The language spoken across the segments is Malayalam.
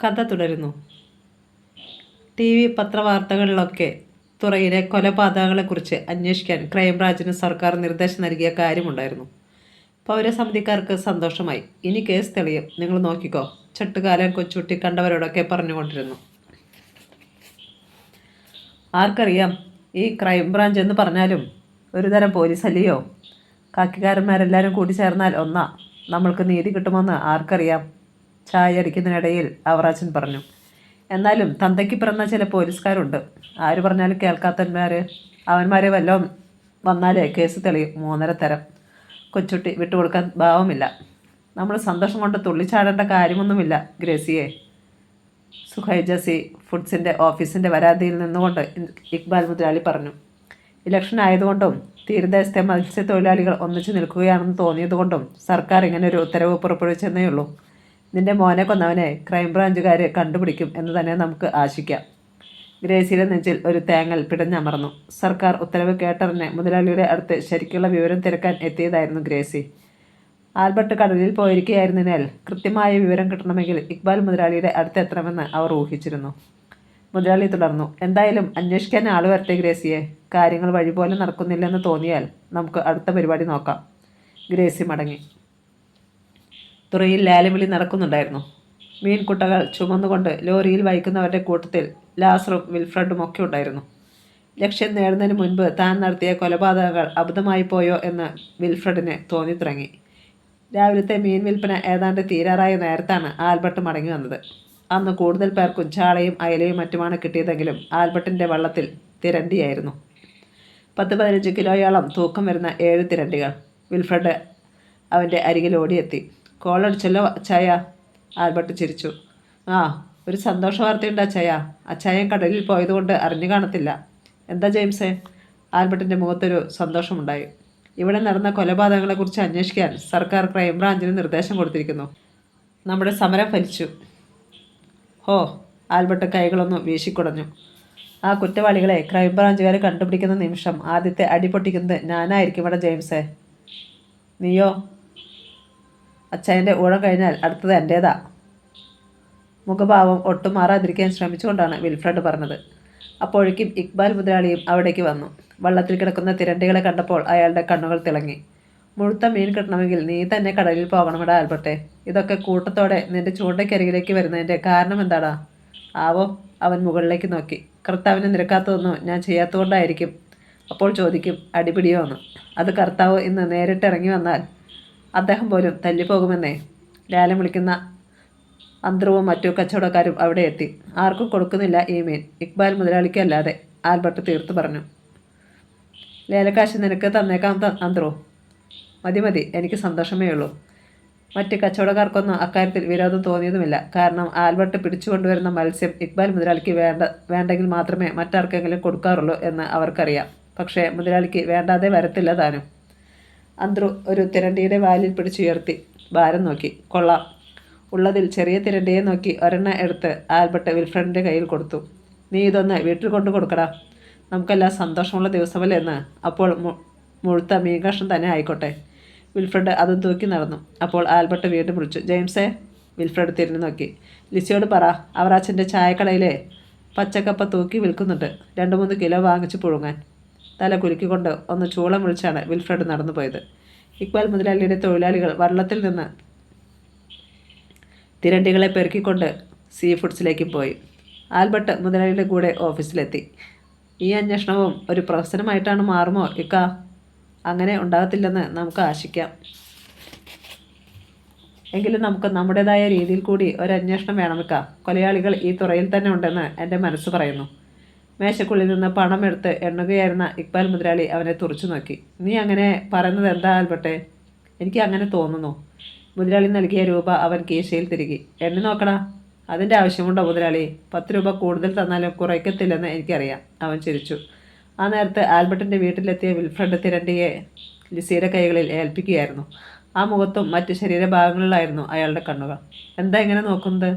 കഥ തുടരുന്നു. TV പത്രവാർത്തകളിലൊക്കെ തുറയിലെ കൊലപാതകങ്ങളെക്കുറിച്ച് അന്വേഷിക്കാൻ ക്രൈംബ്രാഞ്ചിന് സർക്കാർ നിർദ്ദേശം നൽകിയ കാര്യമുണ്ടായിരുന്നു. പൗരസമിതിക്കാർക്ക് സന്തോഷമായി. ഇനി കേസ് തെളിയും, നിങ്ങൾ നോക്കിക്കോ, ചട്ടുകാലൻ കൊച്ചുകുട്ടി കണ്ടവരോടൊക്കെ പറഞ്ഞുകൊണ്ടിരുന്നു. ആർക്കറിയാം, ഈ ക്രൈംബ്രാഞ്ച് എന്ന് പറഞ്ഞാലും ഒരുതരം പോലീസല്ലയോ? കാക്കിക്കാരന്മാരെല്ലാവരും കൂടി ചേർന്നാൽ ഒന്നാ. നമ്മൾക്ക് നീതി കിട്ടുമെന്ന് ആർക്കറിയാം? ചായ അടിക്കുന്നതിനിടയിൽ അവറാച്ചൻ പറഞ്ഞു. എന്നാലും തന്തയ്ക്ക് പിറന്ന ചില പോലീസുകാരുണ്ട്. ആര് പറഞ്ഞാലും കേൾക്കാത്തവന്മാർ. അവന്മാരെ വല്ലതും വന്നാലേ കേസ് തെളിയും. 3.5 തരം. കൊച്ചുട്ടി വിട്ടുകൊടുക്കാൻ ഭാവമില്ല. നമ്മൾ സന്തോഷം കൊണ്ട് തുള്ളിച്ചാടേണ്ട കാര്യമൊന്നുമില്ല ഗ്രേസിയെ. സുഹൈജ സി ഫുഡ്സിൻ്റെ ഓഫീസിൻ്റെ വരാതിയിൽ നിന്നുകൊണ്ട് ഇക്ബാൽ മുതലാളി പറഞ്ഞു. ഇലക്ഷൻ ആയതുകൊണ്ടും തീരദേശത്തെ മത്സ്യത്തൊഴിലാളികൾ ഒന്നിച്ചു നിൽക്കുകയാണെന്ന് തോന്നിയതുകൊണ്ടും സർക്കാർ ഇങ്ങനെ ഒരു ഉത്തരവ് പുറപ്പെടുവിച്ചെന്നേ ഉള്ളൂ. നിന്റെ മോനെ കൊന്നവനെ ക്രൈംബ്രാഞ്ചുകാർ കണ്ടുപിടിക്കും എന്ന് തന്നെ നമുക്ക് ആശിക്കാം. ഗ്രേസിയുടെ നെഞ്ചിൽ ഒരു തേങ്ങൽ പിടഞ്ഞമർന്നു. സർക്കാർ ഉത്തരവ് കേട്ടറിഞ്ഞ് മുതലാളിയുടെ അടുത്ത് ശരിക്കുള്ള വിവരം തിരക്കാൻ എത്തിയതായിരുന്നു ഗ്രേസി. ആൽബർട്ട് കടലിൽ പോയിരിക്കുകയായിരുന്നതിനാൽ കൃത്യമായ വിവരം കിട്ടണമെങ്കിൽ ഇക്ബാൽ മുതലാളിയുടെ അടുത്തെത്തണമെന്ന് അവർ ഊഹിച്ചിരുന്നു. മുതലാളി തുടർന്നു. എന്തായാലും അന്വേഷിക്കാൻ ആൾ വരട്ടെ ഗ്രേസിയെ. കാര്യങ്ങൾ വഴിപോലെ നടക്കുന്നില്ലെന്ന് തോന്നിയാൽ നമുക്ക് അടുത്ത പരിപാടി നോക്കാം. ഗ്രേസി മടങ്ങി. തുറയിൽ ലാലവിളി നടക്കുന്നുണ്ടായിരുന്നു. മീൻകുട്ടകൾ ചുമന്നുകൊണ്ട് ലോറിയിൽ വഹിക്കുന്നവരുടെ കൂട്ടത്തിൽ ലാസറും വിൽഫ്രഡും ഒക്കെ ഉണ്ടായിരുന്നു. ലക്ഷ്യം നേടുന്നതിന് മുൻപ് താൻ നടത്തിയ കൊലപാതകങ്ങൾ അബദ്ധമായി പോയോ എന്ന് വിൽഫ്രഡിന് തോന്നി തുടങ്ങി. രാവിലത്തെ മീൻ വിൽപ്പന ഏതാണ്ട് തീരാറായ നേരത്താണ് ആൽബർട്ട് മടങ്ങി വന്നത്. അന്ന് കൂടുതൽ പേർക്കും ചാളയും അയലയും മറ്റുമാണ് കിട്ടിയതെങ്കിലും ആൽബർട്ടിൻ്റെ വള്ളത്തിൽ തിരണ്ടിയായിരുന്നു. 10-15 കിലോയോളം തൂക്കം വരുന്ന 7 തിരണ്ടികൾ. വിൽഫ്രഡ് അവൻ്റെ അരികിൽ ഓടിയെത്തി. കോളടിച്ചല്ലോ അച്ചായ. ആൽബർട്ട് ചിരിച്ചു. ആ, ഒരു സന്തോഷ വാർത്തയുണ്ട് അച്ചായ. അച്ചായൻ കടലിൽ പോയതുകൊണ്ട് അറിഞ്ഞു കാണത്തില്ല. എന്താ ജെയിംസേ? ആൽബർട്ടിൻ്റെ മുഖത്തൊരു സന്തോഷമുണ്ടായി. ഇവിടെ നടന്ന കൊലപാതകങ്ങളെക്കുറിച്ച് അന്വേഷിക്കാൻ സർക്കാർ ക്രൈംബ്രാഞ്ചിന് നിർദ്ദേശം കൊടുത്തിരിക്കുന്നു. നമ്മുടെ സമരം ഫലിച്ചു. ഹോ! ആൽബർട്ട് കൈകളൊന്ന് വീശിക്കുടഞ്ഞു. ആ കുറ്റവാളികളെ ക്രൈംബ്രാഞ്ചുകാരെ കണ്ടുപിടിക്കുന്ന നിമിഷം ആദ്യത്തെ അടി പൊട്ടിക്കുന്നത് ഞാനായിരിക്കും ഇവിടെ ജെയിംസേ. നീയോ? അച്ചായൻ്റെ ഊഴം കഴിഞ്ഞാൽ അടുത്തത് എൻ്റേതാ. മുഖഭാവം ഒട്ടും മാറാതിരിക്കാൻ ശ്രമിച്ചുകൊണ്ടാണ് വിൽഫ്രഡ് പറഞ്ഞത്. അപ്പോഴേക്കും ഇക്ബാൽ മുതലാളിയും അവിടേക്ക് വന്നു. വള്ളത്തിൽ കിടക്കുന്ന തിരണ്ടികളെ കണ്ടപ്പോൾ അയാളുടെ കണ്ണുകൾ തിളങ്ങി. മുഴുത്ത മീൻ കിട്ടണമെങ്കിൽ നീ തന്നെ കടലിൽ പോകണമെടാ ആൽബർട്ടെ. ഇതൊക്കെ കൂട്ടത്തോടെ നിന്റെ ചൂണ്ടയ്ക്കരികിലേക്ക് വരുന്നതിൻ്റെ കാരണം എന്താടാ? ആവോ? അവൻ മുകളിലേക്ക് നോക്കി. കർത്താവിന് നിരക്കാത്തതൊന്നും ഞാൻ ചെയ്യാത്തതുകൊണ്ടായിരിക്കും. അപ്പോൾ ചോദിക്കും, അടിപിടിയോ എന്ന്. അത് കർത്താവ് ഇന്ന് നേരിട്ട് ഇറങ്ങി വന്നാൽ അദ്ദേഹം പോലും തല്ലിപ്പോകുമെന്നേ. ലാലം വിളിക്കുന്ന അന്ത്രവും മറ്റു കച്ചവടക്കാരും അവിടെ എത്തി. ആർക്കും കൊടുക്കുന്നില്ല ഈ മീൻ, ഇക്ബാൽ മുതലാളിക്കല്ലാതെ, ആൽബർട്ട് തീർത്തു പറഞ്ഞു. ലേലക്കാശ് നിനക്ക് തന്നേക്കാം അന്ത്രോ. മതി, എനിക്ക് സന്തോഷമേ ഉള്ളൂ. മറ്റ് കച്ചവടക്കാർക്കൊന്നും അക്കാര്യത്തിൽ വിരോധം തോന്നിയതുമില്ല. കാരണം ആൽബർട്ട് പിടിച്ചുകൊണ്ടുവരുന്ന മത്സ്യം ഇക്ബാൽ മുതലാളിക്ക് വേണ്ടെങ്കിൽ മാത്രമേ മറ്റാർക്കെങ്കിലും കൊടുക്കാറുള്ളൂ എന്ന് അവർക്കറിയാം. പക്ഷേ മുതലാളിക്ക് വേണ്ടാതെ വരത്തില്ല താനും. അന്ത്രു ഒരു തിരണ്ടിയുടെ വാലിൽ പിടിച്ചുയർത്തി ഭാരം നോക്കി. കൊള്ളാം. ഉള്ളതിൽ ചെറിയ തിരണ്ടിയെ നോക്കി ഒരെണ്ണം എടുത്ത് ആൽബർട്ട് വിൽഫ്രഡിൻ്റെ കയ്യിൽ കൊടുത്തു. നീ ഇതൊന്ന് വീട്ടിൽ കൊണ്ടു കൊടുക്കടാ. നമുക്കെല്ലാം സന്തോഷമുള്ള ദിവസമല്ലേ എന്ന്. അപ്പോൾ മുഴുത്ത മീൻ കഷ്ണം തന്നെ ആയിക്കോട്ടെ. വിൽഫ്രഡ് അതും തൂക്കി നടന്നു. അപ്പോൾ ആൽബർട്ട് വീണ്ടും വിളിച്ചു. ജെയിംസേ? വിൽഫ്രഡ് തിരിഞ്ഞു നോക്കി. ലിസിയോട് പറ, അവറാച്ചൻ്റെ ചായക്കടയിലെ പച്ചക്കപ്പ തൂക്കി വിൽക്കുന്നുണ്ട്. 2-3 കിലോ വാങ്ങിച്ച് പുഴുങ്ങാൻ. തല കുലുക്കിക്കൊണ്ട് ഒന്ന് ചൂളം വിളിച്ചാണ് വിൽഫ്രഡ് നടന്നുപോയത്. ഇക്ബാൽ മുതലാളിയുടെ തൊഴിലാളികൾ വള്ളത്തിൽ നിന്ന് തിരണ്ടികളെ പെറുക്കിക്കൊണ്ട് സീ ഫുഡ്സിലേക്ക് പോയി. ആൽബർട്ട് മുതലാളിയുടെ കൂടെ ഓഫീസിലെത്തി. ഈ അന്വേഷണവും ഒരു പ്രഹസനമായിട്ടാണ് മാറുമോ ഇക്ക? അങ്ങനെ ഉണ്ടാകത്തില്ലെന്ന് നമുക്ക് ആശിക്കാം. എങ്കിലും നമുക്ക് നമ്മുടേതായ രീതിയിൽ കൂടി ഒരന്വേഷണം വേണമിക്ക. കൊലയാളികൾ ഈ തുറയിൽ തന്നെ ഉണ്ടെന്ന് എൻ്റെ മനസ്സ് പറയുന്നു. മേശക്കുള്ളിൽ നിന്ന് പണം എടുത്ത് എണ്ണുകയായിരുന്ന ഇക്ബാൽ മുതലാളി അവനെ തുറച്ചു നോക്കി. നീ അങ്ങനെ പറയുന്നത് എന്താ ആൽബർട്ടെ? എനിക്ക് അങ്ങനെ തോന്നുന്നു. മുതലാളി നൽകിയ രൂപ അവൻ കീശയിൽ തിരുകി. എണ്ണി നോക്കടാ. അതിൻ്റെ ആവശ്യമുണ്ടോ മുതലാളി? 10 രൂപ കൂടുതൽ തന്നാലും കുറയ്ക്കത്തില്ലെന്ന് എനിക്കറിയാം. അവൻ ചിരിച്ചു. ആ നേരത്ത് ആൽബർട്ടിൻ്റെ വീട്ടിലെത്തിയ വിൽഫ്രഡ് തിരണ്ടിയെ ലിസിയുടെ കൈകളിൽ ഏൽപ്പിക്കുകയായിരുന്നു. ആ മുഖത്തും മറ്റ് ശരീരഭാഗങ്ങളിലായിരുന്നു അയാളുടെ കണ്ണുകൾ. എന്താ ഇങ്ങനെ നോക്കുന്നത്?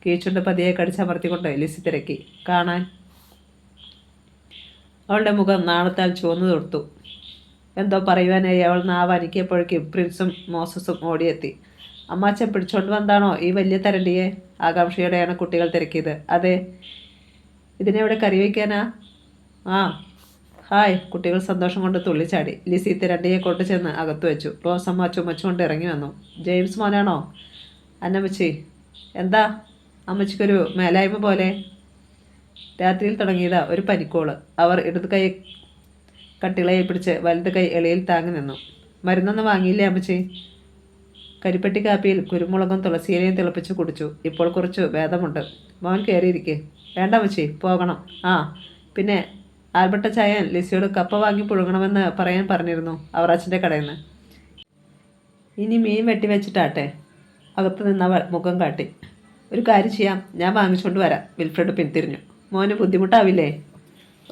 കീച്ചുണ്ട് പതിയെ കടിച്ചമർത്തിക്കൊണ്ട് ലിസി തിരക്കി. കാണാൻ. അവളുടെ മുഖം നാണത്താൽ ചുവന്നു തൊടുത്തു. എന്തോ പറയുവാനായി അവൾ നാവ് അനക്കിയപ്പോഴേക്കും പ്രിൻസും മോസസും ഓടിയെത്തി. അമ്മാച്ചൻ പിടിച്ചോണ്ട് വന്നാണോ ഈ വലിയ തരണ്ടിയെ? ആകാംക്ഷയോടെയാണ് കുട്ടികൾ തിരക്കിയത്. അതെ. ഇതിനെവിടെ കറി വയ്ക്കാനാ? ആ. ഹായ്. കുട്ടികൾ സന്തോഷം കൊണ്ട് തുള്ളിച്ചാടി. ലിസി തിരണ്ടിയെ കൊണ്ടുചെന്ന് അകത്തു വെച്ചു. റോസമ്മ ചുമച്ചുകൊണ്ട് ഇറങ്ങി വന്നു. ജെയിംസ് മോനാണോ? അന്നമ്മച്ചി. എന്താ അമ്മച്ചിക്കൊരു മേലായ്മ പോലെ? രാത്രിയിൽ തുടങ്ങിയതാ ഒരു പനിക്കോള്. അവർ ഇടത് കൈ കട്ടിളയിൽ പിടിച്ച് വലത് കൈ എളിയിൽ താങ്ങി നിന്നു. മരുന്നൊന്നും വാങ്ങിയില്ലേ അമ്മച്ചി? കരിപ്പെട്ടി കാപ്പിയിൽ കുരുമുളകും തുളസിയിലയും തിളപ്പിച്ച് കുടിച്ചു. ഇപ്പോൾ കുറച്ച് ഭേദമുണ്ട്. മോൻ കയറിയിരിക്കെ. വേണ്ട അമ്മച്ചി, പോകണം. ആ പിന്നെ ആൽബർട്ട ചായൻ ലിസിയോട് കപ്പ വാങ്ങി പുഴുങ്ങണമെന്ന് പറയാൻ പറഞ്ഞിരുന്നു അവർ അച്ഛൻ്റെ കടയിൽ നിന്ന്. ഇനി മീൻ വെട്ടി വെച്ചിട്ടാട്ടെ. അകത്ത് നിന്നവൾ മുഖം കാട്ടി. ഒരു കാര്യം ചെയ്യാം, ഞാൻ വാങ്ങിച്ചുകൊണ്ട് വരാം. വിൽഫ്രഡ് പിന്തിരിഞ്ഞു. മോന് ബുദ്ധിമുട്ടാവില്ലേ?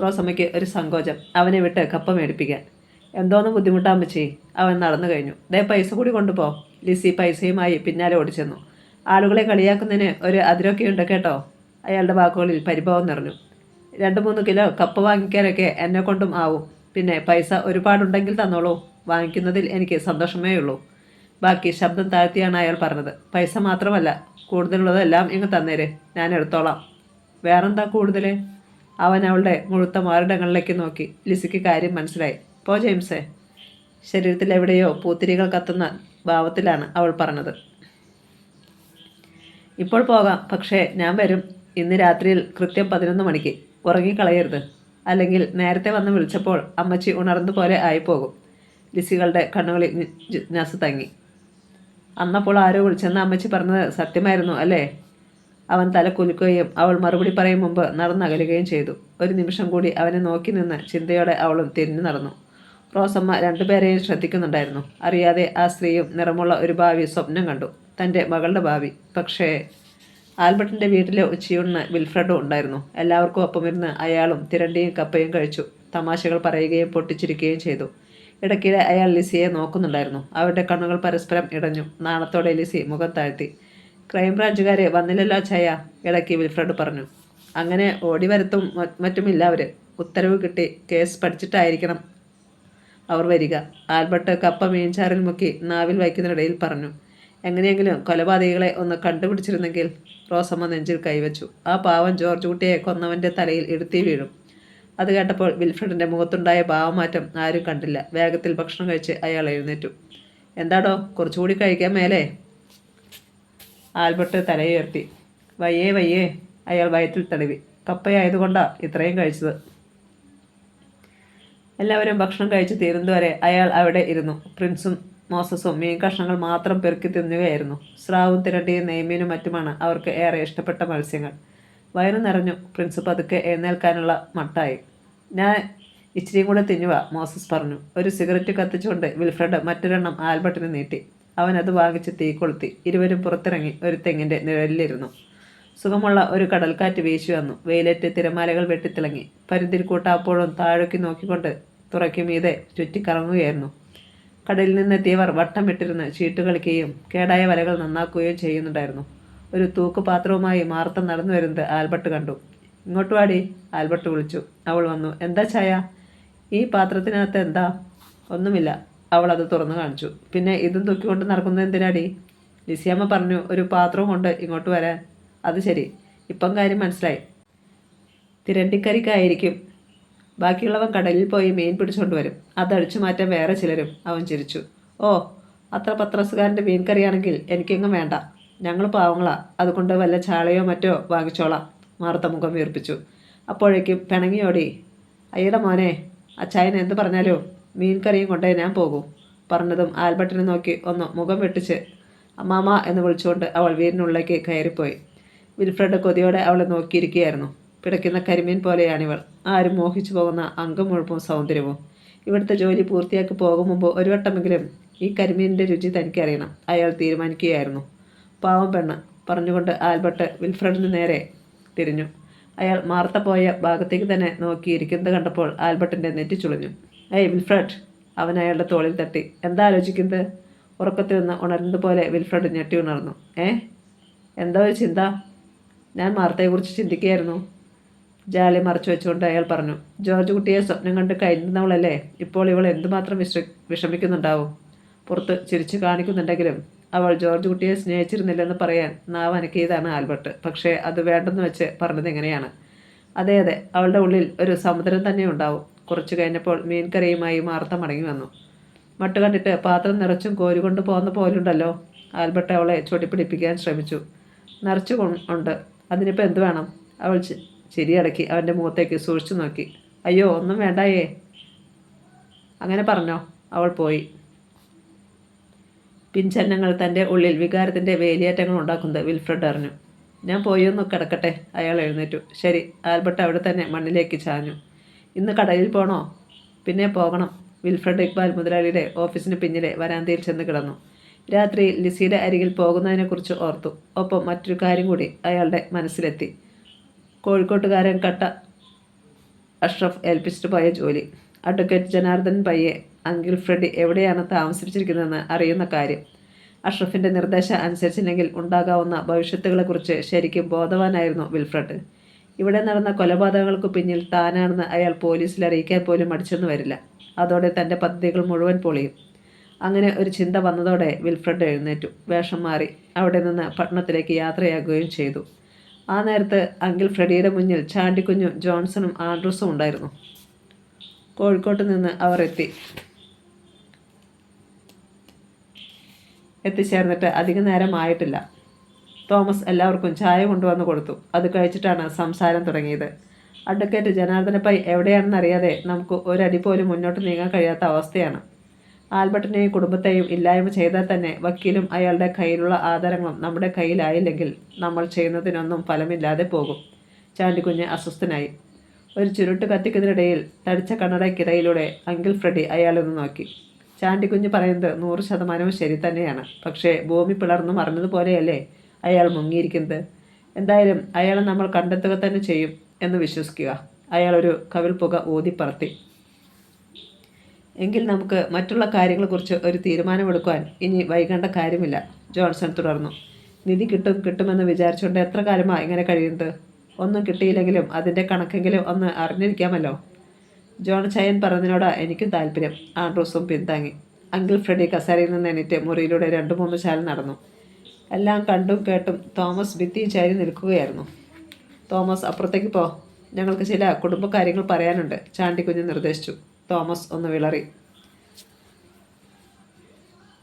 റോസമ്മയ്ക്ക് ഒരു സങ്കോചം അവനെ വിട്ട് കപ്പ മേടിപ്പിക്കാൻ. എന്തോന്ന് ബുദ്ധിമുട്ടാമ്മച്ചി? അവൻ നടന്നു കഴിഞ്ഞു. പൈസ കൂടി കൊണ്ടുപോ. ലിസി പൈസയുമായി പിന്നാലെ ഓടിച്ചെന്നു. ആളുകളെ കളിയാക്കുന്നതിന് ഒരു അതിരൊക്കെയുണ്ട് കേട്ടോ. അയാളുടെ വാക്കുകളിൽ പരിഭവം നിറഞ്ഞു. 2-3 കിലോ കപ്പ വാങ്ങിക്കാനൊക്കെ എന്നെ കൊണ്ടും ആവും. പിന്നെ പൈസ ഒരുപാടുണ്ടെങ്കിൽ തന്നോളൂ. വാങ്ങിക്കുന്നതിൽ എനിക്ക് സന്തോഷമേ ഉള്ളൂ. ബാക്കി ശബ്ദം താഴ്ത്തിയാണ് അയാൾ പറഞ്ഞത്. പൈസ മാത്രമല്ല, കൂടുതലുള്ളതെല്ലാം ഇങ്ങ് തന്നേരെ, ഞാൻ എടുത്തോളാം. വേറെന്താ കൂടുതൽ? അവൻ അവളുടെ മുഴുത്ത മാറിടങ്ങളിലേക്ക് നോക്കി. ലിസിക്ക് കാര്യം മനസ്സിലായി. പോ ജെയിംസേ. ശരീരത്തിൽ എവിടെയോ പൂത്തിരികൾ കത്തുന്ന ഭാവത്തിലാണ് അവൾ പറഞ്ഞത്. ഇപ്പോൾ പോകാം, പക്ഷേ ഞാൻ വരും. ഇന്ന് രാത്രിയിൽ കൃത്യം 11 മണിക്ക്. ഉറങ്ങിക്കളയരുത്, അല്ലെങ്കിൽ നേരത്തെ വന്ന് വിളിച്ചപ്പോൾ അമ്മച്ചി ഉണർന്നതുപോലെ ആയിപ്പോകും. ലിസികളുടെ കണ്ണുകളിൽ ജിജ്ഞാസ തങ്ങി. അന്നപ്പോൾ ആരോ വിളിച്ചെന്ന് അമ്മച്ചി പറഞ്ഞത് സത്യമായിരുന്നു അല്ലേ? അവൻ തല കുലുക്കുകയും അവൾ മറുപടി പറയും മുമ്പ് നടന്നകലുകയും ചെയ്തു. ഒരു നിമിഷം കൂടി അവനെ നോക്കി നിന്ന് ചിന്തയോടെ അവളും തിരിഞ്ഞു നടന്നു. റോസമ്മ രണ്ടുപേരെയും ശ്രദ്ധിക്കുന്നുണ്ടായിരുന്നു. അറിയാതെ ആ സ്ത്രീയും നിറമുള്ള ഒരു ഭാവി സ്വപ്നം കണ്ടു, തൻ്റെ മകളുടെ ഭാവി. പക്ഷേ ആൽബർട്ടിൻ്റെ വീട്ടിലെ ഉച്ചയൂണിന് വിൽഫ്രഡും ഉണ്ടായിരുന്നു. എല്ലാവർക്കും ഒപ്പമിരുന്ന് അയാളും തിരണ്ടിയും കപ്പയും കഴിച്ചു. തമാശകൾ പറയുകയും പൊട്ടിച്ചിരിക്കുകയും ചെയ്തു. ഇടയ്ക്കിടെ അയാൾ ലിസിയെ നോക്കുന്നുണ്ടായിരുന്നു. അവരുടെ കണ്ണുകൾ പരസ്പരം ഇടഞ്ഞു. നാണത്തോടെ ലിസി മുഖം താഴ്ത്തി. ക്രൈംബ്രാഞ്ചുകാർ വന്നില്ലല്ലോ ചായ, ഇടയ്ക്ക് വിൽഫ്രഡ് പറഞ്ഞു. അങ്ങനെ ഓടി വരത്തും മറ്റുമില്ല അവർ. ഉത്തരവ് കിട്ടി കേസ് പഠിച്ചിട്ടായിരിക്കണം അവർ വരിക. ആൽബർട്ട് കപ്പ മീൻചാറിൽ മുക്കി നാവിൽ വയ്ക്കുന്നതിനിടയിൽ പറഞ്ഞു. എങ്ങനെയെങ്കിലും കൊലപാതകികളെ ഒന്ന് കണ്ടുപിടിച്ചിരുന്നെങ്കിൽ. റോസമ്മ നെഞ്ചിൽ കൈവച്ചു. ആ പാവം ജോർജ് കുട്ടിയെ കൊന്നവൻ്റെ തലയിൽ ഇടുത്തി വീഴും. അത് കേട്ടപ്പോൾ വിൽഫ്രഡിൻ്റെ മുഖത്തുണ്ടായ ഭാവമാറ്റം ആരും കണ്ടില്ല. വേഗത്തിൽ ഭക്ഷണം കഴിച്ച് അയാൾ എഴുന്നേറ്റു. എന്താടോ, കുറച്ചുകൂടി കഴിക്കാൻ മേലേ? ആൽബർട്ട് തലയുയർത്തി. വയ്യേ വയ്യേ, അയാൾ വയറ്റിൽ തടവി. കപ്പയായതുകൊണ്ടാ ഇത്രയും കഴിച്ചത്. എല്ലാവരും ഭക്ഷണം കഴിച്ച് തീരുന്നതുവരെ അയാൾ അവിടെ ഇരുന്നു. പ്രിൻസും മോസസും മീൻ കഷ്ണങ്ങൾ മാത്രം പെറുക്കി തിന്നുകയായിരുന്നു. സ്രാവും തിരണ്ടിയും നെയ്മീനും മറ്റുമാണ് അവർക്ക് ഏറെ ഇഷ്ടപ്പെട്ട മത്സ്യങ്ങൾ. വയറു നിറഞ്ഞു. പ്രിൻസ് പതുക്കെ എഴുന്നേൽക്കാനുള്ള മട്ടായി. ഞാൻ ഇച്ചിരിയും കൂടെ തിന്നുക, മോസസ് പറഞ്ഞു. ഒരു സിഗരറ്റ് കത്തിച്ചുകൊണ്ട് വിൽഫ്രഡ് മറ്റൊരെണ്ണം ആൽബർട്ടിന് നീട്ടി. അവൻ അത് വാങ്ങിച്ച് തീ കൊളുത്തി. ഇരുവരും പുറത്തിറങ്ങി ഒരു തെങ്ങിൻ്റെ നിഴലിലിരുന്നു. സുഖമുള്ള ഒരു കടൽക്കാറ്റ് വീശി വന്നു. വെയിലേറ്റ് തിരമാലകൾ വെട്ടിത്തിളങ്ങി. പരുന്തിരിക്കൂട്ട അപ്പോഴും താഴേക്ക് നോക്കിക്കൊണ്ട് തുറയ്ക്ക് മീതെ ചുറ്റിക്കറങ്ങുകയായിരുന്നു. കടലിൽ നിന്നെത്തിയവർ വട്ടം വിട്ടിരുന്ന് ചീട്ട് കളിക്കുകയും കേടായ വലകൾ നന്നാക്കുകയും ചെയ്യുന്നുണ്ടായിരുന്നു. ഒരു തൂക്കുപാത്രവുമായി മാർത്ത നടന്നു വരുന്നത് ആൽബർട്ട് കണ്ടു. ഇങ്ങോട്ട് വാടി, ആൽബർട്ട് വിളിച്ചു. അവൾ വന്നു. എന്താ ചായ? ഈ പാത്രത്തിനകത്ത് എന്താ? ഒന്നുമില്ല. അവൾ അത് തുറന്നു കാണിച്ചു. പിന്നെ ഇതും തൂക്കിക്കൊണ്ട് നടക്കുന്നത് എന്തിനാടി? ലിസിയമ്മ പറഞ്ഞു ഒരു പാത്രവും കൊണ്ട് ഇങ്ങോട്ട് വരാൻ. അത് ശരി, ഇപ്പം കാര്യം മനസ്സിലായി. തിരണ്ടിക്കരിക്കായിരിക്കും. ബാക്കിയുള്ളവൻ കടലിൽ പോയി മീൻ പിടിച്ചുകൊണ്ട് വരും. അതടിച്ചു മാറ്റാൻ വേറെ ചിലരും. അവൻ ചിരിച്ചു. ഓ, അത്ര പത്രസുകാരൻ്റെ മീൻ കറിയാണെങ്കിൽ എനിക്കെങ്ങും വേണ്ട. ഞങ്ങൾ പാവങ്ങളാ, അതുകൊണ്ട് വല്ല ചാളയോ മറ്റോ വാങ്ങിച്ചോളാം. മാർത്ത മുഖം വീർപ്പിച്ചു. അപ്പോഴേക്കും പിണങ്ങിയോടി. അയ്യട മോനെ, അച്ചായൻ എന്ത് പറഞ്ഞാലും മീൻ കറിയും കൊണ്ടേ ഞാൻ പോകൂ. പറഞ്ഞതും ആൽബർട്ടിനെ നോക്കി ഒന്ന് മുഖം വെട്ടിച്ച് അമ്മാമ എന്ന് വിളിച്ചുകൊണ്ട് അവൾ വീടിനുള്ളിലേക്ക് കയറിപ്പോയി. വിൽഫ്രഡ് കൊതിയോടെ അവളെ നോക്കിയിരിക്കുകയായിരുന്നു. പിടയ്ക്കുന്ന കരിമീൻ പോലെയാണിവൾ. ആരും മോഹിച്ചു പോകുന്ന അംഗം മുഴുപ്പും സൗന്ദര്യവും. ഇവിടുത്തെ ജോലി പൂർത്തിയാക്കി പോകും മുമ്പ് ഒരു വട്ടമെങ്കിലും ഈ കരിമീനിൻ്റെ രുചി തനിക്കറിയണം അയാൾ തീരുമാനിക്കുകയായിരുന്നു. പാവം പെണ്ണ്, പറഞ്ഞുകൊണ്ട് ആൽബർട്ട് വിൽഫ്രഡിന് നേരെ തിരിഞ്ഞു. അയാൾ മാർത്ത പോയ ഭാഗത്തേക്ക് തന്നെ നോക്കിയിരിക്കുന്നത് കണ്ടപ്പോൾ ആൽബർട്ടിൻ്റെ നെറ്റി ചുളിഞ്ഞു. ഏയ് വിൽഫ്രഡ്, അവൻ അയാളുടെ തോളിൽ തട്ടി. എന്താ ആലോചിക്കുന്നത്? ഉറക്കത്തിൽ നിന്ന് ഉണരുന്നതുപോലെ വിൽഫ്രഡ് ഞെട്ടി ഉണർന്നു. എന്താ ഒരു ചിന്ത? ഞാൻ മാർത്തയെക്കുറിച്ച് ചിന്തിക്കുകയായിരുന്നു. ജാലി മറച്ചു വെച്ചുകൊണ്ട് അയാൾ പറഞ്ഞു. ജോർജ് കുട്ടിയെ സ്വപ്നം കണ്ട് കഴിഞ്ഞവളല്ലേ. ഇപ്പോൾ ഇവൾ എന്തുമാത്രം വിഷമിക്കുന്നുണ്ടാവും. പുറത്ത് ചിരിച്ചു കാണിക്കുന്നുണ്ടെങ്കിലും അവൾ ജോർജ് കുട്ടിയെ സ്നേഹിച്ചിരുന്നില്ലെന്ന് പറയാൻ നാവ് അനക്കിയതാണ് ആൽബർട്ട്. പക്ഷേ അത് വേണ്ടെന്ന് വെച്ച് പറഞ്ഞത് എങ്ങനെയാണ്? അതെ അതെ, അവളുടെ ഉള്ളിൽ ഒരു സമുദ്രം തന്നെ ഉണ്ടാവും. കുറച്ചു കഴിഞ്ഞപ്പോൾ മീൻകറിയുമായി മാർത്ത മടങ്ങി വന്നു. മട്ട് കണ്ടിട്ട് പാത്രം നിറച്ചും കോരിക്കൊണ്ട് പോകുന്ന പോലുണ്ടല്ലോ. ആൽബർട്ട് അവളെ ചൊടിപ്പിടിപ്പിക്കാൻ ശ്രമിച്ചു. നിറച്ചു ഉണ്ട്, അതിനിപ്പോൾ എന്ത് വേണം? അവൾ ചിരിയടക്കി അവൻ്റെ മുഖത്തേക്ക് സൂക്ഷിച്ചു നോക്കി. അയ്യോ, ഒന്നും വേണ്ടായേ. അങ്ങനെ പറഞ്ഞോ. അവൾ പോയി. പിൻചലനങ്ങൾ തൻ്റെ ഉള്ളിൽ വികാരത്തിൻ്റെ വേലിയേറ്റങ്ങൾ ഉണ്ടാക്കുന്നത് വിൽഫ്രഡ് അറിഞ്ഞു. ഞാൻ പോയി ഒന്ന് കിടക്കട്ടെ. അയാൾ എഴുന്നേറ്റു. ശരി. ആൽബർട്ട് അവിടെ തന്നെ മണ്ണിലേക്ക് ചാഞ്ഞു. ഇന്ന് കടയിൽ പോണോ? പിന്നെ പോകണം. വിൽഫ്രഡ് ഇക്ബാൽ മുതലാളിയുടെ ഓഫീസിന് പിന്നിലെ വരാന്തയിൽ ചെന്ന് കിടന്നു. രാത്രി ലിസിയുടെ അരികിൽ പോകുന്നതിനെക്കുറിച്ച് ഓർത്തു. ഒപ്പം മറ്റൊരു കാര്യം കൂടി അയാളുടെ മനസ്സിലെത്തി. കോഴിക്കോട്ടുകാരൻ കട്ട അഷ്റഫ് ഏൽപ്പിച്ചിട്ട് പോയ ജോലി. അഡ്വക്കേറ്റ് ജനാർദ്ദൻ പയ്യെ അങ്കിൾ ഫ്രെഡി എവിടെയാണ് താമസിപ്പിച്ചിരിക്കുന്നതെന്ന് അറിയുന്ന കാര്യം. അഷ്റഫിൻ്റെ നിർദ്ദേശം അനുസരിച്ചില്ലെങ്കിൽ ഉണ്ടാകാവുന്ന ഭവിഷ്യത്തുകളെക്കുറിച്ച് ശരിക്കും ബോധവാനായിരുന്നു വിൽഫ്രഡ്. ഇവിടെ നടന്ന കൊലപാതകങ്ങൾക്ക് പിന്നിൽ താനാണെന്ന് അയാൾ പോലീസിൽ അറിയിക്കാൻ പോലും മടിച്ചെന്ന് വരില്ല. അതോടെ തൻ്റെ പദ്ധതികൾ മുഴുവൻ പൊളിയും. അങ്ങനെ ഒരു ചിന്ത വന്നതോടെ വിൽഫ്രഡ് എഴുന്നേറ്റു. വേഷം മാറി അവിടെ നിന്ന് പട്ടണത്തിലേക്ക് യാത്രയാകുകയും ചെയ്തു. ആ നേരത്ത് അങ്കിൾ ഫ്രെഡിയുടെ മുന്നിൽ ചാണ്ടിക്കുഞ്ഞും ജോൺസണും ആൻഡ്രൂസും ഉണ്ടായിരുന്നു. കോഴിക്കോട്ട് നിന്ന് അവർ എത്തിച്ചേർന്നിട്ട് അധിക നേരം ആയിട്ടില്ല. തോമസ് എല്ലാവർക്കും ചായ കൊണ്ടുവന്ന് കൊടുത്തു. അത് കഴിച്ചിട്ടാണ് സംസാരം തുടങ്ങിയത്. അഡ്വക്കേറ്റ് ജനാർദ്ദന പൈ എവിടെയാണെന്നറിയാതെ നമുക്ക് ഒരടി പോലും മുന്നോട്ട് നീങ്ങാൻ കഴിയാത്ത അവസ്ഥയാണ്. ആൽബർട്ടിനെയും കുടുംബത്തെയും ഇല്ലായ്മ ചെയ്താൽ തന്നെ വക്കീലും അയാളുടെ കയ്യിലുള്ള ആധാരങ്ങളും നമ്മുടെ കയ്യിലായില്ലെങ്കിൽ നമ്മൾ ചെയ്യുന്നതിനൊന്നും ഫലമില്ലാതെ പോകും. ചാണ്ടിക്കുഞ്ഞ് അസ്വസ്ഥനായി. ഒരു ചുരുട്ട് കത്തിക്കുന്നതിനിടയിൽ തടിച്ച കണ്ണടയ്ക്കിടയിലൂടെ അങ്കിൾ ഫ്രെഡി അയാളൊന്ന് നോക്കി. ചാണ്ടിക്കുഞ്ഞ് പറയുന്നത് 100% ശരി തന്നെയാണ്. പക്ഷേ ഭൂമി പിളർന്നു മറിഞ്ഞതുപോലെയല്ലേ അയാൾ മുങ്ങിയിരിക്കുന്നത്? എന്തായാലും അയാളെ നമ്മൾ കണ്ടെത്തുക തന്നെ ചെയ്യും എന്ന് വിശ്വസിക്കുക. അയാളൊരു കവിൾപുക ഊതിപ്പറത്തി. എങ്കിൽ നമുക്ക് മറ്റുള്ള കാര്യങ്ങളെക്കുറിച്ച് ഒരു തീരുമാനമെടുക്കാൻ ഇനി വൈകേണ്ട കാര്യമില്ല. ജോൺസൺ തുടർന്നു. നിധി കിട്ടുമെന്ന് വിചാരിച്ചുകൊണ്ട് എത്ര കാലമാണ് ഇങ്ങനെ കഴിയുന്നത്? ഒന്നും കിട്ടിയില്ലെങ്കിലും അതിൻ്റെ കണക്കെങ്കിലും ഒന്ന് അറിഞ്ഞിരിക്കാമല്ലോ. ജോൺ ചയൻ പറഞ്ഞതിനോടാ എനിക്കും താല്പര്യം. ആൻഡ്രൂസും പിന്താങ്ങി. അങ്കിൾ ഫ്രെഡി കസേരയിൽ നിന്ന് എണീറ്റ് മുറിയിലൂടെ 2-3 ചാൽ നടന്നു. എല്ലാം കണ്ടും കേട്ടും തോമസ് ഭിത്തിയും ചാരി നിൽക്കുകയായിരുന്നു. തോമസ്, അപ്പുറത്തേക്ക് പോ. ഞങ്ങൾക്ക് ചില കുടുംബകാര്യങ്ങൾ പറയാനുണ്ട്, ചാണ്ടിക്കുഞ്ഞ് നിർദ്ദേശിച്ചു. തോമസ് ഒന്ന് വിളറി.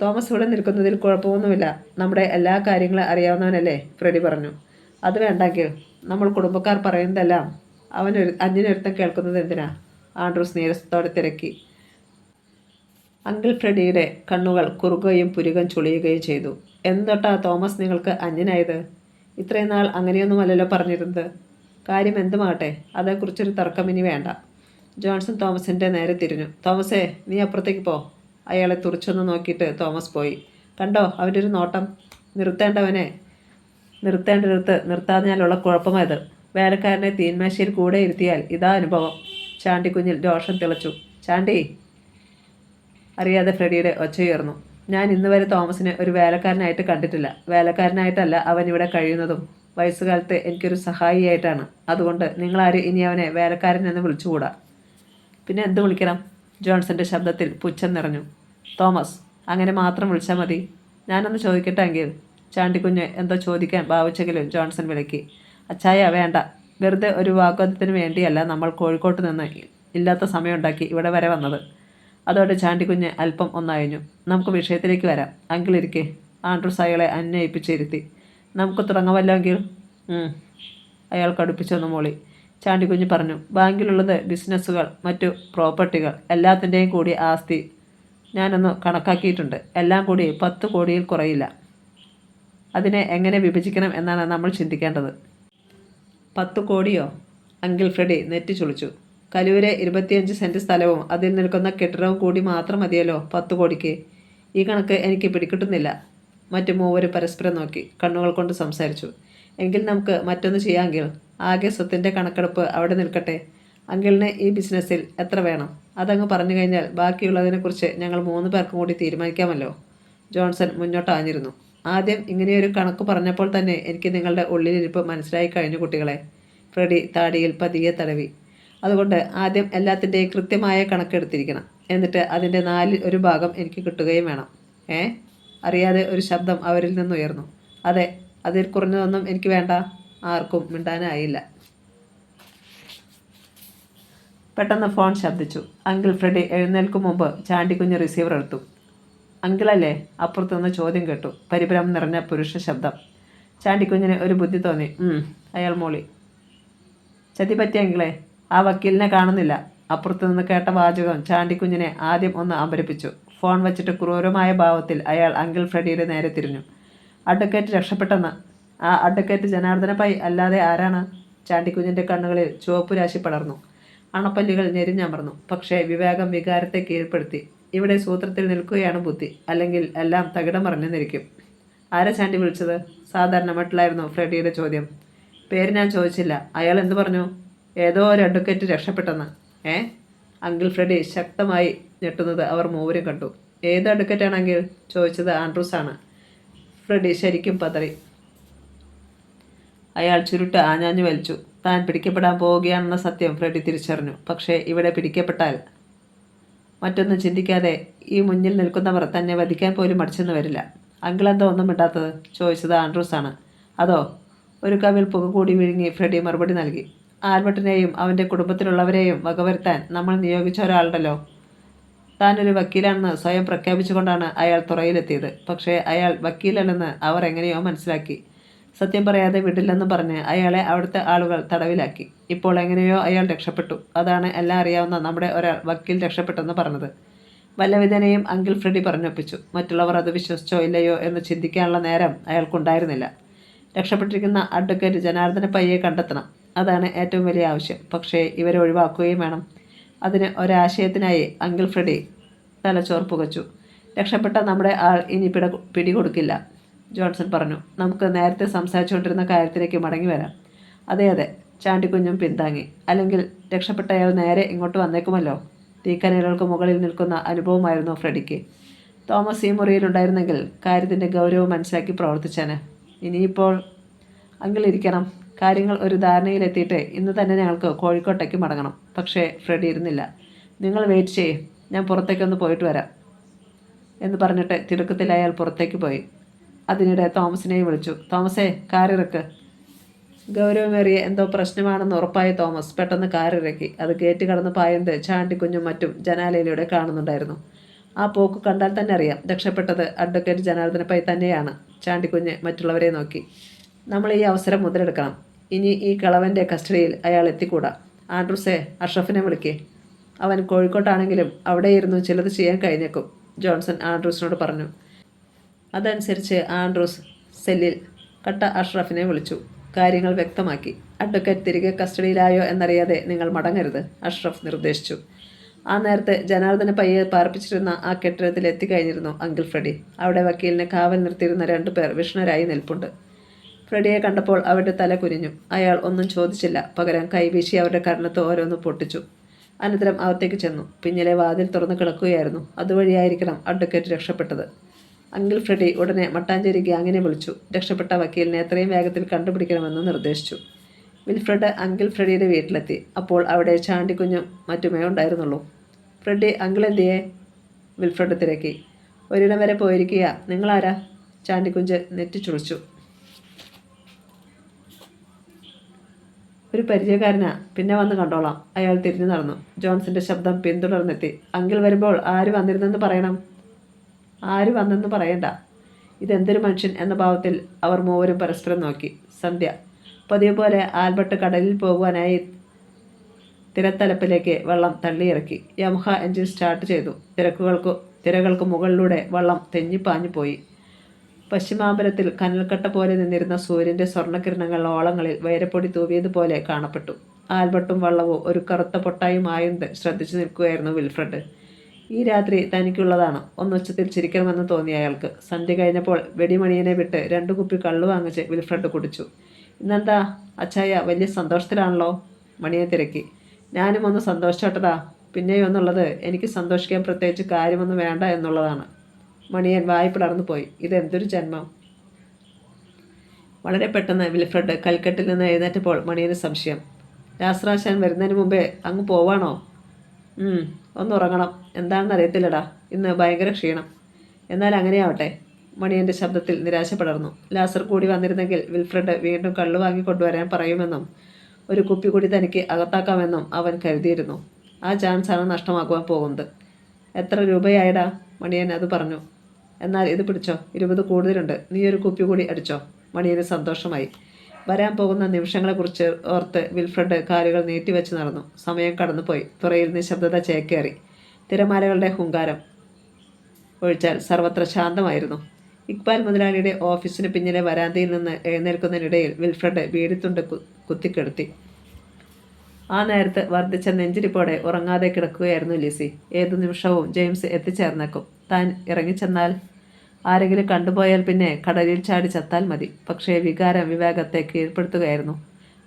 തോമസ് ഇവിടെ നിൽക്കുന്നതിൽ കുഴപ്പമൊന്നുമില്ല. നമ്മുടെ എല്ലാ കാര്യങ്ങളും അറിയാവുന്നവനല്ലേ, ഫ്രെഡി പറഞ്ഞു. അത് വേണ്ടെങ്കിൽ നമ്മൾ കുടുംബക്കാർ പറയുന്നതെല്ലാം അന്യനൊരുത്തം കേൾക്കുന്നത് എന്തിനാ? ആൻഡ്രൂസ് നീരസത്തോടെ തിരക്കി. അങ്കിൾ ഫ്രെഡിയുടെ കണ്ണുകൾ കുറുകുകയും പുരുകം ചുളിയുകയും ചെയ്തു. എന്തൊട്ടാ തോമസ് നിങ്ങൾക്ക് അന്യനായത്? ഇത്രയും നാൾ അങ്ങനെയൊന്നുമല്ലല്ലോ പറഞ്ഞിരുന്നത്. കാര്യം എന്തുമാകട്ടെ, അതേക്കുറിച്ചൊരു തർക്കം ഇനി വേണ്ട. ജോൺസൺ തോമസിൻ്റെ നേരെ തിരിഞ്ഞു. തോമസേ, നീ അപ്പുറത്തേക്ക് പോ. അയാളെ തുറച്ചൊന്ന് നോക്കിയിട്ട് തോമസ് പോയി. കണ്ടോ അവൻ്റെ ഒരു നോട്ടം? നിർത്തേണ്ടിടത്ത് നിർത്താതിനാലുള്ള കുഴപ്പമായത്. വേലക്കാരനെ തീന്മേശയിൽ കൂടെ ഇരുത്തിയാൽ ഇതാ അനുഭവം. ചാണ്ടിക്കുഞ്ഞിൽ രോഷം തിളച്ചു. ചാണ്ടി! അറിയാതെ ഫ്രെഡിയുടെ ഒച്ചയുയർന്നു. ഞാൻ ഇന്ന് വരെ തോമസിനെ ഒരു വേലക്കാരനായിട്ട് കണ്ടിട്ടില്ല. വേലക്കാരനായിട്ടല്ല അവൻ ഇവിടെ കഴിയുന്നതും. വയസ്സുകാലത്ത് എനിക്കൊരു സഹായിയായിട്ടാണ്. അതുകൊണ്ട് നിങ്ങളാരും ഇനി അവനെ വേലക്കാരൻ എന്ന് വിളിച്ചുകൂടാ. പിന്നെ എന്ത് വിളിക്കണം? ജോൺസന്റെ ശബ്ദത്തിൽ പുച്ഛം നിറഞ്ഞു. തോമസ്, അങ്ങനെ മാത്രം വിളിച്ചാൽ മതി. ഞാനൊന്ന് ചോദിക്കട്ടെ എങ്കിൽ? ചാണ്ടിക്കുഞ്ഞ് എന്തോ ചോദിക്കാൻ ഭാവിച്ചെങ്കിലും ജോൺസൺ വിലക്കി. അച്ചായ, വേണ്ട. വെറുതെ ഒരു വാഗ്വാദത്തിന് വേണ്ടിയല്ല നമ്മൾ കോഴിക്കോട്ട് നിന്ന് ഇല്ലാത്ത സമയമുണ്ടാക്കി ഇവിടെ വരെ വന്നത്. അതോടെ ചാണ്ടിക്കുഞ്ഞ് അല്പം ഒന്നയഞ്ഞു. നമുക്ക് വിഷയത്തിലേക്ക് വരാം. അങ്കിൾ ഇരിക്കെ. ആൻഡ്രൂസ് അയാളെ അന്വയിപ്പിച്ചിരുത്തി. നമുക്ക് തുടങ്ങാമല്ലോ എങ്കിൽ? അയാൾ കടുപ്പിച്ചൊന്ന് മൂളി. ചാണ്ടിക്കുഞ്ഞ് പറഞ്ഞു. ബാങ്കിലുള്ളത് ബിസിനസ്സുകൾ, മറ്റു പ്രോപ്പർട്ടികൾ, എല്ലാത്തിൻ്റെയും കൂടി ആസ്തി ഞാനൊന്ന് കണക്കാക്കിയിട്ടുണ്ട്. എല്ലാം കൂടി 10 കോടിയിൽ കുറയില്ല. അതിനെ എങ്ങനെ വിഭജിക്കണം എന്നാണ് നമ്മൾ ചിന്തിക്കേണ്ടത്. 10 കോടിയോ? അങ്കിൾ ഫ്രെഡി നെറ്റി ചുളിച്ചു. കലൂരെ 25 സെൻറ്റ് സ്ഥലവും അതിൽ നിൽക്കുന്ന കെട്ടിടവും കൂടി മാത്രം മതിയല്ലോ 10 കോടിക്ക്. ഈ കണക്ക് എനിക്ക് പിടികിട്ടുന്നില്ല. മറ്റു മൂവരും പരസ്പരം നോക്കി കണ്ണുകൾ കൊണ്ട് സംസാരിച്ചു. എങ്കിൽ നമുക്ക് മറ്റൊന്ന് ചെയ്യാമെങ്കിൽ? ആകെ സ്വത്തിൻ്റെ കണക്കെടുപ്പ് അവിടെ നിൽക്കട്ടെ. അങ്കിളിന് ഈ ബിസിനസ്സിൽ എത്ര വേണം അതങ്ങ് പറഞ്ഞു കഴിഞ്ഞാൽ ബാക്കിയുള്ളതിനെക്കുറിച്ച് ഞങ്ങൾ 3 പേർക്കും കൂടി തീരുമാനിക്കാമല്ലോ. ജോൺസൺ മുന്നോട്ടാഞ്ഞിരുന്നു. ആദ്യം ഇങ്ങനെയൊരു കണക്ക് പറഞ്ഞപ്പോൾ തന്നെ എനിക്ക് നിങ്ങളുടെ ഉള്ളിലിരിപ്പ് മനസ്സിലായി കഴിഞ്ഞു കുട്ടികളെ. ഫ്രെഡി താടിയിൽ പതിയെ തടവി. അതുകൊണ്ട് ആദ്യം എല്ലാത്തിൻ്റെയും കൃത്യമായ കണക്കെടുത്തിരിക്കണം. എന്നിട്ട് അതിൻ്റെ 4-1 ഭാഗം എനിക്ക് കിട്ടുകയും വേണം. അറിയാതെ ഒരു ശബ്ദം അവരിൽ നിന്നുയർന്നു. അതെ, അതിൽ കുറഞ്ഞതൊന്നും എനിക്ക് വേണ്ട. ആർക്കും മിണ്ടാനായില്ല. പെട്ടെന്ന് ഫോൺ ശബ്ദിച്ചു. അങ്കിൾ ഫ്രെഡി എഴുന്നേൽക്കും മുമ്പ് ചാണ്ടിക്കുഞ്ഞ് റിസീവർ എടുത്തു. അങ്കിളല്ലേ? അപ്പുറത്തുനിന്ന് ചോദ്യം കേട്ടു. പരിഭ്രമം നിറഞ്ഞ പുരുഷ ശബ്ദം. ചാണ്ടിക്കുഞ്ഞിന് ഒരു ബുദ്ധി തോന്നി. അയാൾ മോളി. ചതി പറ്റിയ അങ്കിളെ, ആ വക്കീലിനെ കാണുന്നില്ല. അപ്പുറത്തുനിന്ന് കേട്ട വാചകം ചാണ്ടിക്കുഞ്ഞിനെ ആദ്യം ഒന്ന് അമ്പരപ്പിച്ചു. ഫോൺ വച്ചിട്ട് ക്രൂരമായ ഭാവത്തിൽ അയാൾ അങ്കിൾ ഫ്രെഡിയുടെ നേരെ തിരിഞ്ഞു. അഡ്വക്കേറ്റ് രക്ഷപ്പെട്ടെന്ന്. ആ അഡ്വക്കേറ്റ് ജനാർദ്ദന പൈ അല്ലാതെ ആരാണ്? ചാണ്ടിക്കുഞ്ഞിൻ്റെ കണ്ണുകളിൽ ചുവപ്പു രാശി പടർന്നു. അണപ്പല്ലുകൾ ഞെരിഞ്ഞമർന്നു. പക്ഷേ വിവേകം വികാരത്തെ കീഴ്പ്പെടുത്തി. ഇവിടെ സൂത്രത്തിൽ നിൽക്കുകയാണ് ബുദ്ധി, അല്ലെങ്കിൽ എല്ലാം തകിടം മറിഞ്ഞെന്നിരിക്കും. ആരാ ചാണ്ടി വിളിച്ചത്? സാധാരണ മട്ടിലായിരുന്നു ഫ്രെഡിയുടെ ചോദ്യം. പേര് ഞാൻ ചോദിച്ചില്ല. അയാൾ എന്തു പറഞ്ഞു? ഏതോ ഒരു അഡ്വക്കേറ്റ് രക്ഷപ്പെട്ടെന്ന്. അങ്കിൾ ഫ്രെഡി ശക്തമായി ഞെട്ടുന്നത് അവർ മൂവരും കണ്ടു. ഏത് അഡ്വക്കേറ്റാണെങ്കിൽ? ചോദിച്ചത് ആൻഡ്രൂസ് ആണ്. ഫ്രെഡി ശരിക്കും പതറി. അയാൾ ചുരുട്ട് ആഞ്ഞാഞ്ഞു വലിച്ചു. താൻ പിടിക്കപ്പെടാൻ പോവുകയാണെന്ന സത്യം ഫ്രെഡി തിരിച്ചറിഞ്ഞു. പക്ഷേ ഇവിടെ പിടിക്കപ്പെട്ടാൽ മറ്റൊന്നും ചിന്തിക്കാതെ ഈ മുന്നിൽ നിൽക്കുന്നവർ തന്നെ വധിക്കാൻ പോലും മടിച്ചെന്ന് വരില്ല. അങ്കിൾ എന്താ ഒന്നും മിണ്ടാത്തത്? ചോദിച്ചത് ആൻഡ്രൂസ് ആണ്. അതോ? ഒരു കവിൽ പുക കൂടി വിഴുങ്ങി ഫ്രെഡി മറുപടി നൽകി. ആൽബർട്ടിനെയും അവൻ്റെ കുടുംബത്തിലുള്ളവരെയും വകവരുത്താൻ നമ്മൾ നിയോഗിച്ച ഒരാളുണ്ടല്ലോ. താനൊരു വക്കീലാണെന്ന് സ്വയം പ്രഖ്യാപിച്ചുകൊണ്ടാണ് അയാൾ തുറയിലെത്തിയത്. പക്ഷേ അയാൾ വക്കീലല്ലെന്ന് അവർ എങ്ങനെയോ മനസ്സിലാക്കി. സത്യം പറയാതെ വിടില്ലെന്ന് പറഞ്ഞ് അയാളെ അവിടുത്തെ ആളുകൾ തടവിലാക്കി. ഇപ്പോൾ എങ്ങനെയോ അയാൾ രക്ഷപ്പെട്ടു. അതാണ് എല്ലാം അറിയാവുന്ന നമ്മുടെ ഒരാൾ വക്കീൽ രക്ഷപ്പെട്ടെന്ന് പറഞ്ഞത്. വല്ലവിധനെയും അങ്കിൾ ഫ്രെഡി പറഞ്ഞൊപ്പിച്ചു. മറ്റുള്ളവർ അത് വിശ്വസിച്ചോ ഇല്ലയോ എന്ന് ചിന്തിക്കാനുള്ള നേരം അയാൾക്കുണ്ടായിരുന്നില്ല. രക്ഷപ്പെട്ടിരിക്കുന്ന അഡ്വക്കേറ്റ് ജനാർദ്ദന പയ്യെ കണ്ടെത്തണം. അതാണ് ഏറ്റവും വലിയ ആവശ്യം. പക്ഷേ ഇവരെ ഒഴിവാക്കുകയും വേണം. അതിന് ഒരാശയത്തിനായി അങ്കിൾ ഫ്രെഡി തലച്ചോർ പുകച്ചു. രക്ഷപ്പെട്ട നമ്മുടെ ആൾ ഇനി പിടികൊടുക്കില്ല, ജോൺസൺ പറഞ്ഞു. നമുക്ക് നേരത്തെ സംസാരിച്ചുകൊണ്ടിരുന്ന കാര്യത്തിലേക്ക് മടങ്ങി വരാം. അതെ അതെ, ചാണ്ടിക്കുഞ്ഞും പിന്താങ്ങി. അല്ലെങ്കിൽ രക്ഷപ്പെട്ട അയാൾ നേരെ ഇങ്ങോട്ട് വന്നേക്കുമല്ലോ. തീക്കനലുകൾക്ക് മുകളിൽ നിൽക്കുന്ന അനുഭവമായിരുന്നു ഫ്രെഡിക്ക്. തോമസ് ഈ മുറിയിലുണ്ടായിരുന്നെങ്കിൽ കാര്യത്തിൻ്റെ ഗൗരവം മനസ്സിലാക്കി പ്രവർത്തിച്ചേനെ. ഇനിയിപ്പോൾ അങ്കിൾ ഇരിക്കണം. കാര്യങ്ങൾ ഒരു ധാരണയിലെത്തിയിട്ട് ഇന്ന് തന്നെ ഞങ്ങൾക്ക് കോഴിക്കോട്ടേക്ക് മടങ്ങണം. പക്ഷേ ഫ്രെഡി ഇരുന്നില്ല. നിങ്ങൾ വെയിറ്റ് ചെയ്യേ, ഞാൻ പുറത്തേക്കൊന്ന് പോയിട്ട് വരാം എന്ന് പറഞ്ഞിട്ട് തിടുക്കത്തിൽ അയാൾ പുറത്തേക്ക് പോയി. അതിനിടെ തോമസിനെയും വിളിച്ചു. തോമസേ, കാറിറക്ക്. ഗൗരവമേറിയ എന്തോ പ്രശ്നമാണെന്ന് ഉറപ്പായ തോമസ് പെട്ടെന്ന് കാറിറക്കി. അത് ഗേറ്റ് കടന്ന് പായുന്നത് ചാണ്ടിക്കുഞ്ഞും മറ്റും ജനാലയിലൂടെ കാണുന്നുണ്ടായിരുന്നു. ആ പോക്ക് കണ്ടാൽ തന്നെ അറിയാം രക്ഷപ്പെട്ടത് അഡ്വക്കേറ്റ് ജനാർദ്ദന പൈ തന്നെയാണ്. ചാണ്ടിക്കുഞ്ഞ് മറ്റുള്ളവരെ നോക്കി. നമ്മൾ ഈ അവസരം മുതലെടുക്കണം. ഇനി ഈ കളവൻ്റെ കസ്റ്റഡിയിൽ അയാൾ എത്തിക്കൂടാ. ആൻഡ്രൂസേ, അഷ്റഫിനെ വിളിക്കേ. അവൻ കോഴിക്കോട്ടാണെങ്കിലും അവിടെ ഇരുന്നു ചിലത് ചെയ്യാൻ കഴിഞ്ഞേക്കും, ജോൺസൺ ആൻഡ്രൂസിനോട് പറഞ്ഞു. അതനുസരിച്ച് ആൻഡ്രൂസ് സെല്ലിൽ കട്ട അഷ്റഫിനെ വിളിച്ചു. കാര്യങ്ങൾ വ്യക്തമാക്കി. അഡ്വക്കേറ്റ് തിരികെ കസ്റ്റഡിയിലായോ എന്നറിയാതെ നിങ്ങൾ മടങ്ങരുത്, അഷ്റഫ് നിർദ്ദേശിച്ചു. ആ നേരത്ത് ജനാർദ്ദന പയ്യെ പാർപ്പിച്ചിരുന്ന ആ കെട്ടിടത്തിൽ എത്തിക്കഴിഞ്ഞിരുന്നു അങ്കിൾ ഫ്രെഡി. അവിടെ വക്കീലിനെ കാവൽ നിർത്തിയിരുന്ന 2 പേർ വിഷ്ണുരായി നിൽപ്പുണ്ട്. ഫ്രെഡിയെ കണ്ടപ്പോൾ അവരുടെ തല കുനിഞ്ഞു. അയാൾ ഒന്നും ചോദിച്ചില്ല. പകരം കൈവീശി അവരുടെ കർണത്ത് ഓരോന്ന് പൊട്ടിച്ചു. അനന്തരം അകത്തേക്ക് ചെന്നു. പിന്നിലെ വാതിൽ തുറന്നു കിടക്കുകയായിരുന്നു. അതുവഴിയായിരിക്കണം അഡ്വക്കേറ്റ് രക്ഷപ്പെട്ടത്. അങ്കിൾ ഫ്രെഡി ഉടനെ മട്ടാഞ്ചേരി ഗ്യാങ്ങിനെ വിളിച്ചു. രക്ഷപ്പെട്ട വക്കീലിനെ എത്രയും വേഗത്തിൽ കണ്ടുപിടിക്കണമെന്ന് നിർദ്ദേശിച്ചു. വിൽഫ്രഡ് അങ്കിൾ ഫ്രെഡിയുടെ വീട്ടിലെത്തി. അപ്പോൾ അവിടെ ചാണ്ടിക്കുഞ്ഞും മറ്റുമേ ഉണ്ടായിരുന്നുള്ളൂ. ഫ്രെഡി, അങ്കിൾ എന്തിയേ? വിൽഫ്രഡ് തിരക്കി. ഒരിടം വരെ പോയിരിക്കുക. നിങ്ങളാരാ? ചാണ്ടിക്കുഞ്ഞ് നെറ്റിച്ചുളിച്ചു. ഒരു പരിചയക്കാരനാ, പിന്നെ വന്ന് കണ്ടോളാം. അയാൾ തിരിഞ്ഞു നടന്നു. ജോൺസന്റെ ശബ്ദം പിന്തുടർന്നെത്തി. അങ്കിൾ വരുമ്പോൾ ആര് വന്നിരുന്നെന്ന് പറയണം. ആര് വന്നെന്ന് പറയണ്ട. ഇതെന്തൊരു മനുഷ്യൻ എന്ന ഭാവത്തിൽ അവർ മൂവരും പരസ്പരം നോക്കി. സന്ധ്യ. പതിവ് പോലെ ആൽബർട്ട് കടലിൽ പോകുവാനായി തിരത്തലപ്പിലേക്ക് വെള്ളം തള്ളിയിറക്കി. യമഹ എഞ്ചിൻ സ്റ്റാർട്ട് ചെയ്തു. തിരകൾക്ക് മുകളിലൂടെ വെള്ളം തെന്നിപ്പാഞ്ഞു പോയി. പശ്ചിമാമ്പലത്തിൽ കനൽക്കട്ട പോലെ നിന്നിരുന്ന സൂര്യൻ്റെ സ്വർണ്ണകിരണങ്ങൾ ഓളങ്ങളിൽ വൈരപ്പൊടി തൂവിയതുപോലെ കാണപ്പെട്ടു. ആൽബർട്ടും വള്ളവും ഒരു കറുത്ത പൊട്ടായും ആയുന്നത് ശ്രദ്ധിച്ചു നിൽക്കുകയായിരുന്നു വിൽഫ്രഡ്. ഈ രാത്രി തനിക്കുള്ളതാണ്. ഒന്നുച്ചത്തിൽ ചിരിക്കണമെന്ന് തോന്നി അയാൾക്ക്. സന്ധ്യ കഴിഞ്ഞപ്പോൾ വെടിമണിയനെ വിട്ട് 2 കുപ്പി കള്ളു വാങ്ങിച്ച് വിൽഫ്രഡ് കുടിച്ചു. ഇന്നെന്താ അച്ചായ, വലിയ സന്തോഷത്തിലാണല്ലോ? മണിയെ തിരക്കി. ഞാനും ഒന്ന് സന്തോഷിച്ചോട്ടടാ. പിന്നെയൊന്നുള്ളത്, എനിക്ക് സന്തോഷിക്കാൻ പ്രത്യേകിച്ച് കാര്യമൊന്നും വേണ്ട എന്നുള്ളതാണ്. മണിയൻ വായി പിളർന്നു പോയി. ഇതെന്തൊരു ജന്മം. വളരെ പെട്ടെന്ന് വിൽഫ്രഡ് കൽക്കെട്ടിൽ നിന്ന് എഴുന്നേറ്റപ്പോൾ മണിയന് സംശയം. രാസ്രാശാൻ വരുന്നതിന് മുമ്പേ അങ്ങ് പോവാണോ? ഒന്ന് ഉറങ്ങണം. എന്താണെന്ന് അറിയത്തില്ലടാ, ഇന്ന് ഭയങ്കര ക്ഷീണം. എന്നാൽ അങ്ങനെയാവട്ടെ. മണിയൻ്റെ ശബ്ദത്തിൽ നിരാശ പടർന്നു. ലാസർ കൂടി വന്നിരുന്നെങ്കിൽ വിൽഫ്രഡ് വീണ്ടും കള്ളു വാങ്ങിക്കൊണ്ടുവരാൻ പറയുമെന്നും ഒരു കുപ്പി കൂടി തനിക്ക് അകത്താക്കാമെന്നും അവൻ കരുതിയിരുന്നു. ആ ചാൻസാണ് നഷ്ടമാക്കുവാൻ പോകുന്നത്. എത്ര രൂപയായടാ? മണിയൻ അത് പറഞ്ഞു. എന്നാൽ ഇത് പിടിച്ചോ, 20 കൂടുതലുണ്ട്. നീ ഒരു കുപ്പി കൂടി അടിച്ചോ. മണിയന് സന്തോഷമായി. വരാൻ പോകുന്ന നിമിഷങ്ങളെക്കുറിച്ച് ഓർത്ത് വിൽഫ്രഡ് കാലുകൾ നീട്ടിവെച്ച് നടന്നു. സമയം കടന്നുപോയി. തുറയിൽ നിശബ്ദത ചേക്കേറി. തിരമാലകളുടെ ഹുങ്കാരം ഒഴിച്ചാൽ സർവത്ര ശാന്തമായിരുന്നു. ഇക്ബാൽ മുതലാളിയുടെ ഓഫീസിന് പിന്നിലെ വരാന്തയിൽ നിന്ന് എഴുന്നേൽക്കുന്നതിനിടയിൽ വിൽഫ്രഡ് ബീഡിത്തുണ്ട് കുത്തിക്കെടുത്തി. ആ നേരത്ത് വർദ്ധിച്ച നെഞ്ചിരിപ്പോടെ ഉറങ്ങാതെ കിടക്കുകയായിരുന്നു ലിസി. ഏതു നിമിഷവും ജെയിംസ് എത്തിച്ചേർന്നേക്കും. താൻ ഇറങ്ങിച്ചെന്നാൽ ആരെങ്കിലും കണ്ടുപോയാൽ പിന്നെ കടലിൽ ചാടി ചത്താൽ മതി. പക്ഷേ വികാരം വിവേകത്തെ കീഴ്പ്പെടുത്തുകയായിരുന്നു.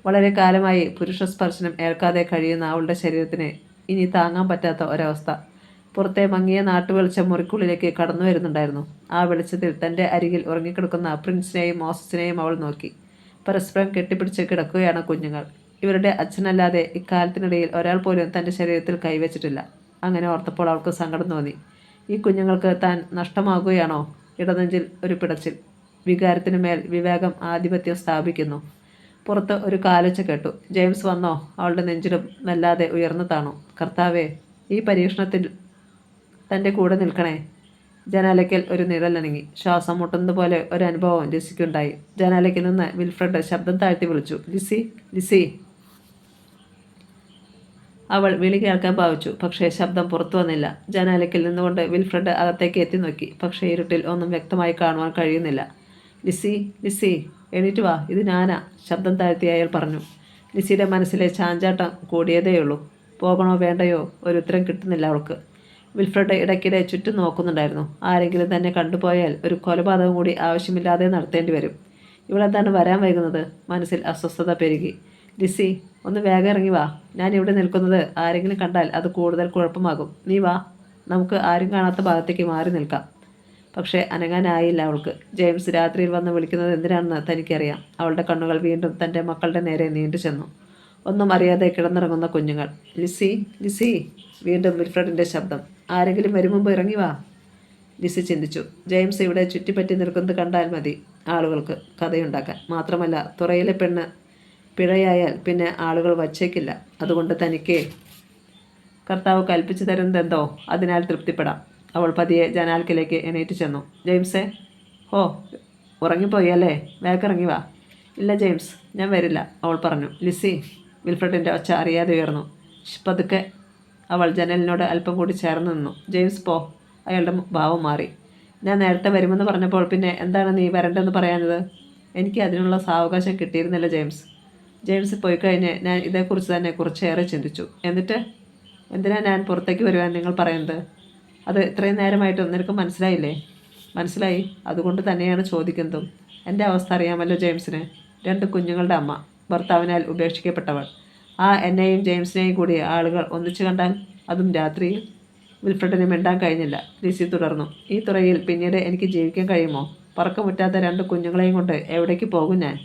വളരെ കാലമായി പുരുഷ സ്പർശനം ഏൽക്കാതെ കഴിയുന്ന അവളുടെ ശരീരത്തിന് ഇനി താങ്ങാൻ പറ്റാത്ത ഒരവസ്ഥ. പുറത്തെ മങ്ങിയ നാട്ടുവെളിച്ചം മുറിക്കുള്ളിലേക്ക് കടന്നു വരുന്നുണ്ടായിരുന്നു. ആ വെളിച്ചത്തിൽ തൻ്റെ അരികിൽ ഉറങ്ങിക്കിടക്കുന്ന പ്രിൻസിനെയും മോസസിനെയും അവൾ നോക്കി. പരസ്പരം കെട്ടിപ്പിടിച്ച് കിടക്കുകയാണ് കുഞ്ഞുങ്ങൾ. ഇവരുടെ അച്ഛനല്ലാതെ ഇക്കാലത്തിനിടയിൽ ഒരാൾ പോലും തൻ്റെ ശരീരത്തിൽ കൈവച്ചിട്ടില്ല. അങ്ങനെ ഓർത്തപ്പോൾ അവൾക്ക് സങ്കടം തോന്നി. ഈ കുഞ്ഞുങ്ങൾക്ക് താൻ നഷ്ടമാകുകയാണോ? ഇടനെഞ്ചിൽ ഒരു പിടച്ചിൽ. വികാരത്തിനു മേൽ വിവേകം ആധിപത്യം സ്ഥാപിക്കുന്നു. പുറത്ത് ഒരു കാലൊച്ച കേട്ടു. ജെയിംസ് വന്നോ? അവളുടെ നെഞ്ചിലും വല്ലാതെ ഉയർന്നു താണു. കർത്താവേ, ഈ പരീക്ഷണത്തിൽ തൻ്റെ കൂടെ നിൽക്കണേ. ജനാലയ്ക്കൽ ഒരു നിഴലനങ്ങി. ശ്വാസം മുട്ടുന്നത് പോലെ ഒരു അനുഭവം ലിസിക്കുണ്ടായി. ജനാലയ്ക്കിൽ നിന്ന് വിൽഫ്രഡ് ശബ്ദം താഴ്ത്തി വിളിച്ചു. ലിസി, ലിസി. അവൾ വിളി കേൾക്കാൻ ഭാവിച്ചു. പക്ഷേ ശബ്ദം പുറത്തു വന്നില്ല. ജനാലയ്ക്കിൽ നിന്നുകൊണ്ട് വിൽഫ്രഡ് അകത്തേക്ക് എത്തി നോക്കി. പക്ഷേ ഇരുട്ടിൽ ഒന്നും വ്യക്തമായി കാണുവാൻ കഴിയുന്നില്ല. ലിസി, ലിസി, എണീറ്റ് വാ, ഇത് ഞാനാ, ശബ്ദം താഴ്ത്തി അയാൾ പറഞ്ഞു. ലിസിയുടെ മനസ്സിലെ ചാഞ്ചാട്ടം കൂടിയതേയുള്ളൂ. പോകണോ വേണ്ടയോ ഒരു ഉത്തരം കിട്ടുന്നില്ല അവൾക്ക്. വിൽഫ്രഡ് ഇടയ്ക്കിടെ ചുറ്റും നോക്കുന്നുണ്ടായിരുന്നു. ആരെങ്കിലും തന്നെ കണ്ടുപോയാൽ ഒരു കൊലപാതകം കൂടി ആവശ്യമില്ലാതെ നടത്തേണ്ടി വരും. ഇവളെന്താണ് വരാൻ വൈകുന്നത്? മനസ്സിൽ അസ്വസ്ഥത പെരുകി. ലിസി, ഒന്ന് വേഗം ഇറങ്ങി വാ. ഞാൻ ഇവിടെ നിൽക്കുന്നത് ആരെങ്കിലും കണ്ടാൽ അത് കൂടുതൽ കുഴപ്പമാകും. നീ വാ, നമുക്ക് ആരും കാണാത്ത ഭാഗത്തേക്ക് മാറി നിൽക്കാം. പക്ഷേ അനങ്ങാനായില്ല അവൾക്ക്. ജെയിംസ് രാത്രിയിൽ വന്ന് വിളിക്കുന്നത് എന്തിനാണെന്ന് തനിക്കറിയാം. അവളുടെ കണ്ണുകൾ വീണ്ടും തൻ്റെ മക്കളുടെ നേരെ നീണ്ടു ചെന്നു. ഒന്നും അറിയാതെ കിടന്നിറങ്ങുന്ന കുഞ്ഞുങ്ങൾ. ലിസി, ലിസി. വീണ്ടും വിൽഫ്രഡിൻ്റെ ശബ്ദം. ആരെങ്കിലും വരും മുമ്പ് ഇറങ്ങി വാ. ലിസി ചിന്തിച്ചു. ജെയിംസ് ഇവിടെ ചുറ്റിപ്പറ്റി നിൽക്കുന്നത് കണ്ടാൽ മതി ആളുകൾക്ക് കഥയുണ്ടാക്കാൻ. മാത്രമല്ല, തുറയിലെ പെണ്ണ് പിഴയായാൽ പിന്നെ ആളുകൾ വച്ചേക്കില്ല. അതുകൊണ്ട് തനിക്ക് കർത്താവ് കൽപ്പിച്ചു തരുന്നതെന്തോ അതിനാൽ തൃപ്തിപ്പെടാം. അവൾ പതിയെ ജനാൽക്കിലേക്ക് എണീറ്റ് ചെന്നു. ജെയിംസേ, ഓ, ഉറങ്ങിപ്പോയി അല്ലേ? വേഗം ഇറങ്ങി വാ. ഇല്ല ജെയിംസ്, ഞാൻ വരില്ല, അവൾ പറഞ്ഞു. ലിസി. വിൽഫ്രഡിൻ്റെ ഒച്ച അറിയാതെ ഉയർന്നു. പതുക്കെ. അവൾ ജനലിനോട് അല്പം കൂടി ചേർന്ന് നിന്നു. ജെയിംസ് പോ. അയാളുടെ ഭാവം മാറി. ഞാൻ നേരത്തെ വരുമെന്ന് പറഞ്ഞപ്പോൾ പിന്നെ എന്താണ് നീ വരണ്ടെന്ന് പറയാനത്? എനിക്ക് അതിനുള്ള സാവകാശം കിട്ടിയിരുന്നില്ല ജെയിംസ്. ജെയിംസ് പോയി കഴിഞ്ഞ് ഞാൻ ഇതേക്കുറിച്ച് തന്നെ കുറച്ചേറെ ചിന്തിച്ചു. എന്നിട്ട് എന്തിനാ ഞാൻ പുറത്തേക്ക് വരുവാൻ നിങ്ങൾ പറയുന്നത്? അത് ഇത്രയും നേരമായിട്ടും നിനക്ക് മനസ്സിലായില്ലേ? മനസ്സിലായി. അതുകൊണ്ട് തന്നെയാണ് ചോദിക്കുന്നതും. എൻ്റെ അവസ്ഥ അറിയാമല്ലോ ജെയിംസിന്. 2 കുഞ്ഞുങ്ങളുടെ അമ്മ, ഭർത്താവിനാൽ ഉപേക്ഷിക്കപ്പെട്ടവൾ. ആ എന്നെയും ജെയിംസിനെയും കൂടി ആളുകൾ ഒന്നിച്ചു കണ്ടാൽ, അതും രാത്രിയിൽ. വിൽഫ്രഡിന് മിണ്ടാൻ കഴിഞ്ഞില്ല. ലിസി തുടർന്നു. ഈ തുറയിൽ പിന്നീട് എനിക്ക് ജീവിക്കാൻ കഴിയുമോ? പറക്കമുറ്റാത്ത 2 കുഞ്ഞുങ്ങളെയും കൊണ്ട് എവിടേക്ക് പോകും ഞാൻ?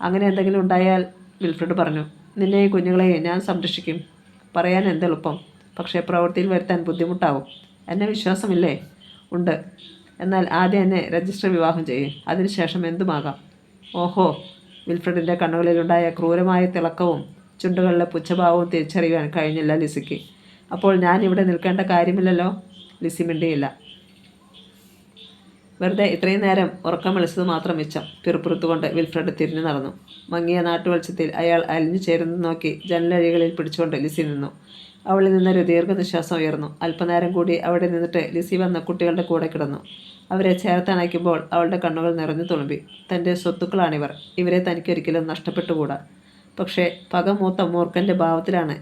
അങ്ങനെ എന്തെങ്കിലും ഉണ്ടായാൽ, വിൽഫ്രഡ് പറഞ്ഞു, നിന്നെയും കുഞ്ഞുങ്ങളെയും ഞാൻ സംരക്ഷിക്കും. പറയാൻ എന്തെളുപ്പം, പക്ഷേ പ്രവൃത്തിയിൽ വരുത്താൻ ബുദ്ധിമുട്ടാവും. എന്നെ വിശ്വാസമില്ലേ? ഉണ്ട്. എന്നാൽ ആദ്യം എന്നെ രജിസ്റ്റർ വിവാഹം ചെയ്യും. അതിനുശേഷം എന്തുമാകാം. ഓഹോ. വിൽഫ്രഡിൻ്റെ കണ്ണുകളിലുണ്ടായ ക്രൂരമായ തിളക്കവും ചുണ്ടുകളിലെ പുച്ഛഭാവവും തിരിച്ചറിയുവാൻ കഴിഞ്ഞില്ല ലിസിക്ക്. അപ്പോൾ ഞാൻ ഇവിടെ നിൽക്കേണ്ട കാര്യമില്ലല്ലോ. ലിസി മിണ്ടിയില്ല. വെറുതെ ഇത്രയും നേരം ഉറക്കം വിളിച്ചത് മാത്രം മിച്ചം. പിറുപിറുത്തുകൊണ്ട് വിൽഫ്രഡ് തിരിഞ്ഞു നടന്നു. മങ്ങിയ നാട്ടുവെളിച്ചത്തിൽ അയാൾ അലിഞ്ഞു ചേരുന്നത് നോക്കി ജനലഴികളിൽ പിടിച്ചുകൊണ്ട് ലിസി നിന്നു. അവളിൽ നിന്നൊരു ദീർഘനിശ്വാസം ഉയർന്നു. അല്പനേരം കൂടി അവിടെ നിന്നിട്ട് ലിസി വന്ന കുട്ടികളുടെ കൂടെ കിടന്നു. അവരെ ചേർത്തണയ്ക്കുമ്പോൾ അവളുടെ കണ്ണുകൾ നിറഞ്ഞു തുളുമ്പി. തൻ്റെ സ്വത്തുക്കളാണിവർ. ഇവരെ തനിക്കൊരിക്കലും നഷ്ടപ്പെട്ടുകൂടാ. പക്ഷേ പകമൂത്ത മൂർഖൻ്റെ ഭാവത്തിലാണ്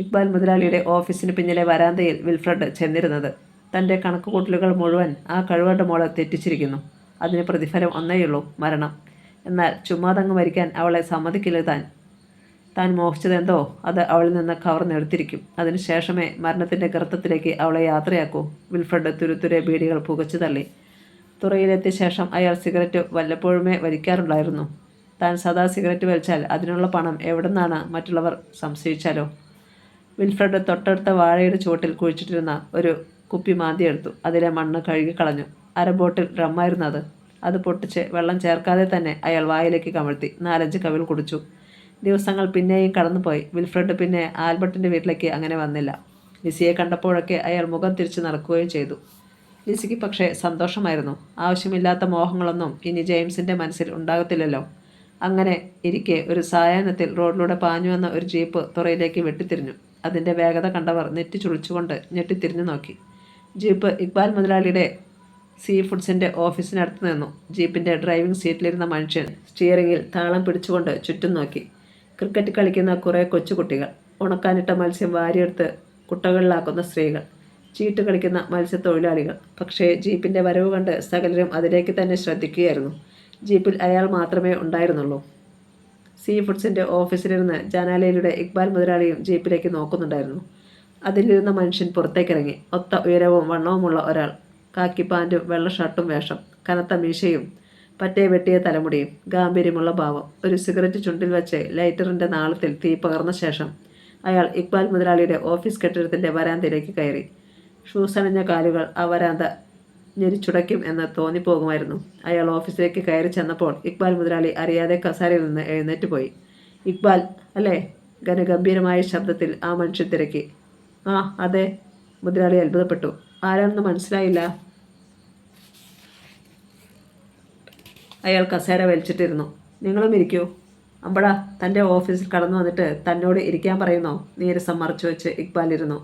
ഇക്ബാൽ മുതലാളിയുടെ ഓഫീസിന് പിന്നിലെ വരാന്തയിൽ വിൽഫ്രഡ് ചെന്നിരുന്നത്. തൻ്റെ കണക്കുകൂട്ടലുകൾ മുഴുവൻ ആ കഴിവരുടെ മോളെ തെറ്റിച്ചിരിക്കുന്നു. അതിന് പ്രതിഫലം ഒന്നേയുള്ളൂ, മരണം. എന്നാൽ ചുമ്മാതങ്ങ് മരിക്കാൻ അവളെ സമ്മതിക്കില്ല താൻ മോഹിച്ചതെന്തോ അത് അവളിൽ നിന്ന് കവർന്നെടുത്തിരിക്കും. അതിനുശേഷമേ മരണത്തിൻ്റെ ഗർത്തത്തിലേക്ക് അവളെ യാത്രയാക്കൂ. വിൽഫ്രഡ് തുരുത്തുരെ ബീഡികൾ പുകച്ചു തള്ളി. തുറയിലെത്തിയ ശേഷം അയാൾ സിഗരറ്റ് വല്ലപ്പോഴുമേ വലിക്കാറുണ്ടായിരുന്നു. താൻ സദാ സിഗരറ്റ് വലിച്ചാൽ അതിനുള്ള പണം എവിടെ നിന്നാണ് മറ്റുള്ളവർ സംശയിച്ചാലോ? വിൽഫ്രഡ് തൊട്ടടുത്ത വാഴയുടെ ചുവട്ടിൽ കുഴിച്ചിട്ടിരുന്ന ഒരു കുപ്പി മാന്തിയെടുത്തു. അതിലെ മണ്ണ് കഴുകിക്കളഞ്ഞു. അര ബോട്ടിൽ റമ്മായിരുന്നു അത്. അത് പൊട്ടിച്ച് വെള്ളം ചേർക്കാതെ തന്നെ അയാൾ വായിലേക്ക് കമഴ്ത്തി 4-5 കവിൾ കുടിച്ചു. ദിവസങ്ങൾ പിന്നെയും കടന്നുപോയി. വിൽഫ്രഡ് പിന്നെ ആൽബർട്ടിൻ്റെ വീട്ടിലേക്ക് അങ്ങനെ വന്നില്ല. ലിസിയെ കണ്ടപ്പോഴൊക്കെ അയാൾ മുഖം തിരിച്ചു നടക്കുകയും ചെയ്തു. ലിസിക്ക് പക്ഷേ സന്തോഷമായിരുന്നു. ആവശ്യമില്ലാത്ത മോഹങ്ങളൊന്നും ഇനി ജെയിംസിൻ്റെ മനസ്സിൽ ഉണ്ടാകത്തില്ലല്ലോ. അങ്ങനെ ഇരിക്കെ ഒരു സായാഹ്നത്തിൽ റോഡിലൂടെ പാഞ്ഞു വന്ന ഒരു ജീപ്പ് തുറയിലേക്ക് വെട്ടിത്തിരിഞ്ഞു. അതിൻ്റെ വേഗത കണ്ടവർ നെറ്റി ചുളിച്ചുകൊണ്ട് ഞെട്ടിത്തിരിഞ്ഞു നോക്കി. ജീപ്പ് ഇക്ബാൽ മുതലാളിയുടെ സീ ഫുഡ്സിൻ്റെ ഓഫീസിനടുത്ത് നിന്നു. ജീപ്പിൻ്റെ ഡ്രൈവിംഗ് സീറ്റിലിരുന്ന മനുഷ്യൻ സ്റ്റിയറിങ്ങിൽ താളം പിടിച്ചുകൊണ്ട് ചുറ്റും നോക്കി. ക്രിക്കറ്റ് കളിക്കുന്ന കുറേ കൊച്ചുകുട്ടികൾ, ഉണക്കാനിട്ട മത്സ്യം വാരിയെടുത്ത് കുട്ടകളിലാക്കുന്ന സ്ത്രീകൾ, ചീട്ട് കളിക്കുന്ന മത്സ്യത്തൊഴിലാളികൾ. പക്ഷേ ജീപ്പിൻ്റെ വരവ് കണ്ട് സകലരും അതിലേക്ക് തന്നെ ശ്രദ്ധിക്കുകയായിരുന്നു. ജീപ്പിൽ അയാൾ മാത്രമേ ഉണ്ടായിരുന്നുള്ളൂ. സീ ഫുഡ്സിൻ്റെ ഓഫീസിലിരുന്ന് ജനാലയിലൂടെ ഇക്ബാൽ മുതലാളിയും ജീപ്പിലേക്ക് നോക്കുന്നുണ്ടായിരുന്നു. അതിലിരുന്ന മനുഷ്യൻ പുറത്തേക്കിറങ്ങി. ഒത്ത ഉയരവും വണ്ണവുമുള്ള ഒരാൾ. കാക്കി പാൻറ്റും വെള്ള ഷർട്ടും വേഷം, കനത്ത മീശയും പറ്റേ വെട്ടിയ തലമുടിയും, ഗാംഭീര്യമുള്ള ഭാവം. ഒരു സിഗരറ്റ് ചുണ്ടിൽ വെച്ച് ലൈറ്ററിൻ്റെ നാളത്തിൽ തീ പകർന്ന ശേഷം അയാൾ ഇക്ബാൽ മുതലാളിയുടെ ഓഫീസ് കെട്ടിടത്തിൻ്റെ വരാന്തയിലേക്ക് കയറി. ഷൂസണിഞ്ഞ കാലുകൾ ആ വരാന്ത ഞെരിച്ചുടയ്ക്കും എന്ന് തോന്നിപ്പോകുമായിരുന്നു. അയാൾ ഓഫീസിലേക്ക് കയറി ചെന്നപ്പോൾ ഇക്ബാൽ മുതലാളി അറിയാതെ കസാരയിൽ നിന്ന് എഴുന്നേറ്റ് പോയി. ഇക്ബാൽ അല്ലേ? ഘനഗംഭീരമായ ശബ്ദത്തിൽ ആ മനുഷ്യൻ തിരക്കി. ആ അതെ. മുതലാളി അത്ഭുതപ്പെട്ടു. ആരാണെന്ന് മനസ്സിലായില്ല. അയാൾ കസേര വലിച്ചിട്ടിരുന്നു. നിങ്ങളും ഇരിക്കൂ. അമ്പടാ, തൻ്റെ ഓഫീസിൽ കടന്നു വന്നിട്ട് തന്നോട് ഇരിക്കാൻ പറയുന്നോ? നീരസം മറച്ചു വെച്ച് ഇക്ബാൽ ഇരുന്നു.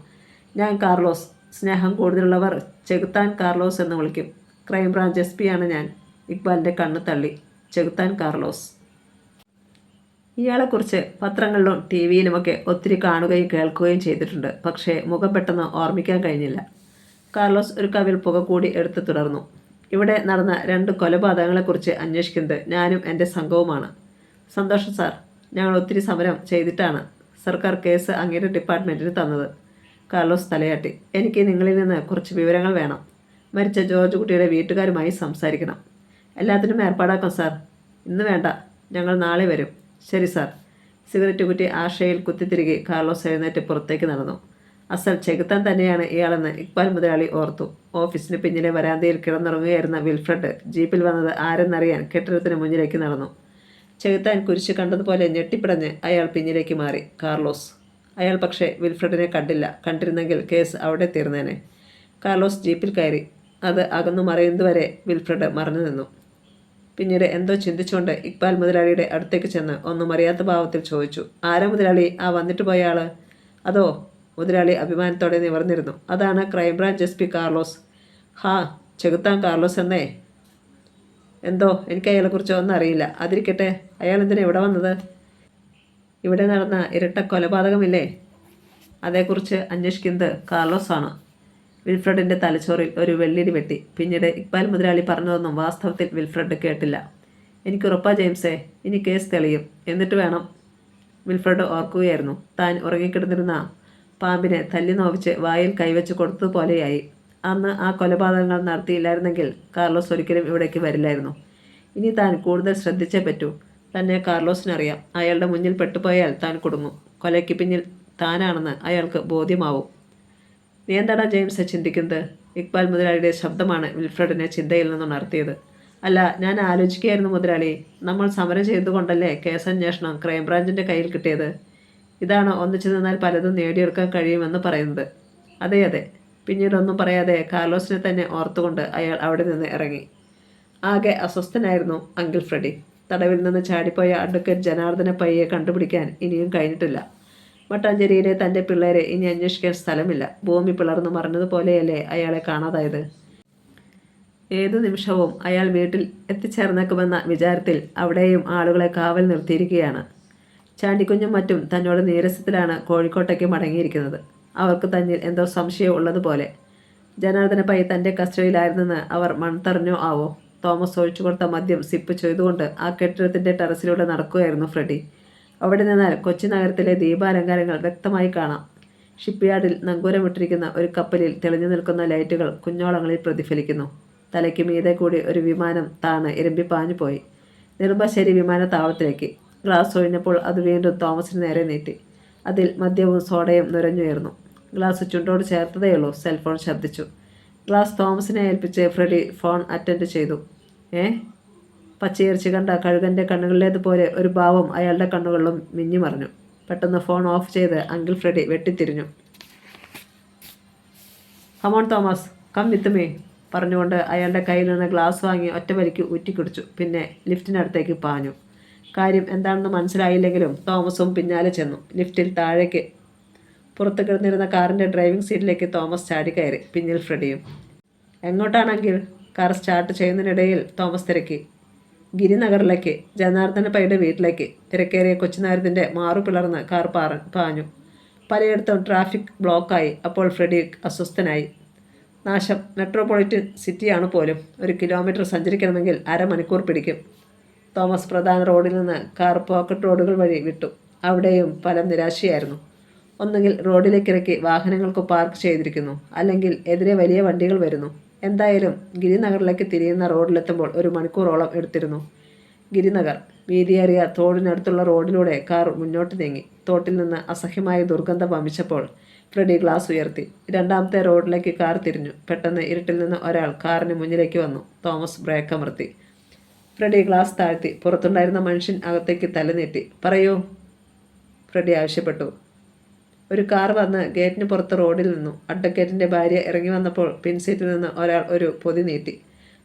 ഞാൻ കാർലോസ്. സ്നേഹം കൂടുതലുള്ളവർ ചെകുത്താൻ കാർലോസ് എന്ന് വിളിക്കും. ക്രൈംബ്രാഞ്ച് SP ആണ് ഞാൻ. ഇക്ബാലിൻ്റെ കണ്ണ് തള്ളി. ചെകുത്താൻ കാർലോസ്. ഇയാളെക്കുറിച്ച് പത്രങ്ങളിലും TV യിലുമൊക്കെ ഒത്തിരി കാണുകയും കേൾക്കുകയും ചെയ്തിട്ടുണ്ട്. പക്ഷേ മുഖം പെട്ടെന്ന് ഓർമ്മിക്കാൻ കഴിഞ്ഞില്ല. കാർലോസ് ഒരു കവിൾ പുക കൂടി എടുത്ത് തുടർന്നു. ഇവിടെ നടന്ന 2 കൊലപാതകങ്ങളെക്കുറിച്ച് അന്വേഷിക്കുന്നത് ഞാനും എൻ്റെ സംഘവുമാണ്. സന്തോഷം സാർ. ഞങ്ങൾ ഒത്തിരി സമരം ചെയ്തിട്ടാണ് സർക്കാർ കേസ് അങ്ങയുടെ ഡിപ്പാർട്ട്മെൻറ്റിന് തന്നത്. കാർലോസ് തലയാട്ടി. എനിക്ക് നിങ്ങളിൽ നിന്ന് കുറച്ച് വിവരങ്ങൾ വേണം. മരിച്ച ജോർജ് കുട്ടിയുടെ വീട്ടുകാരുമായി സംസാരിക്കണം. എല്ലാത്തിനും ഏർപ്പാടാക്കാം സാർ. ഇന്ന് വേണ്ട, ഞങ്ങൾ നാളെ വരും. ശരി സാർ. സിഗരറ്റ് കുറ്റി ആഷയിൽ കുത്തിത്തിരികെ കാർലോസ് എഴുന്നേറ്റ് പുറത്തേക്ക് നടന്നു. അസൽ ചെകുത്താൻ തന്നെയാണ് ഇയാളെന്ന് ഇക്ബാൽ മുതലാളി ഓർത്തു. ഓഫീസിന് പിന്നിലെ വരാന്തയിൽ കിടന്നുറങ്ങുകയായിരുന്ന വിൽഫ്രഡ് ജീപ്പിൽ വന്നത് ആരെന്നറിയാൻ കെട്ടിടത്തിന് മുന്നിലേക്ക് നടന്നു. ചെകുത്താൻ കുരിശ് കണ്ടതുപോലെ ഞെട്ടിപ്പിടഞ്ഞ് അയാൾ പിന്നിലേക്ക് മാറി. കാർലോസ്. അയാൾ പക്ഷേ വിൽഫ്രഡിനെ കണ്ടില്ല. കണ്ടിരുന്നെങ്കിൽ കേസ് അവിടെ തീർന്നേനെ. കാർലോസ് ജീപ്പിൽ കയറി. അത് അകന്നു മറയുന്നതുവരെ വിൽഫ്രഡ് മറഞ്ഞു നിന്നു. പിന്നീട് എന്തോ ചിന്തിച്ചുകൊണ്ട് ഇക്ബാൽ മുതലാളിയുടെ അടുത്തേക്ക് ചെന്ന് ഒന്നും അറിയാത്ത ഭാവത്തിൽ ചോദിച്ചു. ആരാ മുതലാളി ആ വന്നിട്ട് പോയ ആള്? അതോ? മുതലാളി അഭിമാനത്തോടെ നിവർന്നിരുന്നു. അതാണ് ക്രൈംബ്രാഞ്ച് SP കാർലോസ്. ഹാ, ചെകുത്താൻ കാർലോസ് എന്നേ. എന്തോ എനിക്ക് അയാളെക്കുറിച്ച് ഒന്നും അറിയില്ല. അതിരിക്കട്ടെ, അയാൾ എന്തിനാ ഇവിടെ വന്നത്? ഇവിടെ നടന്ന ഇരട്ട കൊലപാതകമില്ലേ, അതേക്കുറിച്ച് അന്വേഷിക്കുന്നത് കാർലോസ് ആണ്. വിൽഫ്രഡിൻ്റെ തലച്ചോറിൽ ഒരു വെള്ളിടി വെട്ടി. പിന്നീട് ഇക്ബാൽ മുതലാളി പറഞ്ഞതൊന്നും വാസ്തവത്തിൽ വിൽഫ്രഡ് കേട്ടില്ല. എനിക്കുറപ്പാ ജെയിംസേ, ഇനി കേസ് തെളിയും. എന്നിട്ട് വേണം. വിൽഫ്രഡ് ഓർക്കുകയായിരുന്നു. താൻ ഉറങ്ങിക്കിടന്നിരുന്ന പാമ്പിനെ തല്ലി നോവിച്ച് വായിൽ കൈവച്ച് കൊടുത്തതുപോലെയായി. അന്ന് ആ കൊലപാതകങ്ങൾ നടത്തിയില്ലായിരുന്നെങ്കിൽ കാർലോസ് ഒരിക്കലും ഇവിടേക്ക് വരില്ലായിരുന്നു. ഇനി താൻ കൂടുതൽ ശ്രദ്ധിച്ചേ പറ്റൂ. തന്നെ കാർലോസിനറിയാം. അയാളുടെ മുന്നിൽ പെട്ടുപോയാൽ താൻ കുടുങ്ങും. കൊലയ്ക്ക് പിന്നിൽ താനാണെന്ന് അയാൾക്ക് ബോധ്യമാവും. നീ എന്താടാ ജെയിംസ് ചിന്തിക്കുന്നത്? ഇക്ബാൽ മുതലാളിയുടെ ശബ്ദമാണ് വിൽഫ്രഡിനെ ചിന്തയിൽ നിന്നുണർത്തിയത്. അല്ല, ഞാൻ ആലോചിക്കുകയായിരുന്നു മുതലാളി. നമ്മൾ സമരം ചെയ്തുകൊണ്ടല്ലേ കേസന്വേഷണം ക്രൈംബ്രാഞ്ചിൻ്റെ കയ്യിൽ കിട്ടിയത്. ഇതാണ് ഒന്നിച്ചു നിന്നാൽ പലതും നേടിയെടുക്കാൻ കഴിയുമെന്ന് പറയുന്നത്. അതെ അതെ. പിന്നീടൊന്നും പറയാതെ കാർലോസിനെ തന്നെ ഓർത്തുകൊണ്ട് അയാൾ അവിടെ നിന്ന് ഇറങ്ങി. ആകെ അസ്വസ്ഥനായിരുന്നു അങ്കിൾ ഫ്രെഡി. തടവിൽ നിന്ന് ചാടിപ്പോയ അഡ്വക്കേറ്റ് ജനാർദ്ദന പയ്യെ കണ്ടുപിടിക്കാൻ ഇനിയും കഴിഞ്ഞിട്ടില്ല. മട്ടാഞ്ചേരിയിലെ തൻ്റെ പിള്ളേരെ ഇനി അന്വേഷിക്കാൻ സ്ഥലമില്ല. ഭൂമി പിളർന്നു മറിഞ്ഞതുപോലെയല്ലേ അയാളെ കാണാതായത്. ഏതു നിമിഷവും അയാൾ വീട്ടിൽ എത്തിച്ചേർന്നേക്കുമെന്ന വിചാരത്തിൽ അവിടെയും ആളുകളെ കാവൽ നിർത്തിയിരിക്കുകയാണ്. ചാണ്ടിക്കുഞ്ഞും മറ്റും തന്നോട് നീരസത്തിലാണ് കോഴിക്കോട്ടേക്ക് മടങ്ങിയിരിക്കുന്നത്. അവർക്ക് തന്നിൽ എന്തോ സംശയം ഉള്ളതുപോലെ. ജനാർദ്ദന പൈ തൻ്റെ കസ്റ്റഡിയിലായിരുന്നെന്ന് അവർ മൺതറിഞ്ഞോ ആവോ. തോമസ് ഒഴിച്ചു കൊടുത്ത മദ്യം സിപ്പ് ചെയ്തുകൊണ്ട് ആ കെട്ടിടത്തിൻ്റെ ടെറസിലൂടെ നടക്കുകയായിരുന്നു ഫ്രെഡി. അവിടെ നിന്നാൽ കൊച്ചി നഗരത്തിലെ ദീപാലങ്കാരങ്ങൾ വ്യക്തമായി കാണാം. ഷിപ്പ്യാർഡിൽ നങ്കൂരമിട്ടിരിക്കുന്ന ഒരു കപ്പലിൽ തെളിഞ്ഞു നിൽക്കുന്ന ലൈറ്റുകൾ കുഞ്ഞോളങ്ങളിൽ പ്രതിഫലിക്കുന്നു. തലയ്ക്ക് മീതെ കൂടി ഒരു വിമാനം താണ് ഇരമ്പി പാഞ്ഞു പോയി. നെടുമ്പാശ്ശേരി വിമാനത്താവളത്തിലേക്ക്. ഗ്ലാസ് ഒഴിഞ്ഞപ്പോൾ അത് വീണ്ടും തോമസിന് നേരെ നീട്ടി. അതിൽ മദ്യവും സോഡയും നുരഞ്ഞുയർന്നു. ഗ്ലാസ് ചുണ്ടോട് ചേർത്തതേയുള്ളൂ. സെൽഫോൺ ശബ്ദിച്ചു. ഗ്ലാസ് തോമസിനെ ഏൽപ്പിച്ച് ഫ്രെഡി ഫോൺ അറ്റൻഡ് ചെയ്തു. ഏ പച്ചയിറച്ചി കണ്ട കഴുകൻ്റെ കണ്ണുകളിലേതുപോലെ ഒരു ഭാവം അയാളുടെ കണ്ണുകളിലും മിന്നി മറഞ്ഞു. പെട്ടെന്ന് ഫോൺ ഓഫ് ചെയ്ത് അങ്കിൾ ഫ്രെഡി വെട്ടിത്തിരിഞ്ഞു. Come on Thomas, come with me പറഞ്ഞുകൊണ്ട് അയാളുടെ കയ്യിൽ നിന്ന് ഗ്ലാസ് വാങ്ങി ഒറ്റ വലിക്ക് ഊറ്റിക്കുടിച്ചു. പിന്നെ ലിഫ്റ്റിനടുത്തേക്ക് പാഞ്ഞു. കാര്യം എന്താണെന്ന് മനസ്സിലായില്ലെങ്കിലും തോമസും പിന്നാലെ ചെന്നു. ലിഫ്റ്റിൽ താഴേക്ക് പുറത്ത് കിടന്നിരുന്ന കാറിൻ്റെ ഡ്രൈവിംഗ് സീറ്റിലേക്ക് തോമസ് ചാടിക്കയറി. പിന്നിൽ ഫ്രെഡിയും. എങ്ങോട്ടാണെങ്കിൽ കാർ സ്റ്റാർട്ട് ചെയ്യുന്നതിനിടയിൽ തോമസ് തിരക്കി. ഗിരിനഗറിലേക്ക്, ജനാർദ്ദന പൈയുടെ വീട്ടിലേക്ക്. തിരക്കേറിയ കൊച്ചുനഗരത്തിൻ്റെ മാറു പിളർന്ന് കാർ പാഞ്ഞു. പലയിടത്തും ട്രാഫിക് ബ്ലോക്കായി. അപ്പോൾ ഫ്രെഡി അസ്വസ്ഥനായി. നാശം, മെട്രോപൊളിറ്റൻ സിറ്റിയാണ് പോലും. 1 കിലോമീറ്റർ സഞ്ചരിക്കണമെങ്കിൽ അരമണിക്കൂർ പിടിക്കും. തോമസ് പ്രധാന റോഡിൽ നിന്ന് കാർ പോക്കറ്റ് റോഡുകൾ വഴി വിട്ടു. അവിടെയും ഫലം നിരാശയായിരുന്നു. ഒന്നുകിൽ റോഡിലേക്കിറക്കി വാഹനങ്ങൾക്ക് പാർക്ക് ചെയ്തിരിക്കുന്നു, അല്ലെങ്കിൽ എതിരെ വലിയ വണ്ടികൾ വരുന്നു. എന്തായാലും ഗിരിനഗറിലേക്ക് തിരിയുന്ന റോഡിലെത്തുമ്പോൾ 1 മണിക്കൂറോളം എടുത്തിരുന്നു. ഗിരിനഗർ വീതിയേറിയ തോടിനടുത്തുള്ള റോഡിലൂടെ കാർ മുന്നോട്ട് നീങ്ങി. തോട്ടിൽ നിന്ന് അസഹ്യമായ ദുർഗന്ധം വമിച്ചപ്പോൾ ഫ്രെഡി ഗ്ലാസ് ഉയർത്തി. രണ്ടാമത്തെ റോഡിലേക്ക് കാർ തിരിഞ്ഞു. പെട്ടെന്ന് ഇരുട്ടിൽ നിന്ന് ഒരാൾ കാറിന് മുന്നിലേക്ക് വന്നു. തോമസ് ബ്രേക്ക് അമർത്തി. ഫ്രെഡി ഗ്ലാസ് താഴ്ത്തി. പുറത്തുണ്ടായിരുന്ന മനുഷ്യൻ അകത്തേക്ക് തലനീട്ടി. പറയൂ, ഫ്രെഡി ആവശ്യപ്പെട്ടു. ഒരു കാർ വന്ന് ഗേറ്റിന് പുറത്ത് റോഡിൽ നിന്നു. അഡ്വക്കേറ്റിൻ്റെ ഭാര്യ ഇറങ്ങി വന്നപ്പോൾ പിൻസീറ്റിൽ നിന്ന് ഒരാൾ ഒരു പൊതി നീട്ടി.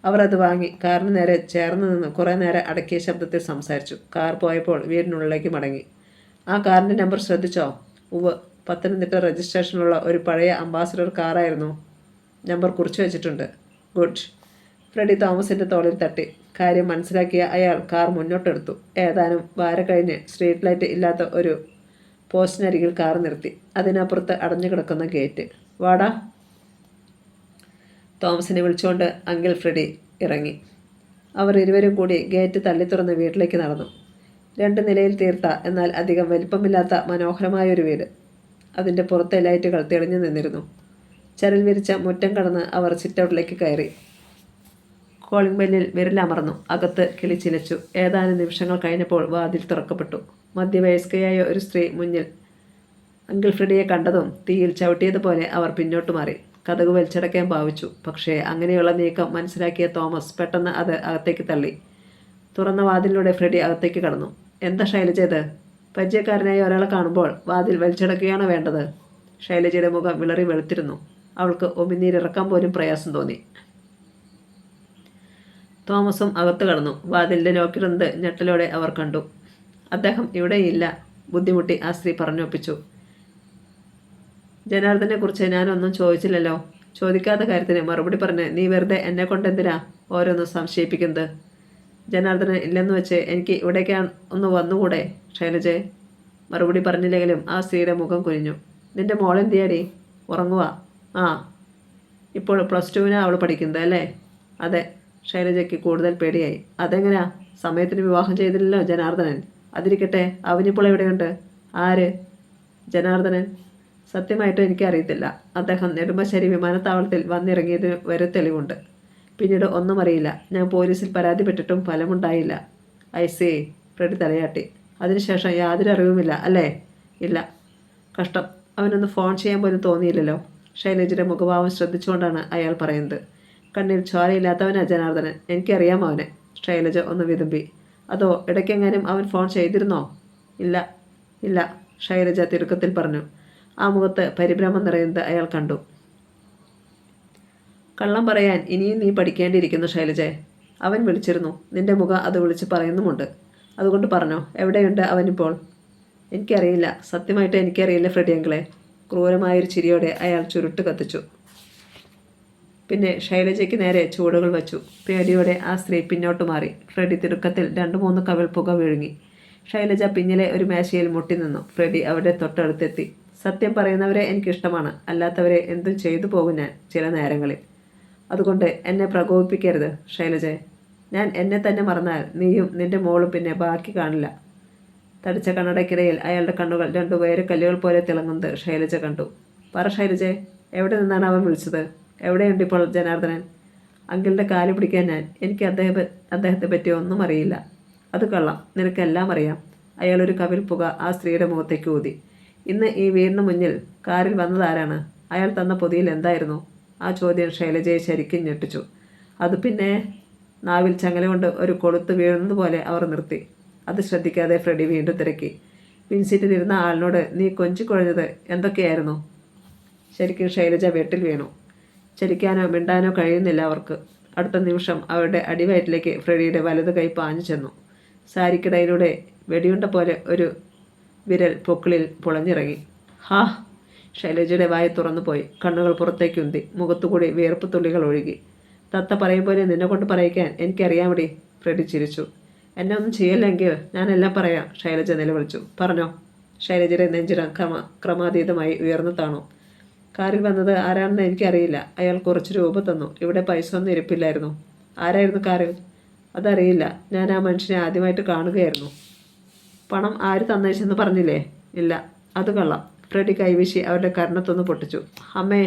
അവർ അത് വാങ്ങി കാറിന് നേരെ ചേർന്ന് നിന്ന് കുറേ നേരം അടക്കിയ ശബ്ദത്തിൽ സംസാരിച്ചു. കാർ പോയപ്പോൾ വീടിനുള്ളിലേക്ക് മടങ്ങി. ആ കാറിൻ്റെ നമ്പർ ശ്രദ്ധിച്ചോ? ഉവ്, പത്തനംതിട്ട രജിസ്ട്രേഷനുള്ള ഒരു പഴയ അംബാസഡർ കാറായിരുന്നു. നമ്പർ കുറിച്ച് വെച്ചിട്ടുണ്ട്. ഗുഡ്. ഫ്രെഡി തോമസിൻ്റെ തോളിൽ തട്ടി. കാര്യം മനസ്സിലാക്കിയ അയാൾ കാർ മുന്നോട്ടെടുത്തു. ഏതാനും വാരം കഴിഞ്ഞ് സ്ട്രീറ്റ് ലൈറ്റ് ഇല്ലാത്ത ഒരു പോസ്റ്റിനരികിൽ കാർ നിർത്തി. അതിനപ്പുറത്ത് അടഞ്ഞു കിടക്കുന്ന ഗേറ്റ്. വാടാ, തോമസിനെ വിളിച്ചുകൊണ്ട് അങ്കിൾ ഫ്രെഡി ഇറങ്ങി. അവർ ഇരുവരും കൂടി ഗേറ്റ് തള്ളി തുറന്ന് വീട്ടിലേക്ക് നടന്നു. 2 നിലയിൽ തീർത്ത എന്നാൽ അധികം വലിപ്പമില്ലാത്ത മനോഹരമായൊരു വീട്. അതിൻ്റെ പുറത്തെ ലൈറ്റുകൾ തെളിഞ്ഞു നിന്നിരുന്നു. ചരൽ വിരിച്ച മുറ്റം കടന്ന് അവർ സിറ്റൗട്ടിലേക്ക് കയറി. കോളിംഗ് ബെല്ലിൽ വിരലമർന്നു. അകത്ത് കിളിച്ചിലച്ചു. ഏതാനും നിമിഷങ്ങൾ കഴിഞ്ഞപ്പോൾ വാതിൽ തുറക്കപ്പെട്ടു. മധ്യവയസ്കയായ ഒരു സ്ത്രീ മുന്നിൽ. അങ്കിൾ ഫ്രെഡിയെ കണ്ടതും തീയിൽ ചവിട്ടിയതുപോലെ അവർ പിന്നോട്ട് മാറി. കതക് വലിച്ചടയ്ക്കാൻ ഭാവിച്ചു. പക്ഷേ അങ്ങനെയുള്ള നീക്കം മനസ്സിലാക്കിയ തോമസ് പെട്ടെന്ന് അത് അകത്തേക്ക് തള്ളി. തുറന്ന വാതിലിലൂടെ ഫ്രെഡി അകത്തേക്ക് കടന്നു. എന്താ ശൈലജ ഇത്? പരിചയക്കാരനായ ഒരാളെ കാണുമ്പോൾ വാതിൽ വലിച്ചടക്കുകയാണോ വേണ്ടത്? ശൈലജയുടെ മുഖം വിളറി വെളുത്തിരുന്നു. അവൾക്ക് ഉമിനീരിറക്കാൻ പോലും പ്രയാസം തോന്നി. തോമസും അകത്ത് കടന്നു. വാതിലിൻ്റെ ലോക്കിടുന്നത് ഞെട്ടലോടെ അവർ കണ്ടു. അദ്ദേഹം ഇവിടെയില്ല, ബുദ്ധിമുട്ടി ആ സ്ത്രീ പറഞ്ഞൊപ്പിച്ചു. ജനാർദ്ദനെക്കുറിച്ച് ഞാനൊന്നും ചോദിച്ചില്ലല്ലോ. ചോദിക്കാത്ത കാര്യത്തിന് മറുപടി പറഞ്ഞ് നീ വെറുതെ എന്നെ കൊണ്ടെന്തിനാ ഓരോന്ന് സംശയിപ്പിക്കുന്നത്? ജനാർദ്ദനൻ ഇല്ലെന്ന് വെച്ച് എനിക്ക് ഇവിടേക്ക് ഒന്ന് വന്നുകൂടെ ശൈലജയെ? മറുപടി പറഞ്ഞില്ലെങ്കിലും ആ സ്ത്രീയുടെ മുഖം കുനിഞ്ഞു. നിൻ്റെ മോളെന്തിയാടി? ഉറങ്ങുക? ആ, ഇപ്പോൾ +2 അവൾ പഠിക്കുന്നത് അല്ലേ? അതെ. ശൈലജയ്ക്ക് കൂടുതൽ പേടിയായി. അതെങ്ങനെയാ? സമയത്തിന് വിവാഹം ചെയ്തില്ലല്ലോ ജനാർദ്ദനൻ. അതിരിക്കട്ടെ, അവനിപ്പോൾ എവിടെയുണ്ട്? ആര്? ജനാർദ്ദനൻ. സത്യമായിട്ടും എനിക്കറിയത്തില്ല. അദ്ദേഹം നെടുമ്പശ്ശേരി വിമാനത്താവളത്തിൽ വന്നിറങ്ങിയതിന് വരെ തെളിവുണ്ട്. പിന്നീട് ഒന്നും അറിയില്ല. ഞാൻ പോലീസിൽ പരാതിപ്പെട്ടിട്ടും ഫലമുണ്ടായില്ല. I see. ഫ്രെഡി തലയാട്ടി. അതിനുശേഷം യാതൊരു അറിവുമില്ല അല്ലേ? ഇല്ല. കഷ്ടം. അവനൊന്ന് ഫോൺ ചെയ്യാൻ പോലും തോന്നിയില്ലല്ലോ. ശൈലജയുടെ മുഖഭാവം ശ്രദ്ധിച്ചുകൊണ്ടാണ് അയാൾ പറയുന്നത്. കണ്ണിൽ ചോരയില്ലാത്തവനാ ജനാർദ്ദനൻ. എനിക്കറിയാം അവനെ. ശൈലജ ഒന്ന് വിതുമ്പി. അതോ ഇടയ്ക്കെങ്ങാനും അവൻ ഫോൺ ചെയ്തിരുന്നോ? ഇല്ല. ഇല്ല, ശൈലജ തിടുക്കത്തിൽ പറഞ്ഞു. ആ മുഖത്ത് പരിഭ്രമം നിറയുന്നത് അയാൾ കണ്ടു. കള്ളം പറയാൻ ഇനിയും നീ പഠിക്കേണ്ടിയിരിക്കുന്നു ശൈലജയെ. അവൻ വിളിച്ചിരുന്നു. നിന്റെ മുഖം അത് വിളിച്ച് പറയുന്നുമുണ്ട്. അതുകൊണ്ട് പറഞ്ഞോ, എവിടെയുണ്ട് അവനിപ്പോൾ? എനിക്കറിയില്ല. സത്യമായിട്ട് എനിക്കറിയില്ല ഫ്രെഡി അങ്കിളെ. ക്രൂരമായൊരു ചിരിയോടെ അയാൾ ചുരുട്ട് കത്തിച്ചു. പിന്നെ ശൈലജയ്ക്ക് നേരെ ചൂടുകൾ വച്ചു. പേടിയോടെ ആ സ്ത്രീ പിന്നോട്ട് മാറി. ഫ്രെഡി തിടുക്കത്തിൽ 2-3 കവിൾ പുക വിഴുങ്ങി. ശൈലജ പിന്നിലെ ഒരു മേശയിൽ മുട്ടി നിന്നു. ഫ്രെഡി അവിടെ തൊട്ടടുത്തെത്തി. സത്യം പറയുന്നവരെ എനിക്കിഷ്ടമാണ്. അല്ലാത്തവരെ എന്തും ചെയ്തു പോകും ഞാൻ ചില നേരങ്ങളിൽ. അതുകൊണ്ട് എന്നെ പ്രകോപിപ്പിക്കരുത് ശൈലജയെ. ഞാൻ എന്നെ തന്നെ മറന്നാൽ നീയും നിന്റെ മോളും പിന്നെ ബാക്കി കാണില്ല. തടിച്ച കണ്ണടയ്ക്കിടയിൽ അയാളുടെ കണ്ണുകൾ 2 വയറുകല്ലുകൾ പോലെ തിളങ്ങുന്നത് ശൈലജ കണ്ടു. പറ ശൈലജയെ, എവിടെ നിന്നാണ് അവൻ വിളിച്ചത്? എവിടെയുണ്ട് ഇപ്പോൾ ജനാർദ്ദനൻ? അങ്കിളുടെ കാല് പിടിക്കാൻ ഞാൻ. എനിക്ക് അദ്ദേഹത്തെ പറ്റി ഒന്നും അറിയില്ല. അത് കള്ളം. നിനക്കെല്ലാം അറിയാം. അയാളൊരു കവിൽ പുക ആ സ്ത്രീയുടെ മുഖത്തേക്ക് ഊതി. ഇന്ന് ഈ വീടിന് മുന്നിൽ കാറിൽ വന്നതാരാണ്? അയാൾ തന്ന പൊതിയിൽ എന്തായിരുന്നു? ആ ചോദ്യം ശൈലജയെ ശരിക്കും ഞെട്ടിച്ചു. അത് പിന്നെ നാവിൽ ചങ്ങല കൊണ്ട് ഒരു കൊളുത്ത് വീഴുന്നതുപോലെ അവർ നിർത്തി. അത് ശ്രദ്ധിക്കാതെ ഫ്രെഡി വീണ്ടും തിരക്കി. പിൻസീറ്റിലിരുന്ന ആളിനോട് നീ കൊഞ്ചിക്കുഴഞ്ഞത് എന്തൊക്കെയായിരുന്നു? ശരിക്കും ശൈലജ വെട്ടിൽ വീണു. ചലിക്കാനോ മിണ്ടാനോ കഴിയുന്നില്ല അവർക്ക്. അടുത്ത നിമിഷം അവരുടെ അടിവയറ്റിലേക്ക് ഫ്രെഡിയുടെ വലത് കൈ പാഞ്ഞു ചെന്നു. സാരിക്കിടയിലൂടെ വെടിയുണ്ട പോലെ ഒരു വിരൽ പൊക്കിളിൽ പുളഞ്ഞിറങ്ങി. ഹാ! ശൈലജയുടെ വായ തുറന്നുപോയി. കണ്ണുകൾ പുറത്തേക്കുന്തി. മുഖത്തുകൂടി വിയർപ്പ് തുള്ളികൾ ഒഴുകി. തത്ത പറയും പോലെ നിന്നെ കൊണ്ട് പറയിക്കാൻ എനിക്കറിയാമടി. ഫ്രെഡി ചിരിച്ചു. എന്നെ ഒന്നും ചെയ്യല്ലെങ്കിൽ ഞാനെല്ലാം പറയാം, ശൈലജ നിലവിളിച്ചു. പറഞ്ഞോ. ശൈലജയുടെ നെഞ്ചിടം ക്രമാതീതമായി ഉയർന്നു താണു. കാറിൽ വന്നത് ആരാണെന്ന് എനിക്കറിയില്ല. അയാൾ കുറച്ച് രൂപ തന്നു. ഇവിടെ പൈസ ഒന്നും ഇരിപ്പില്ലായിരുന്നു. ആരായിരുന്നു കാറിൽ? അതറിയില്ല. ഞാൻ ആ മനുഷ്യനെ ആദ്യമായിട്ട് കാണുകയായിരുന്നു. പണം ആര് തന്നേച്ചെന്ന് പറഞ്ഞില്ലേ? ഇല്ല. അത് കള്ളം. ഫ്രെഡി കൈവീശി അവരുടെ കർണത്തൊന്ന് പൊട്ടിച്ചു. അമ്മേ!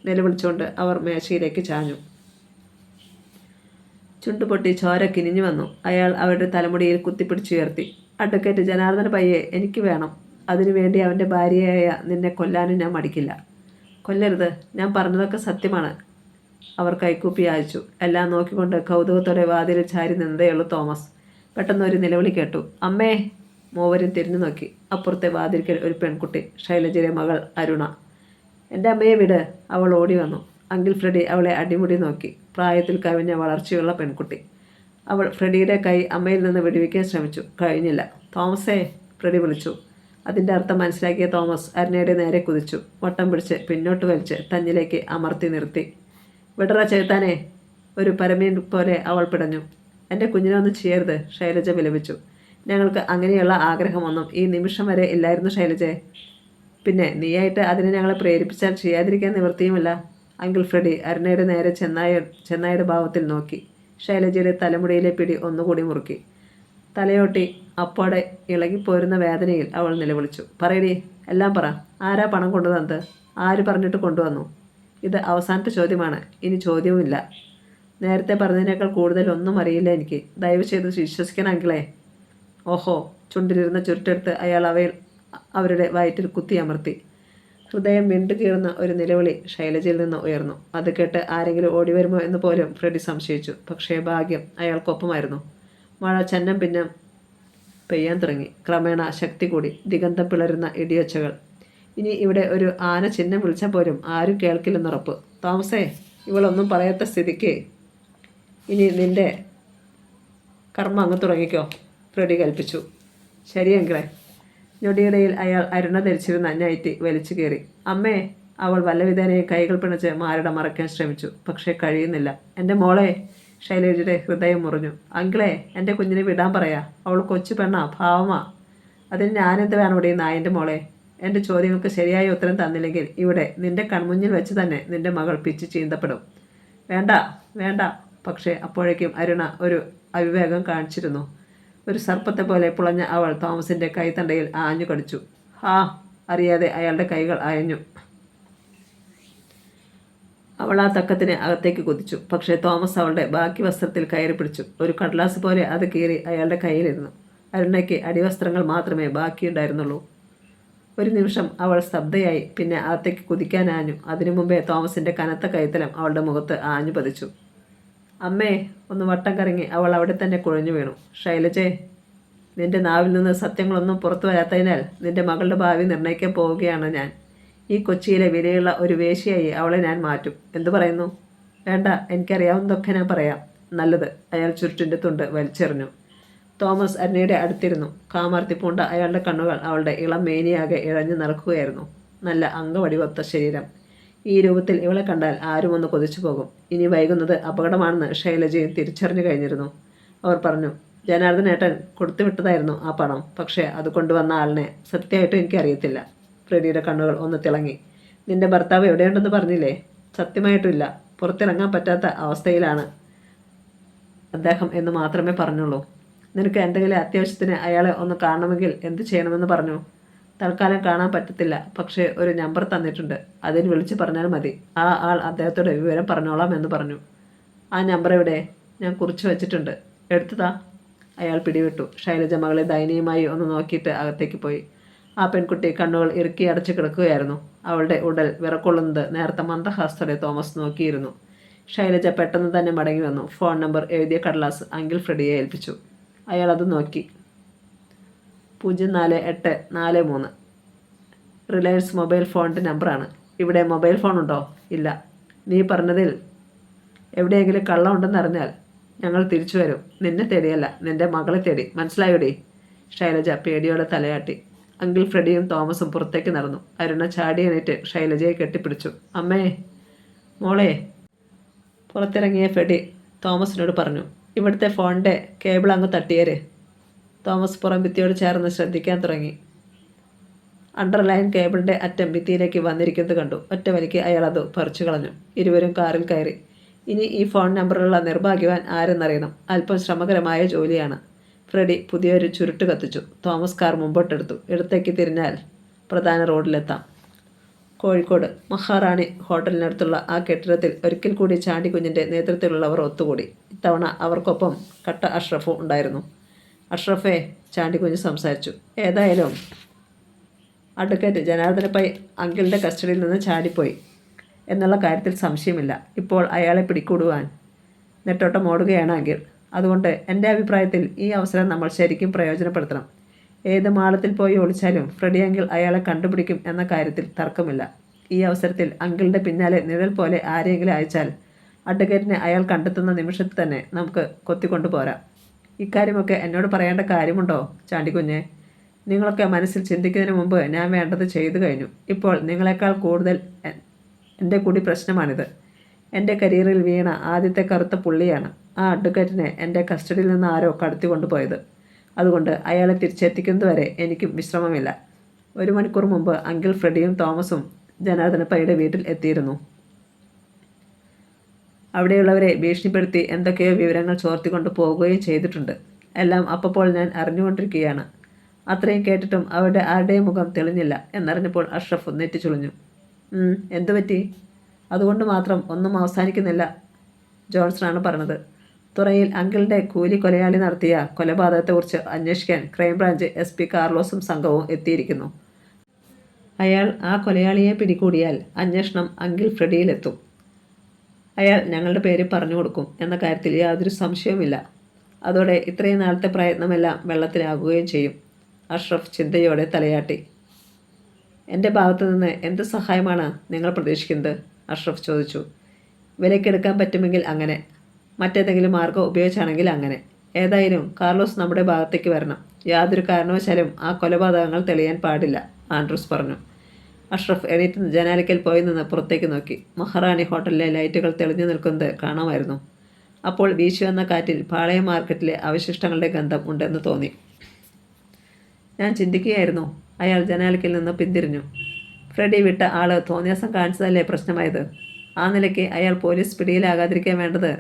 നിലവിളിച്ചുകൊണ്ട് അവർ മേശയിലേക്ക് ചാഞ്ഞു. ചുണ്ടുപൊട്ടി ചോര കിനിഞ്ഞു വന്നു. അയാൾ അവരുടെ തലമുടിയിൽ കുത്തിപ്പിടിച്ചുയർത്തി. അഡ്വക്കേറ്റ് ജനാർദ്ദന പയ്യെ എനിക്ക് വേണം. അതിനുവേണ്ടി അവൻ്റെ ഭാര്യയായ നിന്നെ കൊല്ലാനും ഞാൻ മടിക്കില്ല. കൊല്ലരുത്. ഞാൻ പറഞ്ഞതൊക്കെ സത്യമാണ്. അവർ കൈക്കൂപ്പി അയച്ചു. എല്ലാം നോക്കിക്കൊണ്ട് കൗതുകത്തോടെ വാതിലിൽ ചാരി നിന്നതേയുള്ളൂ തോമസ്. പെട്ടെന്ന് ഒരു നിലവിളി കേട്ടു. അമ്മേ! മൂവരും തിരിഞ്ഞു നോക്കി. അപ്പുറത്തെ വാതിൽക്കൽ ഒരു പെൺകുട്ടി, ശൈലജയുടെ മകൾ അരുണ. എൻ്റെ അമ്മയെ വിട്. അവൾ ഓടി വന്നു. അങ്കിൾ ഫ്രെഡി അവളെ അടിമുടി നോക്കി. പ്രായത്തിൽ കവിഞ്ഞ വളർച്ചയുള്ള പെൺകുട്ടി. അവൾ ഫ്രെഡിയുടെ കൈ അമ്മയിൽ നിന്ന് വിടുവിക്കാൻ ശ്രമിച്ചു. കഴിഞ്ഞില്ല. തോമസേ! ഫ്രെഡി വിളിച്ചു. അതിൻ്റെ അർത്ഥം മനസ്സിലാക്കിയ തോമസ് അരുണയുടെ നേരെ കുതിച്ചു. വട്ടം പിടിച്ച് പിന്നോട്ട് വലിച്ച് തന്നിലേക്ക് അമർത്തി നിർത്തി. വിടറ ചേത്താനെ! ഒരു പരമീൻ പോലെ അവൾ പിടഞ്ഞു. എൻ്റെ കുഞ്ഞിനൊന്നും ചെയ്യരുത്, ശൈലജ വിലപിച്ചു. ഞങ്ങൾക്ക് അങ്ങനെയുള്ള ആഗ്രഹമൊന്നും ഈ നിമിഷം വരെ ഇല്ലായിരുന്നു ശൈലജയെ. പിന്നെ നീയായിട്ട് അതിനെ ഞങ്ങളെ പ്രേരിപ്പിച്ചാൽ ചെയ്യാതിരിക്കാൻ നിവൃത്തിയുമില്ല. അങ്കിൾ ഫ്രെഡി അരുണയുടെ നേരെ ചെന്നായുടെ ഭാവത്തിൽ നോക്കി. ശൈലജയുടെ തലമുടിയിലെ പിടി ഒന്നുകൂടി മുറുക്കി. തലയോട്ടി അപ്പോടെ ഇളകിപ്പോരുന്ന വേദനയിൽ അവൾ നിലവിളിച്ചു. പറയടി, എല്ലാം പറ. ആരാ പണം കൊണ്ടുവന്നത്? ആര് പറഞ്ഞിട്ട് കൊണ്ടുവന്നു? ഇത് അവസാനത്തെ ചോദ്യമാണ്. ഇനി ചോദ്യവുമില്ല. നേരത്തെ പറഞ്ഞതിനേക്കാൾ കൂടുതൽ ഒന്നും അറിയില്ല എനിക്ക്. ദയവ് ചെയ്ത് വിശ്വസിക്കണം അങ്കിളെ. ഓഹോ! ചുണ്ടിലിരുന്ന ചുരുട്ടെടുത്ത് അയാൾ അവരുടെ വയറ്റിൽ കുത്തിയമർത്തി. ഹൃദയം വിണ്ടു കീറുന്ന ഒരു നിലവിളി ശൈലജയിൽ നിന്ന് ഉയർന്നു. അത് കേട്ട് ആരെങ്കിലും ഓടിവരുമോ എന്ന് പോലും ഫ്രെഡി സംശയിച്ചു. പക്ഷേ ഭാഗ്യം അയാൾക്കൊപ്പമായിരുന്നു. മഴ ചന്നം പിന്നം പെയ്യാൻ തുടങ്ങി. ക്രമേണ ശക്തി കൂടി. ദിഗന്ധം പിളരുന്ന ഇടിയൊച്ചകൾ. ഇനി ഇവിടെ ഒരു ആന ചിഹ്നം വിളിച്ചാൽ പോലും ആരും കേൾക്കില്ലെന്നുറപ്പ്. തോമസേ! ഇവളൊന്നും പറയാത്ത സ്ഥിതിക്ക് ഇനി നിന്റെ കർമ്മ അങ്ങ് തുടങ്ങിക്കോ, ഫ്രെഡി കൽപ്പിച്ചു. ശരിയെങ്കിലേ. ഞൊടിയിടയിൽ അയാൾ അരുണ ധരിച്ചിരുന്ന നൈറ്റി വലിച്ചു കയറി. അമ്മേ! അവൾ വല്ലവിധേനയും കൈകൾ പിണച്ച് മാരട മറയ്ക്കാൻ ശ്രമിച്ചു. പക്ഷേ കഴിയുന്നില്ല. എൻ്റെ മോളെ! ശൈലജയുടെ ഹൃദയം മുറിഞ്ഞു. അങ്കിളെ! എൻ്റെ കുഞ്ഞിനെ വിടാൻ പറയാ. അവൾ കൊച്ചു പെണ്ണാ, ഭാവമാ. അതിന് ഞാനെന്ത് വേണം ഇവിടെ നായൻ്റെ മോളെ? എൻ്റെ ചോദ്യങ്ങൾക്ക് ശരിയായ ഉത്തരം തന്നില്ലെങ്കിൽ ഇവിടെ നിന്റെ കൺമുന്നിൽ വെച്ച് തന്നെ നിന്റെ മകൾ പിച്ച് ചീന്തപ്പെടും. വേണ്ട, വേണ്ട. പക്ഷേ അപ്പോഴേക്കും അരുണ ഒരു അവിവേകം കാണിച്ചിരുന്നു. ഒരു സർപ്പത്തെ പോലെ പുളഞ്ഞ അവൾ തോമസിൻ്റെ കൈത്തണ്ടയിൽ ആഞ്ഞു കടിച്ചു. അറിയാതെ അയാളുടെ കൈകൾ അയഞ്ഞു. അവൾ ആ തക്കത്തിന് അകത്തേക്ക് കുതിച്ചു. പക്ഷേ തോമസ് അവളുടെ ബാക്കി വസ്ത്രത്തിൽ കയറി പിടിച്ചു. ഒരു കടലാസ് പോലെ അത് കീറി അയാളുടെ കയ്യിലിരുന്നു. അരുണയ്ക്ക് അടിവസ്ത്രങ്ങൾ മാത്രമേ ബാക്കിയുണ്ടായിരുന്നുള്ളൂ. ഒരു നിമിഷം അവൾ സ്തബ്ധയായി. പിന്നെ അകത്തേക്ക് കുതിക്കാനാഞ്ഞു. അതിനു മുമ്പേ തോമസിൻ്റെ കനത്ത കൈത്തലം അവളുടെ മുഖത്ത് ആഞ്ഞു പതിച്ചു. അമ്മേ! ഒന്ന് വട്ടം കറങ്ങി അവൾ അവിടെ തന്നെ കുഴഞ്ഞു വീണു. ശൈലജേ! നിന്റെ നാവിൽ നിന്ന് സത്യങ്ങളൊന്നും പുറത്തു വരാത്തതിനാൽ നിന്റെ മകളുടെ ഭാവി നിർണ്ണയിക്കാൻ പോവുകയാണ് ഞാൻ. ഈ കൊച്ചിയിലെ വിലയുള്ള ഒരു വേശ്യയായി അവളെ ഞാൻ മാറ്റും. എന്തു പറയുന്നു? വേണ്ട, എനിക്കറിയാവുന്നതൊക്കെ ഞാൻ പറയാം. നല്ലത്. അയാൾ ചുരുട്ടിൻ്റെ തുണ്ട് വലിച്ചെറിഞ്ഞു. തോമസ് അരുണയുടെ അടുത്തിരുന്നു. കാമാർത്തി പൂണ്ട അയാളുടെ കണ്ണുകൾ അവളുടെ ഇളം മേനിയാകെ ഇഴഞ്ഞു നടക്കുകയായിരുന്നു. നല്ല അംഗവടിവൊത്ത ശരീരം. ഈ രൂപത്തിൽ ഇവളെ കണ്ടാൽ ആരും ഒന്ന് കൊതിച്ചു പോകും. ഇനി വൈകുന്നത് അപകടമാണെന്ന് ശൈലജയും തിരിച്ചറിഞ്ഞു കഴിഞ്ഞിരുന്നു. അവർ പറഞ്ഞു. ജനാർദ്ദനേട്ടൻ കൊടുത്തുവിട്ടതായിരുന്നു ആ പണം. പക്ഷേ അത് കൊണ്ടുവന്ന ആളിനെ സത്യമായിട്ടും എനിക്കറിയത്തില്ല. ഫ്രെഡിയുടെ കണ്ണുകൾ ഒന്ന് തിളങ്ങി. നിന്റെ ഭർത്താവ് എവിടെയുണ്ടെന്ന് പറഞ്ഞില്ലേ? സത്യമായിട്ടില്ല. പുറത്തിറങ്ങാൻ പറ്റാത്ത അവസ്ഥയിലാണ് അദ്ദേഹം എന്ന് മാത്രമേ പറഞ്ഞുള്ളൂ. നിനക്ക് എന്തെങ്കിലും അത്യാവശ്യത്തിന് അയാളെ ഒന്ന് കാണണമെങ്കിൽ എന്ത് ചെയ്യണമെന്ന് പറഞ്ഞു? തൽക്കാലം കാണാൻ പറ്റത്തില്ല. പക്ഷേ ഒരു നമ്പർ തന്നിട്ടുണ്ട്. അതിന് വിളിച്ച് പറഞ്ഞാൽ മതി. ആ ആൾ അദ്ദേഹത്തോട് വിവരം പറഞ്ഞോളാം എന്ന് പറഞ്ഞു. ആ നമ്പർ എവിടെ? ഞാൻ കുറിച്ച് വച്ചിട്ടുണ്ട്. എടുത്തതാ. അയാൾ പിടിവിട്ടു. ശൈലജ മകളെ ദയനീയമായി ഒന്ന് നോക്കിയിട്ട് അകത്തേക്ക് പോയി. ആ പെൺകുട്ടി കണ്ണുകൾ ഇറുക്കി അടച്ചു കിടക്കുകയായിരുന്നു. അവളുടെ ഉടൽ വിറക്കൊള്ളുന്നത് നേരത്തെ മന്ദഹാസത്തോടെ തോമസ് നോക്കിയിരുന്നു. ശൈലജ പെട്ടെന്ന് തന്നെ മടങ്ങി വന്നു. ഫോൺ നമ്പർ എഴുതിയ കടലാസ് അങ്കിൾ ഫ്രെഡിയെ ഏൽപ്പിച്ചു. അയാൾ അത് നോക്കി. 04-843 റിലയൻസ് മൊബൈൽ ഫോണിൻ്റെ നമ്പറാണ്. ഇവിടെ മൊബൈൽ ഫോൺ ഉണ്ടോ? ഇല്ല. നീ പറഞ്ഞതിൽ എവിടെയെങ്കിലും കള്ളമുണ്ടെന്നറിഞ്ഞാൽ ഞങ്ങൾ തിരിച്ചു വരും. നിന്നെ തേടിയല്ല, നിന്റെ മകളെ തേടി. മനസ്സിലായോടി? ശൈലജ പേടിയോടെ തലയാട്ടി. അങ്കിൾ ഫ്രെഡിയും തോമസും പുറത്തേക്ക് നടന്നു. അരുണ ചാടി എണീറ്റ് ശൈലജയെ കെട്ടിപ്പിടിച്ചു. അമ്മേ, മോളെ. പുറത്തിറങ്ങിയ ഫ്രെഡി തോമസിനോട് പറഞ്ഞു, ഇവിടുത്തെ ഫോണിൻ്റെ കേബിൾ അങ്ങ് തട്ടിയേര്. തോമസ് പുറം ഭിത്തിയോട് ചേർന്ന് ശ്രദ്ധിക്കാൻ തുടങ്ങി. അണ്ടർലൈൻ കേബിളിൻ്റെ അറ്റം ഭിത്തിയിലേക്ക് വന്നിരിക്കുന്നത് കണ്ടു. ഒറ്റ വലിക്ക് അയാൾ അത് പറിച്ചു കളഞ്ഞു. ഇരുവരും കാറിൽ കയറി. ഇനി ഈ ഫോൺ നമ്പറുള്ള നിർഭാഗ്യവാൻ ആരെന്നറിയണം. അല്പം ശ്രമകരമായ ജോലിയാണ്. ഫ്രെഡി പുതിയൊരു ചുരുട്ട് കത്തിച്ചു. തോമസ് കാർ മുമ്പോട്ടെടുത്തു. ഇടത്തേക്ക് തിരിഞ്ഞാൽ പ്രധാന റോഡിലെത്താം. കോഴിക്കോട് മഹാറാണി ഹോട്ടലിനടുത്തുള്ള ആ കെട്ടിടത്തിൽ ഒരിക്കൽ കൂടി ചാണ്ടിക്കുഞ്ഞിൻ്റെ നേതൃത്വത്തിലുള്ളവർ ഒത്തുകൂടി. ഇത്തവണ അവർക്കൊപ്പം കട്ട അഷ്റഫും ഉണ്ടായിരുന്നു. അഷ്റഫെ, ചാണ്ടിക്കുഞ്ഞ് സംസാരിച്ചു. ഏതായാലും അഡ്വക്കേറ്റ് ജനാർദ്ദന പൈ അങ്കിളിൻ്റെ കസ്റ്റഡിയിൽ നിന്ന് ചാടിപ്പോയി എന്നുള്ള കാര്യത്തിൽ സംശയമില്ല. ഇപ്പോൾ അയാളെ പിടികൂടുവാൻ നെട്ടോട്ടം ഓടുകയാണ് അങ്കിൾ. അതുകൊണ്ട് എൻ്റെ അഭിപ്രായത്തിൽ ഈ അവസരം നമ്മൾ ശരിക്കും പ്രയോജനപ്പെടുത്തണം. ഏത് മാളത്തിൽ പോയി ഒളിച്ചാലും ഫ്രെഡി അങ്കിൾ അയാളെ കണ്ടുപിടിക്കും എന്ന കാര്യത്തിൽ തർക്കമില്ല. ഈ അവസരത്തിൽ അങ്കിളിൻ്റെ പിന്നാലെ നിഴൽ പോലെ ആരെങ്കിലും അയച്ചാൽ അഡ്വക്കേറ്റിനെ അയാൾ കണ്ടെത്തുന്ന നിമിഷത്തിൽ തന്നെ നമുക്ക് കൊത്തിക്കൊണ്ടുപോരാം. ഇക്കാര്യമൊക്കെ എന്നോട് പറയേണ്ട കാര്യമുണ്ടോ ചാണ്ടിക്കുഞ്ഞെ? നിങ്ങളൊക്കെ മനസ്സിൽ ചിന്തിക്കുന്നതിന് മുമ്പ് ഞാൻ വേണ്ടത് ചെയ്തു കഴിഞ്ഞു. ഇപ്പോൾ നിങ്ങളെക്കാൾ കൂടുതൽ എൻ്റെ കൂടി പ്രശ്നമാണിത്. എൻ്റെ കരിയറിൽ വീണ ആദ്യത്തെ കറുത്ത പുള്ളിയാണ് ആ അഡ്വക്കേറ്റിനെ എൻ്റെ കസ്റ്റഡിയിൽ നിന്ന് ആരോ കടത്തിക്കൊണ്ടുപോയത്. അതുകൊണ്ട് അയാളെ തിരിച്ചെത്തിക്കുന്നതുവരെ എനിക്കും വിശ്രമമില്ല. 1 മണിക്കൂർ മുമ്പ് അങ്കിൾ ഫ്രെഡിയും തോമസും ജനാർദ്ദന പൈയുടെ വീട്ടിൽ എത്തിയിരുന്നു. അവിടെയുള്ളവരെ ഭീഷണിപ്പെടുത്തി എന്തൊക്കെയോ വിവരങ്ങൾ ചോർത്തിക്കൊണ്ട് പോകുകയും ചെയ്തിട്ടുണ്ട്. എല്ലാം അപ്പോൾ ഞാൻ അറിഞ്ഞുകൊണ്ടിരിക്കുകയാണ്. അത്രയും കേട്ടിട്ടും അവരുടെ ആരുടെയും മുഖം തെളിഞ്ഞില്ല എന്നറിഞ്ഞപ്പോൾ അഷ്റഫ് നെറ്റിച്ചുളിഞ്ഞു. എന്തുപറ്റി? അതുകൊണ്ട് മാത്രം ഒന്നും അവസാനിക്കുന്നില്ല, ജോൺസണാണ് പറഞ്ഞത്. തുറയിൽ അങ്കിളിൻ്റെ കൂലി കൊലയാളി നടത്തിയ കൊലപാതകത്തെക്കുറിച്ച് അന്വേഷിക്കാൻ ക്രൈംബ്രാഞ്ച് SP കാർലോസും സംഘവും എത്തിയിരിക്കുന്നു. അയാൾ ആ കൊലയാളിയെ പിടികൂടിയാൽ അന്വേഷണം അങ്കിൾ ഫ്രെഡിയിലെത്തും. അയാൾ ഞങ്ങളുടെ പേര് പറഞ്ഞു കൊടുക്കും എന്ന കാര്യത്തിൽ യാതൊരു സംശയവുമില്ല. അതോടെ ഇത്രയും നാളത്തെ പ്രയത്നമെല്ലാം വെള്ളത്തിലാകുകയും ചെയ്യും. അഷ്റഫ് ചിന്തയോടെ തലയാട്ടി. എൻ്റെ ഭാഗത്തു നിന്ന് എന്ത് സഹായമാണ് നിങ്ങൾ പ്രതീക്ഷിക്കുന്നത്? അഷ്റഫ് ചോദിച്ചു. വിലക്കെടുക്കാൻ പറ്റുമെങ്കിൽ അങ്ങനെ, മറ്റേതെങ്കിലും മാർഗം ഉപയോഗിച്ചാണെങ്കിൽ അങ്ങനെ. ഏതായാലും കാർലോസ് നമ്മുടെ ഭാഗത്തേക്ക് വരണം. യാതൊരു കാരണവശാലും ആ കൊലപാതകങ്ങൾ തെളിയാൻ പാടില്ല, ആൻഡ്രൂസ് പറഞ്ഞു. അഷ്റഫ് എണീറ്റ് ജനാലിക്കൽ പോയി നിന്ന് പുറത്തേക്ക് നോക്കി. മഹാറാണി ഹോട്ടലിലെ ലൈറ്റുകൾ തെളിഞ്ഞു നിൽക്കുന്നത് കാണാമായിരുന്നു. അപ്പോൾ വീശുവെന്ന കാറ്റിൽ പാളയം മാർക്കറ്റിലെ അവശിഷ്ടങ്ങളുടെ ഗന്ധം ഉണ്ടെന്ന് തോന്നി. ഞാൻ ചിന്തിക്കുകയായിരുന്നു. അയാൾ ജനാലിക്കൽ നിന്ന് പിന്തിരിഞ്ഞു. ഫ്രെഡി വിട്ട ആൾ തോന്നിയാസം കാണിച്ചതല്ലേ പ്രശ്നമായത്? ആ നിലയ്ക്ക് അയാൾ പോലീസ് പിടിയിലാകാതിരിക്കാൻ വേണ്ടത്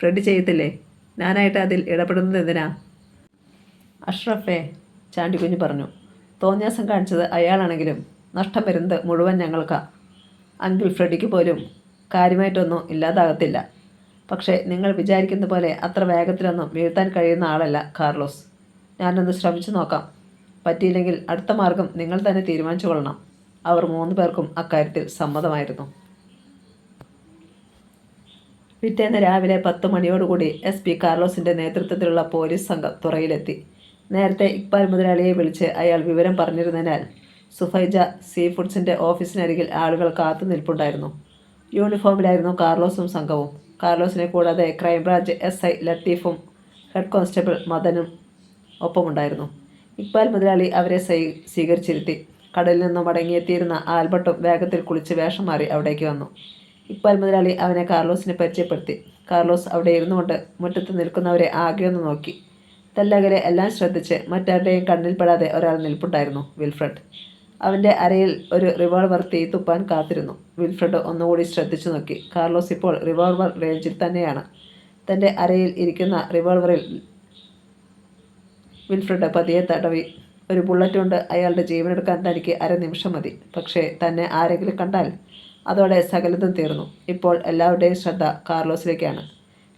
ഫ്രെഡി ചെയ്യത്തില്ലേ? ഞാനായിട്ട് അതിൽ ഇടപെടുന്നത് എന്തിനാ? അഷ്റഫെ, ചാണ്ടിക്കുഞ്ഞ് പറഞ്ഞു. തോന്നിയാസം കാണിച്ചത് അയാളാണെങ്കിലും നഷ്ടം വരുന്നത് മുഴുവൻ ഞങ്ങൾക്കാ. അങ്കിൾ ഫ്രെഡിക്ക് പോലും കാര്യമായിട്ടൊന്നും ഇല്ലാതാകത്തില്ല. പക്ഷേ നിങ്ങൾ വിചാരിക്കുന്ന പോലെ അത്ര വേഗത്തിലൊന്നും വീഴ്ത്താൻ കഴിയുന്ന ആളല്ല കാർലോസ്. ഞാനൊന്ന് ശ്രമിച്ചു നോക്കാം. പറ്റിയില്ലെങ്കിൽ അടുത്ത മാർഗം നിങ്ങൾ തന്നെ തീരുമാനിച്ചു കൊള്ളണം. അവർ 3 പേർക്കും അക്കാര്യത്തിൽ സമ്മതമായിരുന്നു. പിറ്റേന്ന് രാവിലെ 10 മണിയോടുകൂടി SP കാർലോസിൻ്റെ നേതൃത്വത്തിലുള്ള പോലീസ് സംഘം തുറയിലെത്തി. നേരത്തെ ഇക്ബാൽ മുതലാളിയെ വിളിച്ച് അയാൾ വിവരം പറഞ്ഞിരുന്നതിനാൽ സുഫൈജ സീ ഫുഡ്സിൻ്റെ ഓഫീസിനരികിൽ ആളുകൾ കാത്തു നിൽപ്പുണ്ടായിരുന്നു. യൂണിഫോമിലായിരുന്നു കാർലോസും സംഘവും. കാർലോസിനെ കൂടാതെ ക്രൈംബ്രാഞ്ച് SI ലത്തീഫും ഹെഡ് കോൺസ്റ്റബിൾ മദനും ഒപ്പമുണ്ടായിരുന്നു. ഇക്ബാൽ മുതലാളി അവരെ സ്വീകരിച്ചിരുത്തി. കടലിൽ നിന്നും മടങ്ങിയെത്തിയിരുന്ന ആൽബർട്ടും വേഗത്തിൽ കുളിച്ച് വേഷം മാറി അവിടേക്ക് വന്നു. ഇക്ബാൽ മുതലാളി അവനെ കാർലോസിനെ പരിചയപ്പെടുത്തി. കാർലോസ് അവിടെ ഇരുന്നുകൊണ്ട് മുറ്റത്ത് നിൽക്കുന്നവരെ ആകെയൊന്ന് നോക്കി. തെല്ലകലെ എല്ലാം ശ്രദ്ധിച്ച് മറ്റാരുടെയും കണ്ണിൽപ്പെടാതെ ഒരാൾ നിൽപ്പുണ്ടായിരുന്നു. വിൽഫ്രഡ്. അവൻ്റെ അരയിൽ ഒരു റിവോൾവർ തീ തുപ്പാൻ കാത്തിരുന്നു. വിൽഫ്രഡ് ഒന്നുകൂടി ശ്രദ്ധിച്ചു നോക്കി. കാർലോസ് ഇപ്പോൾ റിവോൾവർ റേഞ്ചിൽ തന്നെയാണ്. തൻ്റെ അരയിൽ ഇരിക്കുന്ന റിവോൾവറിൽ വിൽഫ്രഡ് പതിയെ തടവി. ഒരു ബുള്ളറ്റ് കൊണ്ട് അയാളുടെ ജീവനെടുക്കാൻ തനിക്ക് അരനിമിഷം മതി. പക്ഷേ തന്നെ ആരെങ്കിലും കണ്ടാൽ അതോടെ സകലതും തീർന്നു. ഇപ്പോൾ എല്ലാവരുടെയും ശ്രദ്ധ കാർലോസിലേക്കാണ്.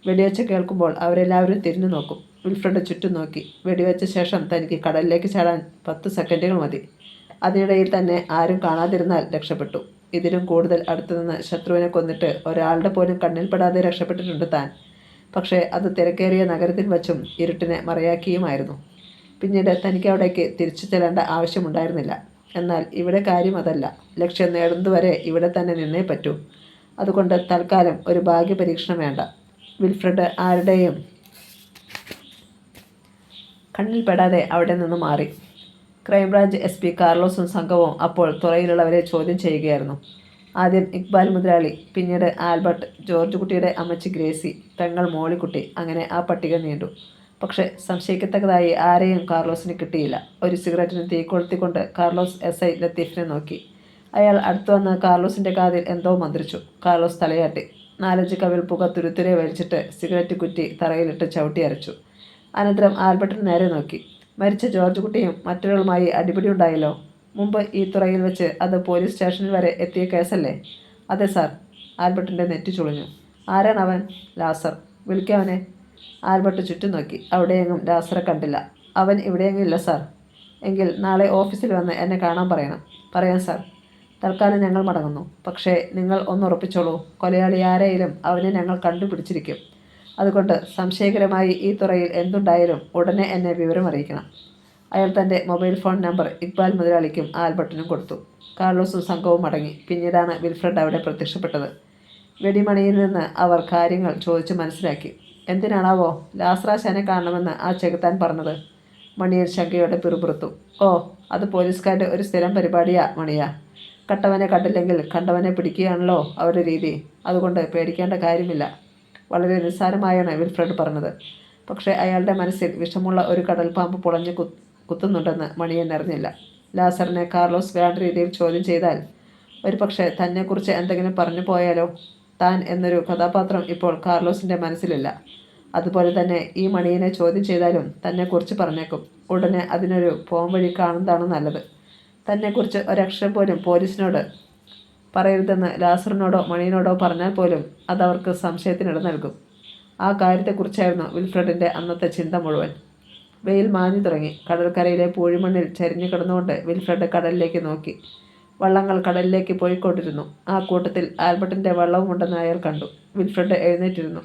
വെടിവെച്ച് കേൾക്കുമ്പോൾ അവരെല്ലാവരും തിരിഞ്ഞു നോക്കും. വിൽഫ്രഡ് ചുറ്റും നോക്കി. വെടിവെച്ച ശേഷം തനിക്ക് കടലിലേക്ക് ചാടാൻ 10 സെക്കൻഡുകൾ മതി. അതിനിടയിൽ തന്നെ ആരും കാണാതിരുന്നാൽ രക്ഷപ്പെട്ടു. ഇതിലും കൂടുതൽ അടുത്തുനിന്ന് ശത്രുവിനെ കൊന്നിട്ട് ഒരാളുടെ പോലും കണ്ണിൽപ്പെടാതെ രക്ഷപ്പെട്ടിട്ടുണ്ട് താൻ. പക്ഷേ അത് തിരക്കേറിയ നഗരത്തിൽ വച്ചും ഇരുട്ടിനെ മറയാക്കിയുമായിരുന്നു. പിന്നീട് തനിക്ക് അവിടേക്ക് തിരിച്ചു ചെല്ലേണ്ട ആവശ്യമുണ്ടായിരുന്നില്ല. എന്നാൽ ഇവിടെ കാര്യം അതല്ല. ലക്ഷ്യം നേടുന്നതുവരെ ഇവിടെ തന്നെ നിന്നേ പറ്റൂ. അതുകൊണ്ട് തൽക്കാലം ഒരു ഭാഗ്യപരീക്ഷണം വേണ്ട. വിൽഫ്രഡ് ആരുടെയും കണ്ണിൽപ്പെടാതെ അവിടെ നിന്ന് മാറി. ക്രൈംബ്രാഞ്ച് SP കാർലോസും സംഘവും അപ്പോൾ തുറയിലുള്ളവരെ ചോദ്യം ചെയ്യുകയായിരുന്നു. ആദ്യം ഇക്ബാൽ മുതലാളി, പിന്നീട് ആൽബർട്ട്, ജോർജ് കുട്ടിയുടെ അമ്മച്ചി ഗ്രേസി, പെങ്ങൾ മോളിക്കുട്ടി, അങ്ങനെ ആ പട്ടിക നീണ്ടു. പക്ഷെ സംശയിക്കത്തക്കതായി ആരെയും കാർലോസിന് കിട്ടിയില്ല. ഒരു സിഗരറ്റിന് തീ കൊളുത്തിക്കൊണ്ട് കാർലോസ് SI ലത്തീഫിനെ നോക്കി. അയാൾ അടുത്തു വന്ന് കാർലോസിൻ്റെ കാതിൽ എന്തോ മന്ത്രിച്ചു. കാർലോസ് തലയാട്ടി. 4-5 കവിൾ പുക തുരുത്തുരെ വലിച്ചിട്ട് സിഗരറ്റ് കുറ്റി തറയിലിട്ട് ചവിട്ടി അരച്ചു. അനന്തരം ആൽബർട്ടിന് നേരെ നോക്കി. മരിച്ച ജോർജ് കുട്ടിയും മറ്റൊരാളുമായി അടിപിടി ഉണ്ടായല്ലോ. മുമ്പ് ഈ തുറയിൽ വെച്ച് അത് പോലീസ് സ്റ്റേഷനിൽ വരെ എത്തിയ കേസല്ലേ? അതെ സാർ. ആൽബർട്ടിൻ്റെ നെറ്റി ചുളിഞ്ഞു. ആരാണവൻ? ലാസർ. വിളിക്കാവനെ. ആൽബർട്ട് ചുറ്റും നോക്കി. അവിടെയെങ്ങും ലാസറെ കണ്ടില്ല. അവൻ ഇവിടെയെങ്ങും ഇല്ല സാർ. എങ്കിൽ നാളെ ഓഫീസിൽ വന്ന് എന്നെ കാണാൻ പറയണം. പറയാം സാർ. തൽക്കാലം ഞങ്ങൾ മടങ്ങുന്നു. പക്ഷേ നിങ്ങൾ ഒന്ന് ഉറപ്പിച്ചോളൂ, കൊലയാളി ആരെയും അവനെ ഞങ്ങൾ കണ്ടുപിടിച്ചിരിക്കും. അതുകൊണ്ട് സംശയകരമായി ഈ തുറയിൽ എന്തുണ്ടായാലും ഉടനെ എന്നെ വിവരം അറിയിക്കണം. അയാൾ തൻ്റെ മൊബൈൽ ഫോൺ നമ്പർ ഇക്ബാൽ മുതലാളിക്കും ആൽബർട്ടിനും കൊടുത്തു. കാർലോസും സംഘവും മടങ്ങി. പിന്നീടാണ് വിൽഫ്രഡ് അവിടെ പ്രത്യക്ഷപ്പെട്ടത്. വെടിമണിയിൽ നിന്ന് അവർ കാര്യങ്ങൾ ചോദിച്ച് മനസ്സിലാക്കി. എന്തിനാണാവോ ലാസ്രാശാനെ കാണണമെന്ന് ആ ചെകുത്താൻ പറഞ്ഞത്? മണിയൻ ശങ്കയോടെ പിറുപിറുത്തു. ഓ, അത് പോലീസുകാരുടെ ഒരു സ്ഥിരം പരിപാടിയാ മണിയാ. കട്ടവനെ കണ്ടില്ലെങ്കിൽ കണ്ടവനെ പിടിക്കുകയാണല്ലോ അവരുടെ രീതി. അതുകൊണ്ട് പേടിക്കേണ്ട കാര്യമില്ല. വളരെ നിസ്സാരമായാണ് വിൽഫ്രഡ് പറഞ്ഞത്. പക്ഷേ അയാളുടെ മനസ്സിൽ വിഷമുള്ള ഒരു കടൽപ്പാമ്പ് പുളഞ്ഞു കുത്തുന്നുണ്ടെന്ന് മണിയൻ അറിഞ്ഞില്ല. ലാസറിനെ കാർലോസ് വേണ്ട രീതിയിൽ ചോദ്യം ചെയ്താൽ ഒരുപക്ഷെ തന്നെക്കുറിച്ച് എന്തെങ്കിലും പറഞ്ഞു പോയാലോ? താൻ എന്നൊരു കഥാപാത്രം ഇപ്പോൾ കാർലോസിൻ്റെ മനസ്സിലില്ല. അതുപോലെ തന്നെ ഈ മണിയനെ ചോദ്യം ചെയ്താലും തന്നെക്കുറിച്ച് പറഞ്ഞേക്കും. ഉടനെ അതിനൊരു പോംവഴി കാണുന്നതാണ് നല്ലത്. തന്നെക്കുറിച്ച് ഒരക്ഷരം പോലും പോലീസിനോട് പറയരുതെന്ന് ലാസറിനോടോ മണിയനോടോ പറഞ്ഞാൽ പോലും അതവർക്ക് സംശയത്തിനിട നൽകും. ആ കാര്യത്തെക്കുറിച്ചായിരുന്നു വിൽഫ്രഡിൻ്റെ അന്നത്തെ ചിന്ത മുഴുവൻ. വെയിൽ മാഞ്ഞു തുടങ്ങി. കടൽക്കരയിലെ പൂഴിമണ്ണിൽ ചരിഞ്ഞു കിടന്നുകൊണ്ട് വിൽഫ്രഡ് കടലിലേക്ക് നോക്കി. വള്ളങ്ങൾ കടലിലേക്ക് പോയിക്കൊണ്ടിരുന്നു. ആ കൂട്ടത്തിൽ ആൽബർട്ടിൻ്റെ വള്ളവുമുണ്ടെന്ന് അയാൾ കണ്ടു. വിൽഫ്രഡ് എഴുന്നേറ്റിരുന്നു.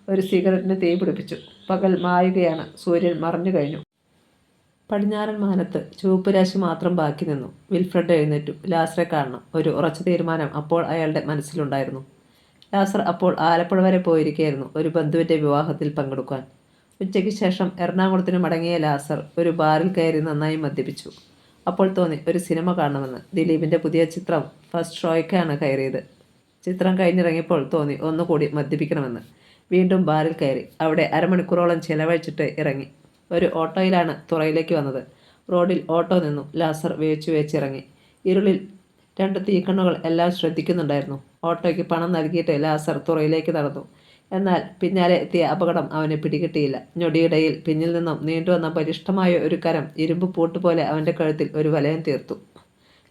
ഒരു സിഗരറ്റിന് തീ പിടിപ്പിച്ചു. പകൽ മായുകയാണ്. സൂര്യൻ മറഞ്ഞു കഴിഞ്ഞു. പടിഞ്ഞാറൻ മാനത്ത് ചുവപ്പ് രാശി മാത്രം ബാക്കി നിന്നു. വിൽഫ്രഡ് എഴുന്നേറ്റു. ലാസറെ കാണണം. ഒരു ഉറച്ച തീരുമാനം അപ്പോൾ അയാളുടെ മനസ്സിലുണ്ടായിരുന്നു. ലാസർ അപ്പോൾ ആലപ്പുഴ വരെ പോയിരിക്കുകയായിരുന്നു, ഒരു ബന്ധുവിൻ്റെ വിവാഹത്തിൽ പങ്കെടുക്കാൻ. ഉച്ചയ്ക്ക് ശേഷം എറണാകുളത്തിന് മടങ്ങിയ ലാസർ ഒരു ബാറിൽ കയറി നന്നായി മദ്യപിച്ചു. അപ്പോൾ തോന്നി ഒരു സിനിമ കാണണമെന്ന്. ദിലീപിൻ്റെ പുതിയ ചിത്രം ഫസ്റ്റ് ഷോയ്ക്കാണ് കയറിയത്. ചിത്രം കഴിഞ്ഞിറങ്ങിയപ്പോൾ തോന്നി ഒന്നുകൂടി മദ്യപിക്കണമെന്ന്. വീണ്ടും ബാറിൽ കയറി. അവിടെ അരമണിക്കൂറോളം ചിലവഴിച്ചിട്ട് ഇറങ്ങി. ഒരു ഓട്ടോയിലാണ് തുറയിലേക്ക് വന്നത്. റോഡിൽ ഓട്ടോ നിന്നു. ലാസർ വേച്ചിറങ്ങി. ഇരുളിൽ 2 തീക്കണ്ണുകൾ എല്ലാം ശ്രദ്ധിക്കുന്നുണ്ടായിരുന്നു. ഓട്ടോയ്ക്ക് പണം നൽകിയിട്ട് ലാസർ തുറയിലേക്ക് നടന്നു. എന്നാൽ പിന്നാലെ എത്തിയ അപകടം അവനെ പിടികിട്ടിയില്ല. ഞൊടിയിടയിൽ പിന്നിൽ നിന്നും നീണ്ടുവന്ന ബലിഷ്ഠമായ ഒരു കരം ഇരുമ്പ് പൂട്ടുപോലെ അവൻ്റെ കഴുത്തിൽ ഒരു വലയം തീർത്തു.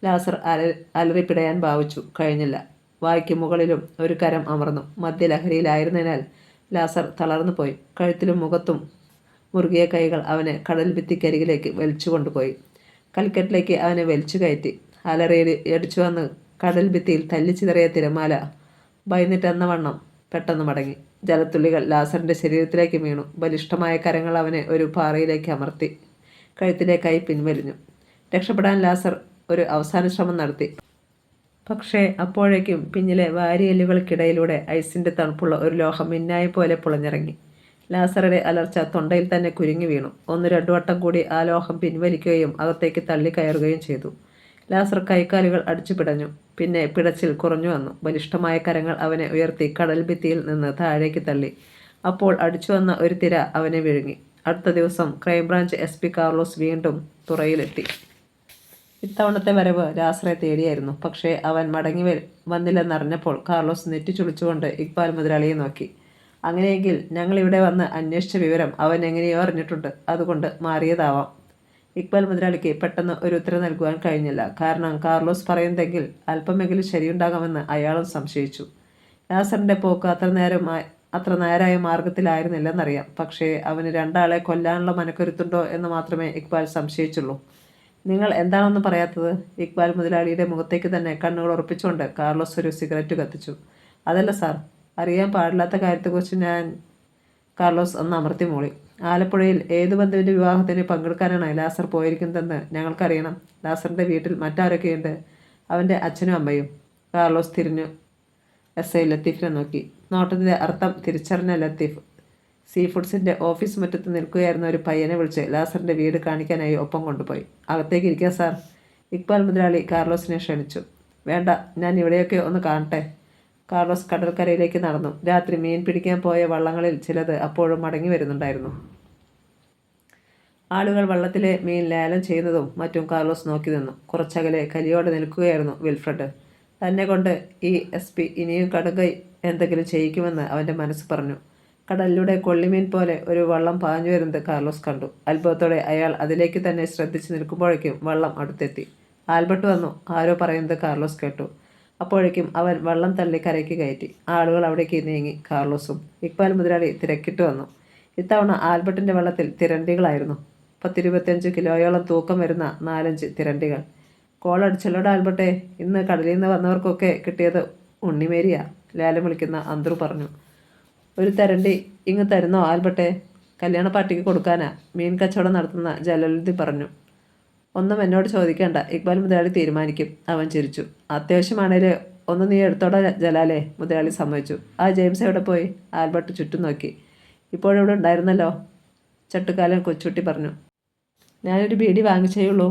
ലാസർ അലറിപ്പിടയാൻ ഭാവിച്ചു. കഴിഞ്ഞില്ല. വായ്ക്ക് മുകളിലും ഒരു കരം അമർന്നു. മദ്യലഹരിയിലായിരുന്നതിനാൽ ലാസർ തളർന്നു പോയി. കഴുത്തിലും മുഖത്തും മുറുകിയ കൈകൾ അവനെ കടൽ ഭിത്തിക്കരികിലേക്ക് വലിച്ചു കൊണ്ടുപോയി. കൽക്കെട്ടിലേക്ക് അവനെ വലിച്ചു കയറ്റി. അലറിയിൽ അടിച്ചു വന്ന് കടൽ ഭിത്തിയിൽ തല്ലിച്ചിതറിയ തിരമാല ഭയന്നിട്ടെന്ന വണ്ണം പെട്ടെന്ന് മടങ്ങി. ജലത്തുള്ളികൾ ലാസറിൻ്റെ ശരീരത്തിലേക്ക് വീണു. ബലിഷ്ഠമായ കരങ്ങൾ അവനെ ഒരു പാറയിലേക്ക് അമർത്തി. കഴുത്തിലെ കൈ പിൻവലിഞ്ഞു. രക്ഷപ്പെടാൻ ലാസർ ഒരു അവസാന ശ്രമം നടത്തി. പക്ഷേ അപ്പോഴേക്കും പിന്നിലെ വാരിയെല്ലുകൾക്കിടയിലൂടെ ഐസിൻ്റെ തണുപ്പുള്ള ഒരു ലോഹം മിന്നായി പോലെ പുളഞ്ഞിറങ്ങി. ലാസറുടെ അലർച്ച തൊണ്ടയിൽ തന്നെ കുരുങ്ങി വീണു. 1-2 വട്ടം കൂടി ആ ലോഹം പിൻവലിക്കുകയും അകത്തേക്ക് തള്ളിക്കയറുകയും ചെയ്തു. ലാസർ കൈക്കാലുകൾ അടിച്ചു പിടഞ്ഞു. പിന്നെ പിടച്ചിൽ കുറഞ്ഞു വന്നു. ബലിഷ്ഠമായ കരങ്ങൾ അവനെ ഉയർത്തി കടൽ ഭിത്തിയിൽ നിന്ന് താഴേക്ക് തള്ളി. അപ്പോൾ അടിച്ചു വന്ന ഒരു തിര അവനെ വിഴുങ്ങി. അടുത്ത ദിവസം ക്രൈംബ്രാഞ്ച് SP കാർലോസ് വീണ്ടും തുറയിലെത്തി. ഇത്തവണത്തെ വരവ് ലാസറെ തേടിയായിരുന്നു. പക്ഷേ അവൻ മടങ്ങി വന്നില്ലെന്നറിഞ്ഞപ്പോൾ കാർലോസ് നെറ്റി ചുളിച്ചുകൊണ്ട് ഇക്ബാൽ മുതലാളിയെ നോക്കി. അങ്ങനെയെങ്കിൽ ഞങ്ങളിവിടെ വന്ന് അന്വേഷിച്ച വിവരം അവൻ എങ്ങനെയോ അറിഞ്ഞിട്ടുണ്ട്. അതുകൊണ്ട് മാറിയതാവാം. ഇക്ബാൽ മുതലാളിക്ക് പെട്ടെന്ന് ഒരു ഉത്തരം നൽകുവാൻ കഴിഞ്ഞില്ല. കാരണം കാർലോസ് പറയുന്നതെങ്കിൽ അല്പമെങ്കിലും ശരിയുണ്ടാകാമെന്ന് അയാളും സംശയിച്ചു. ലാസറിൻ്റെ പോക്ക് അത്ര നേരായ മാർഗത്തിലായിരുന്നില്ലെന്നറിയാം. പക്ഷേ അവന് 2 ആളെ കൊല്ലാനുള്ള മനക്കരുത്തുണ്ടോ എന്ന് മാത്രമേ ഇക്ബാൽ സംശയിച്ചുള്ളൂ. നിങ്ങൾ എന്താണെന്ന് പറയാത്തത്? ഇക്ബാൽ മുതലാളിയുടെ മുഖത്തേക്ക് തന്നെ കണ്ണുകൾ ഉറപ്പിച്ചുകൊണ്ട് കാർലോസ് ഒരു സിഗരറ്റ് കത്തിച്ചു. അതല്ല സാർ, അറിയാൻ പാടില്ലാത്ത കാര്യത്തെക്കുറിച്ച് ഞാൻ... കാർലോസ് ഒന്ന് അമർത്തി മൂളി. ആലപ്പുഴയിൽ ഏതു ബന്ധുവിൻ്റെ വിവാഹത്തിന് പങ്കെടുക്കാനാണ് ലാസർ പോയിരിക്കുന്നതെന്ന് ഞങ്ങൾക്കറിയണം. ലാസറിൻ്റെ വീട്ടിൽ മറ്റാരൊക്കെയുണ്ട്? അവൻ്റെ അച്ഛനും അമ്മയും. കാർലോസ് തിരിഞ്ഞു SI ലത്തീഫിനെ നോക്കി. നോട്ടത്തിൻ്റെ അർത്ഥം തിരിച്ചറിഞ്ഞ ലത്തീഫ് സീ ഫുഡ്സിൻ്റെ ഓഫീസ് മുറ്റത്ത് നിൽക്കുകയായിരുന്ന ഒരു പയ്യനെ വിളിച്ച് ലാസറിൻ്റെ വീട് കാണിക്കാനായി ഒപ്പം കൊണ്ടുപോയി. അകത്തേക്ക് ഇരിക്കുക സാർ. ഇക്ബാൽ മുതലാളി കാർലോസിനെ ക്ഷണിച്ചു. വേണ്ട, ഞാൻ ഇവിടെയൊക്കെ ഒന്ന് കാണട്ടെ. കാർലോസ് കടൽക്കരയിലേക്ക് നടന്നു. രാത്രി മീൻ പിടിക്കാൻ പോയ വള്ളങ്ങളിൽ ചിലത് അപ്പോഴും മടങ്ങി വരുന്നുണ്ടായിരുന്നു. ആളുകൾ വള്ളത്തിലെ മീൻ ലേലം ചെയ്യുന്നതും മറ്റും കാർലോസ് നോക്കി നിന്നു. കുറച്ചകലെ കലിയോടെ നിൽക്കുകയായിരുന്നു വിൽഫ്രഡ്. തന്നെ കൊണ്ട് ഈ SP ഇനിയും കടുകൈ എന്തെങ്കിലും ചെയ്യിക്കുമെന്ന് അവൻ്റെ മനസ്സ് പറഞ്ഞു. കടലിലൂടെ കൊള്ളിമീൻ പോലെ ഒരു വള്ളം പാഞ്ഞു വരുന്നത് കാർലോസ് കണ്ടു. അത്ഭുതത്തോടെ അയാൾ അതിലേക്ക് തന്നെ ശ്രദ്ധിച്ച് നിൽക്കുമ്പോഴേക്കും വള്ളം അടുത്തെത്തി. ആൽബർട്ട് വന്നു, ആരോ പറയുന്നത് കാർലോസ് കേട്ടു. അപ്പോഴേക്കും അവൻ വള്ളം തള്ളി കരയ്ക്ക് കയറ്റി. ആളുകൾ അവിടേക്ക് നീങ്ങി. കാർലോസും ഇക്ബാൽ മുതലാളി തിരക്കിട്ട് വന്നു. ഇത്തവണ ആൽബർട്ടിൻ്റെ വള്ളത്തിൽ തിരണ്ടികളായിരുന്നു. 10-25 കിലോയോളം തൂക്കം വരുന്ന 4-5 തിരണ്ടികൾ. കോളടിച്ചല്ലോടെ ആൽബർട്ടെ, ഇന്ന് കടലിൽ നിന്ന് വന്നവർക്കൊക്കെ കിട്ടിയത് ഉണ്ണിമേരിയാ, ലേലം വിളിക്കുന്ന അന്ത്രു പറഞ്ഞു. ഒരു തരണ്ടി ഇങ്ങ് തരുന്നോ ആൽബർട്ടെ? കല്യാണ പാർട്ടിക്ക് കൊടുക്കാനാ, മീൻ കച്ചവടം നടത്തുന്ന ജലാലുദ്ദീൻ പറഞ്ഞു. ഒന്നും എന്നോട് ചോദിക്കേണ്ട, ഇക്ബാൽ മുതലാളി തീരുമാനിക്കും. അവൻ ചിരിച്ചു. അത്യാവശ്യമാണേല് ഒന്ന് നീ എടുത്തോടെ ജലാലേ, മുതലാളി സമ്മതിച്ചു. ആ ജെയിംസ് എവിടെ പോയി? ആൽബർട്ട് ചുറ്റും നോക്കി. ഇപ്പോഴിവിടെ ഉണ്ടായിരുന്നല്ലോ, ചട്ടുകാലൻ കൊച്ചുട്ടി പറഞ്ഞു. ഞാനൊരു ബീഡി വാങ്ങിച്ചേയുള്ളൂ.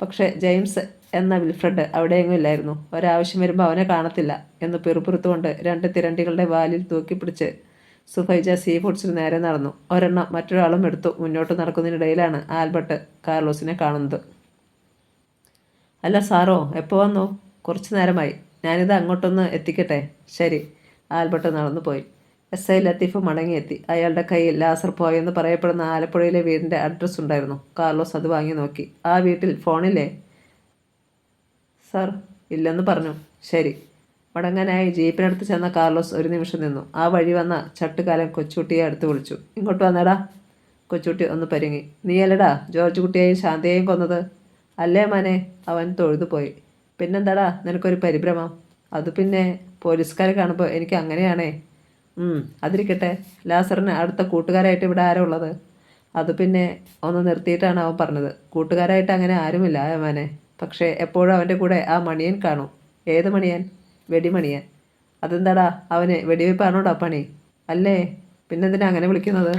പക്ഷേ ജെയിംസ് എന്ന വിൽഫ്രഡ് അവിടെയെങ്ങും ഇല്ലായിരുന്നു. ഒരാവശ്യം വരുമ്പോൾ അവനെ കാണത്തില്ല എന്ന് പിറുപിറുത്തുകൊണ്ട് 2 തിരണ്ടികളുടെ വാലിൽ തൂക്കിപ്പിടിച്ച് സുഫൈജ സീ ഫുഡ്സിന് നേരെ നടന്നു. ഒരെണ്ണം മറ്റൊരാളും എടുത്തു മുന്നോട്ട് നടക്കുന്നതിനിടയിലാണ് ആൽബർട്ട് കാർലോസിനെ കാണുന്നത്. അല്ല സാറോ, എപ്പോൾ വന്നു? കുറച്ചു നേരമായി. ഞാനിത് അങ്ങോട്ടൊന്ന് എത്തിക്കട്ടെ. ശരി. ആൽബർട്ട് നടന്നു പോയി. SI ലത്തീഫ് മടങ്ങിയെത്തി. അയാളുടെ കയ്യിൽ ലാസർ പോയെന്ന് പറയപ്പെടുന്ന ആലപ്പുഴയിലെ വീടിൻ്റെ അഡ്രസ്സ് ഉണ്ടായിരുന്നു. കാർലോസ് അത് വാങ്ങി നോക്കി. ആ വീട്ടിൽ ഫോണില്ലേ? സാർ, ഇല്ലെന്ന് പറഞ്ഞു. ശരി. മടങ്ങാനായി ജീപ്പിനടുത്ത് ചെന്ന കാർലോസ് ഒരു നിമിഷം നിന്നു. ആ വഴി വന്ന ചട്ടുകാലൻ കൊച്ചുകുട്ടിയെ അടുത്ത് വിളിച്ചു. ഇങ്ങോട്ട് വന്നടാ. കൊച്ചുകുട്ടി ഒന്ന് പരുങ്ങി. നീയല്ലടാ ജോർജ് കുട്ടിയെയും ശാന്തയെയും കൊന്നത്? അല്ലേ മോനെ. അവൻ തൊഴുതുപോയി. പിന്നെന്താടാ നിനക്കൊരു പരിഭ്രമം? അത് പിന്നെ പോലീസുകാരെ കാണുമ്പോൾ എനിക്ക് അങ്ങനെയാണേ. അതിരിക്കട്ടെ, ലാസറിന് അടുത്ത കൂട്ടുകാരായിട്ട് ഇവിടെ ആരാ ഉള്ളത്? അത് പിന്നെ ഒന്ന് നിർത്തിയിട്ടാണ് അവൻ പറഞ്ഞത്. കൂട്ടുകാരായിട്ട് അങ്ങനെ ആരുമില്ല അവനെ. പക്ഷേ എപ്പോഴും അവൻ്റെ കൂടെ ആ മണിയൻ കാണും. ഏത് മണിയൻ? വെടിമണിയൻ. അതെന്താടാ, അവന് വെടിവെപ്പാണോടാ പണി? അല്ലേ, പിന്നെന്തിനാ അങ്ങനെ വിളിക്കുന്നത്?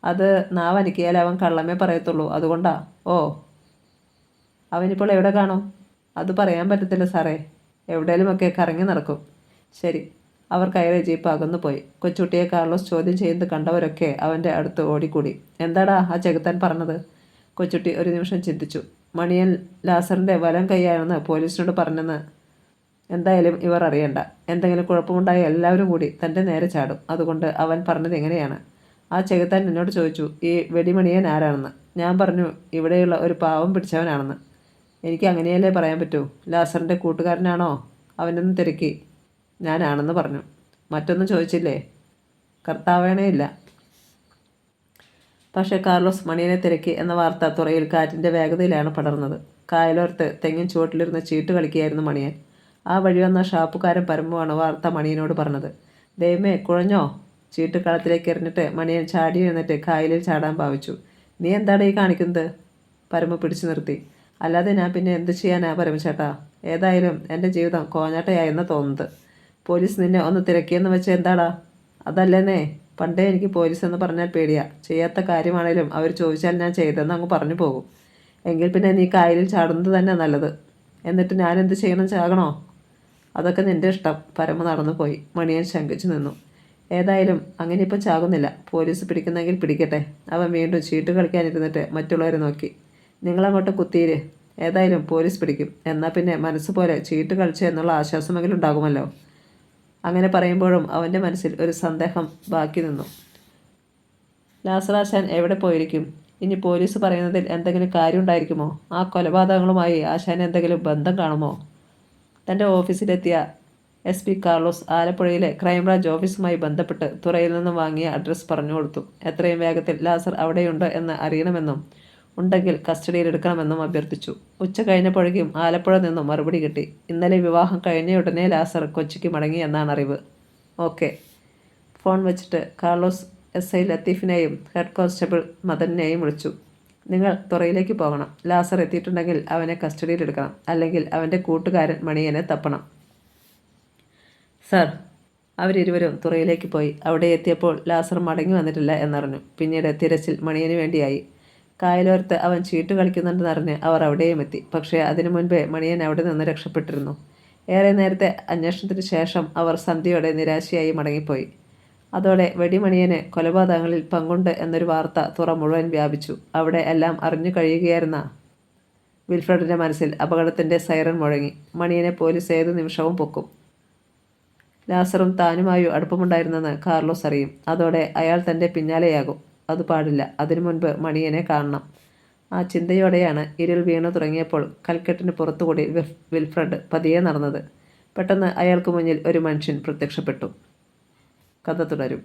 അത് നാവനക്കിയാൽ അവൻ കള്ളമേ പറയത്തുള്ളൂ, അതുകൊണ്ടാ. ഓ, അവനിപ്പോൾ എവിടെ കാണും? അത് പറയാൻ പറ്റത്തില്ല സാറേ. എവിടെയെങ്കിലുമൊക്കെ കറങ്ങി നടക്കും. ശരി. അവർ കയറി ജീപ്പ് അകന്നു പോയി. കൊച്ചുകുട്ടിയെ കാർലോസ് ചോദ്യം ചെയ്യുന്നത് കണ്ടവരൊക്കെ അവൻ്റെ അടുത്ത് ഓടിക്കൂടി. എന്താടാ ആ ചെകുത്താൻ പറഞ്ഞത്? കൊച്ചുകുട്ടി ഒരു നിമിഷം ചിന്തിച്ചു. മണിയൻ ലാസറിൻ്റെ വലം കൈയാണെന്ന് പോലീസിനോട് പറഞ്ഞെന്ന് എന്തായാലും ഇവർ അറിയണ്ട. എന്തെങ്കിലും കുഴപ്പമുണ്ടായ എല്ലാവരും കൂടി തൻ്റെ നേരെ ചാടും. അതുകൊണ്ട് അവൻ പറഞ്ഞത് എങ്ങനെയാണ്? ആ ചെകുത്താൻ എന്നോട് ചോദിച്ചു ഈ വെടിമണിയൻ ആരാണെന്ന്. ഞാൻ പറഞ്ഞു ഇവിടെയുള്ള ഒരു പാവം പിടിച്ചവനാണെന്ന്. എനിക്ക് അങ്ങനെയല്ലേ പറയാൻ പറ്റൂ. ലാസറിൻ്റെ കൂട്ടുകാരനാണോ അവനെന്ന് തിരക്കി. ഞാനാണെന്ന് പറഞ്ഞു. മറ്റൊന്നും ചോദിച്ചില്ലേ? കർത്താവേണേ ഇല്ല. പക്ഷേ കാർലോസ് മണിയനെ തിരക്കി എന്ന വാർത്ത തുറയിൽ കാറ്റിൻ്റെ വേഗതയിലാണ് പടർന്നത്. കായലോർത്ത് തെങ്ങിൻ ചുവട്ടിലിരുന്ന് ചീട്ട് കളിക്കുകയായിരുന്നു മണിയൻ. ആ വഴി വന്ന ഷാപ്പുകാരൻ പരമുവാണ് വാർത്ത മണിയനോട് പറഞ്ഞത്. ദൈവമേ, കുഴഞ്ഞോ? ചീട്ട് കളത്തിലേക്ക് എറിഞ്ഞിട്ട് മണിയൻ ചാടി എഴുന്നിട്ട് കായലിൽ ചാടാൻ ഭാവിച്ചു. നീ എന്താണ് ഈ കാണിക്കുന്നത്? പരമ പിടിച്ചു നിർത്തി. അല്ലാതെ ഞാൻ പിന്നെ എന്ത് ചെയ്യാനാ പരമചേട്ടാ? ഏതായാലും എൻ്റെ ജീവിതം കോഞ്ഞാട്ടയായെന്ന് തോന്നുന്നത്. പോലീസ് നിന്നെ ഒന്ന് തിരക്കിയെന്ന് വെച്ച് എന്താടാ? അതല്ലെന്നേ, പണ്ടേ എനിക്ക് പോലീസ് എന്ന് പറഞ്ഞാൽ പേടിയാ. ചെയ്യാത്ത കാര്യമാണേലും അവർ ചോദിച്ചാൽ ഞാൻ ചെയ്തെന്ന് അങ്ങ് പറഞ്ഞു പോകും. എങ്കിൽ പിന്നെ നീ കായലിൽ ചാടുന്നത് തന്നെ നല്ലത്. എന്നിട്ട് ഞാൻ എന്ത് ചെയ്യണം? ചാകണോ? അതൊക്കെ നിൻ്റെ ഇഷ്ടം. പരമ നടന്നു പോയി. മണിയൻ ശങ്കിച്ചു നിന്നു. ഏതായാലും അങ്ങനെ ഇപ്പം ചാകുന്നില്ല. പോലീസ് പിടിക്കുന്നെങ്കിൽ പിടിക്കട്ടെ. അവൻ വീണ്ടും ചീട്ട് കളിക്കാനിരുന്നിട്ട് മറ്റുള്ളവരെ നോക്കി. നിങ്ങളങ്ങോട്ട് കുത്തിയിര്. ഏതായാലും പോലീസ് പിടിക്കും. എന്നാൽ പിന്നെ മനസ്സുപോലെ ചീട്ട് കളിച്ച് എന്നുള്ള ആശ്വാസമെങ്കിലും ഉണ്ടാകുമല്ലോ. അങ്ങനെ പറയുമ്പോഴും അവൻ്റെ മനസ്സിൽ ഒരു സന്ദേഹം ബാക്കി നിന്നു. ലാസറാശാൻ എവിടെ പോയിരിക്കും? ഇനി പോലീസ് പറയുന്നതിൽ എന്തെങ്കിലും കാര്യമുണ്ടായിരിക്കുമോ? ആ കൊലപാതകങ്ങളുമായി ആശാൻ എന്തെങ്കിലും ബന്ധം കാണുമോ? തൻ്റെ ഓഫീസിലെത്തിയ SP കാർലോസ് ആലപ്പുഴയിലെ ക്രൈംബ്രാഞ്ച് ഓഫീസുമായി ബന്ധപ്പെട്ട് തുറയിൽ നിന്നും വാങ്ങിയ അഡ്രസ്സ് പറഞ്ഞു കൊടുത്തു. എത്രയും വേഗത്തിൽ ലാസർ അവിടെയുണ്ട് എന്ന് അറിയണമെന്നും ഉണ്ടെങ്കിൽ കസ്റ്റഡിയിലെടുക്കണമെന്നും അഭ്യർത്ഥിച്ചു. ഉച്ച കഴിഞ്ഞപ്പോഴേക്കും ആലപ്പുഴ നിന്നും മറുപടി കിട്ടി. ഇന്നലെ വിവാഹം കഴിഞ്ഞയുടനെ ലാസർ കൊച്ചിക്ക് മടങ്ങി എന്നാണ് അറിവ്. ഓക്കെ. ഫോൺ വെച്ചിട്ട് കാർലോസ് SI ലത്തീഫിനെയും ഹെഡ് കോൺസ്റ്റബിൾ മദനിനെയും വിളിച്ചു. നിങ്ങൾ തുറയിലേക്ക് പോകണം. ലാസർ എത്തിയിട്ടുണ്ടെങ്കിൽ അവനെ കസ്റ്റഡിയിലെടുക്കണം. അല്ലെങ്കിൽ അവൻ്റെ കൂട്ടുകാരൻ മണിയനെ തപ്പണം. സർ. അവരിരുവരും തുറയിലേക്ക് പോയി. അവിടെ എത്തിയപ്പോൾ ലാസർ മടങ്ങി വന്നിട്ടില്ല എന്നറിഞ്ഞു. പിന്നീട് തിരച്ചിൽ മണിയന് വേണ്ടിയായി. കായലോരത്ത് അവൻ ചീട്ട് കളിക്കുന്നുണ്ടെന്നറിഞ്ഞ് അവർ അവിടെയും എത്തി. പക്ഷേ അതിനു മുൻപേ മണിയൻ അവിടെ നിന്ന് രക്ഷപ്പെട്ടിരുന്നു. ഏറെ നേരത്തെ അന്വേഷണത്തിന് ശേഷം അവർ സന്ധ്യയോടെ നിരാശയായി മടങ്ങിപ്പോയി. അതോടെ വെടിമണിയന് കൊലപാതകങ്ങളിൽ പങ്കുണ്ട് എന്നൊരു വാർത്ത തുറ മുഴുവൻ വ്യാപിച്ചു. അവിടെ എല്ലാം അറിഞ്ഞു കഴിയുകയായിരുന്ന വിൽഫ്രഡിൻ്റെ മനസ്സിൽ അപകടത്തിൻ്റെ സൈറൻ മുഴങ്ങി. മണിയനെ പോലീസ് ഏതു നിമിഷവും പൊക്കും. ലാസറും താനുമായി അടുപ്പമുണ്ടായിരുന്നെന്ന് കാർലോസ് അറിയും. അതോടെ അയാൾ തൻ്റെ പിന്നാലെയാകും. അത് പാടില്ല. അതിനു മുൻപ് മണിയനെ കാണണം. ആ ചിന്തയോടെയാണ് ഇരുൾ വീണു തുടങ്ങിയപ്പോൾ കൽക്കെട്ടിന് പുറത്തുകൂടി വിൽഫ്രഡ് പതിയെ നടന്നത്. പെട്ടെന്ന് അയാൾക്ക് മുന്നിൽ ഒരു മനുഷ്യൻ പ്രത്യക്ഷപ്പെട്ടു. കഥ തുടരും.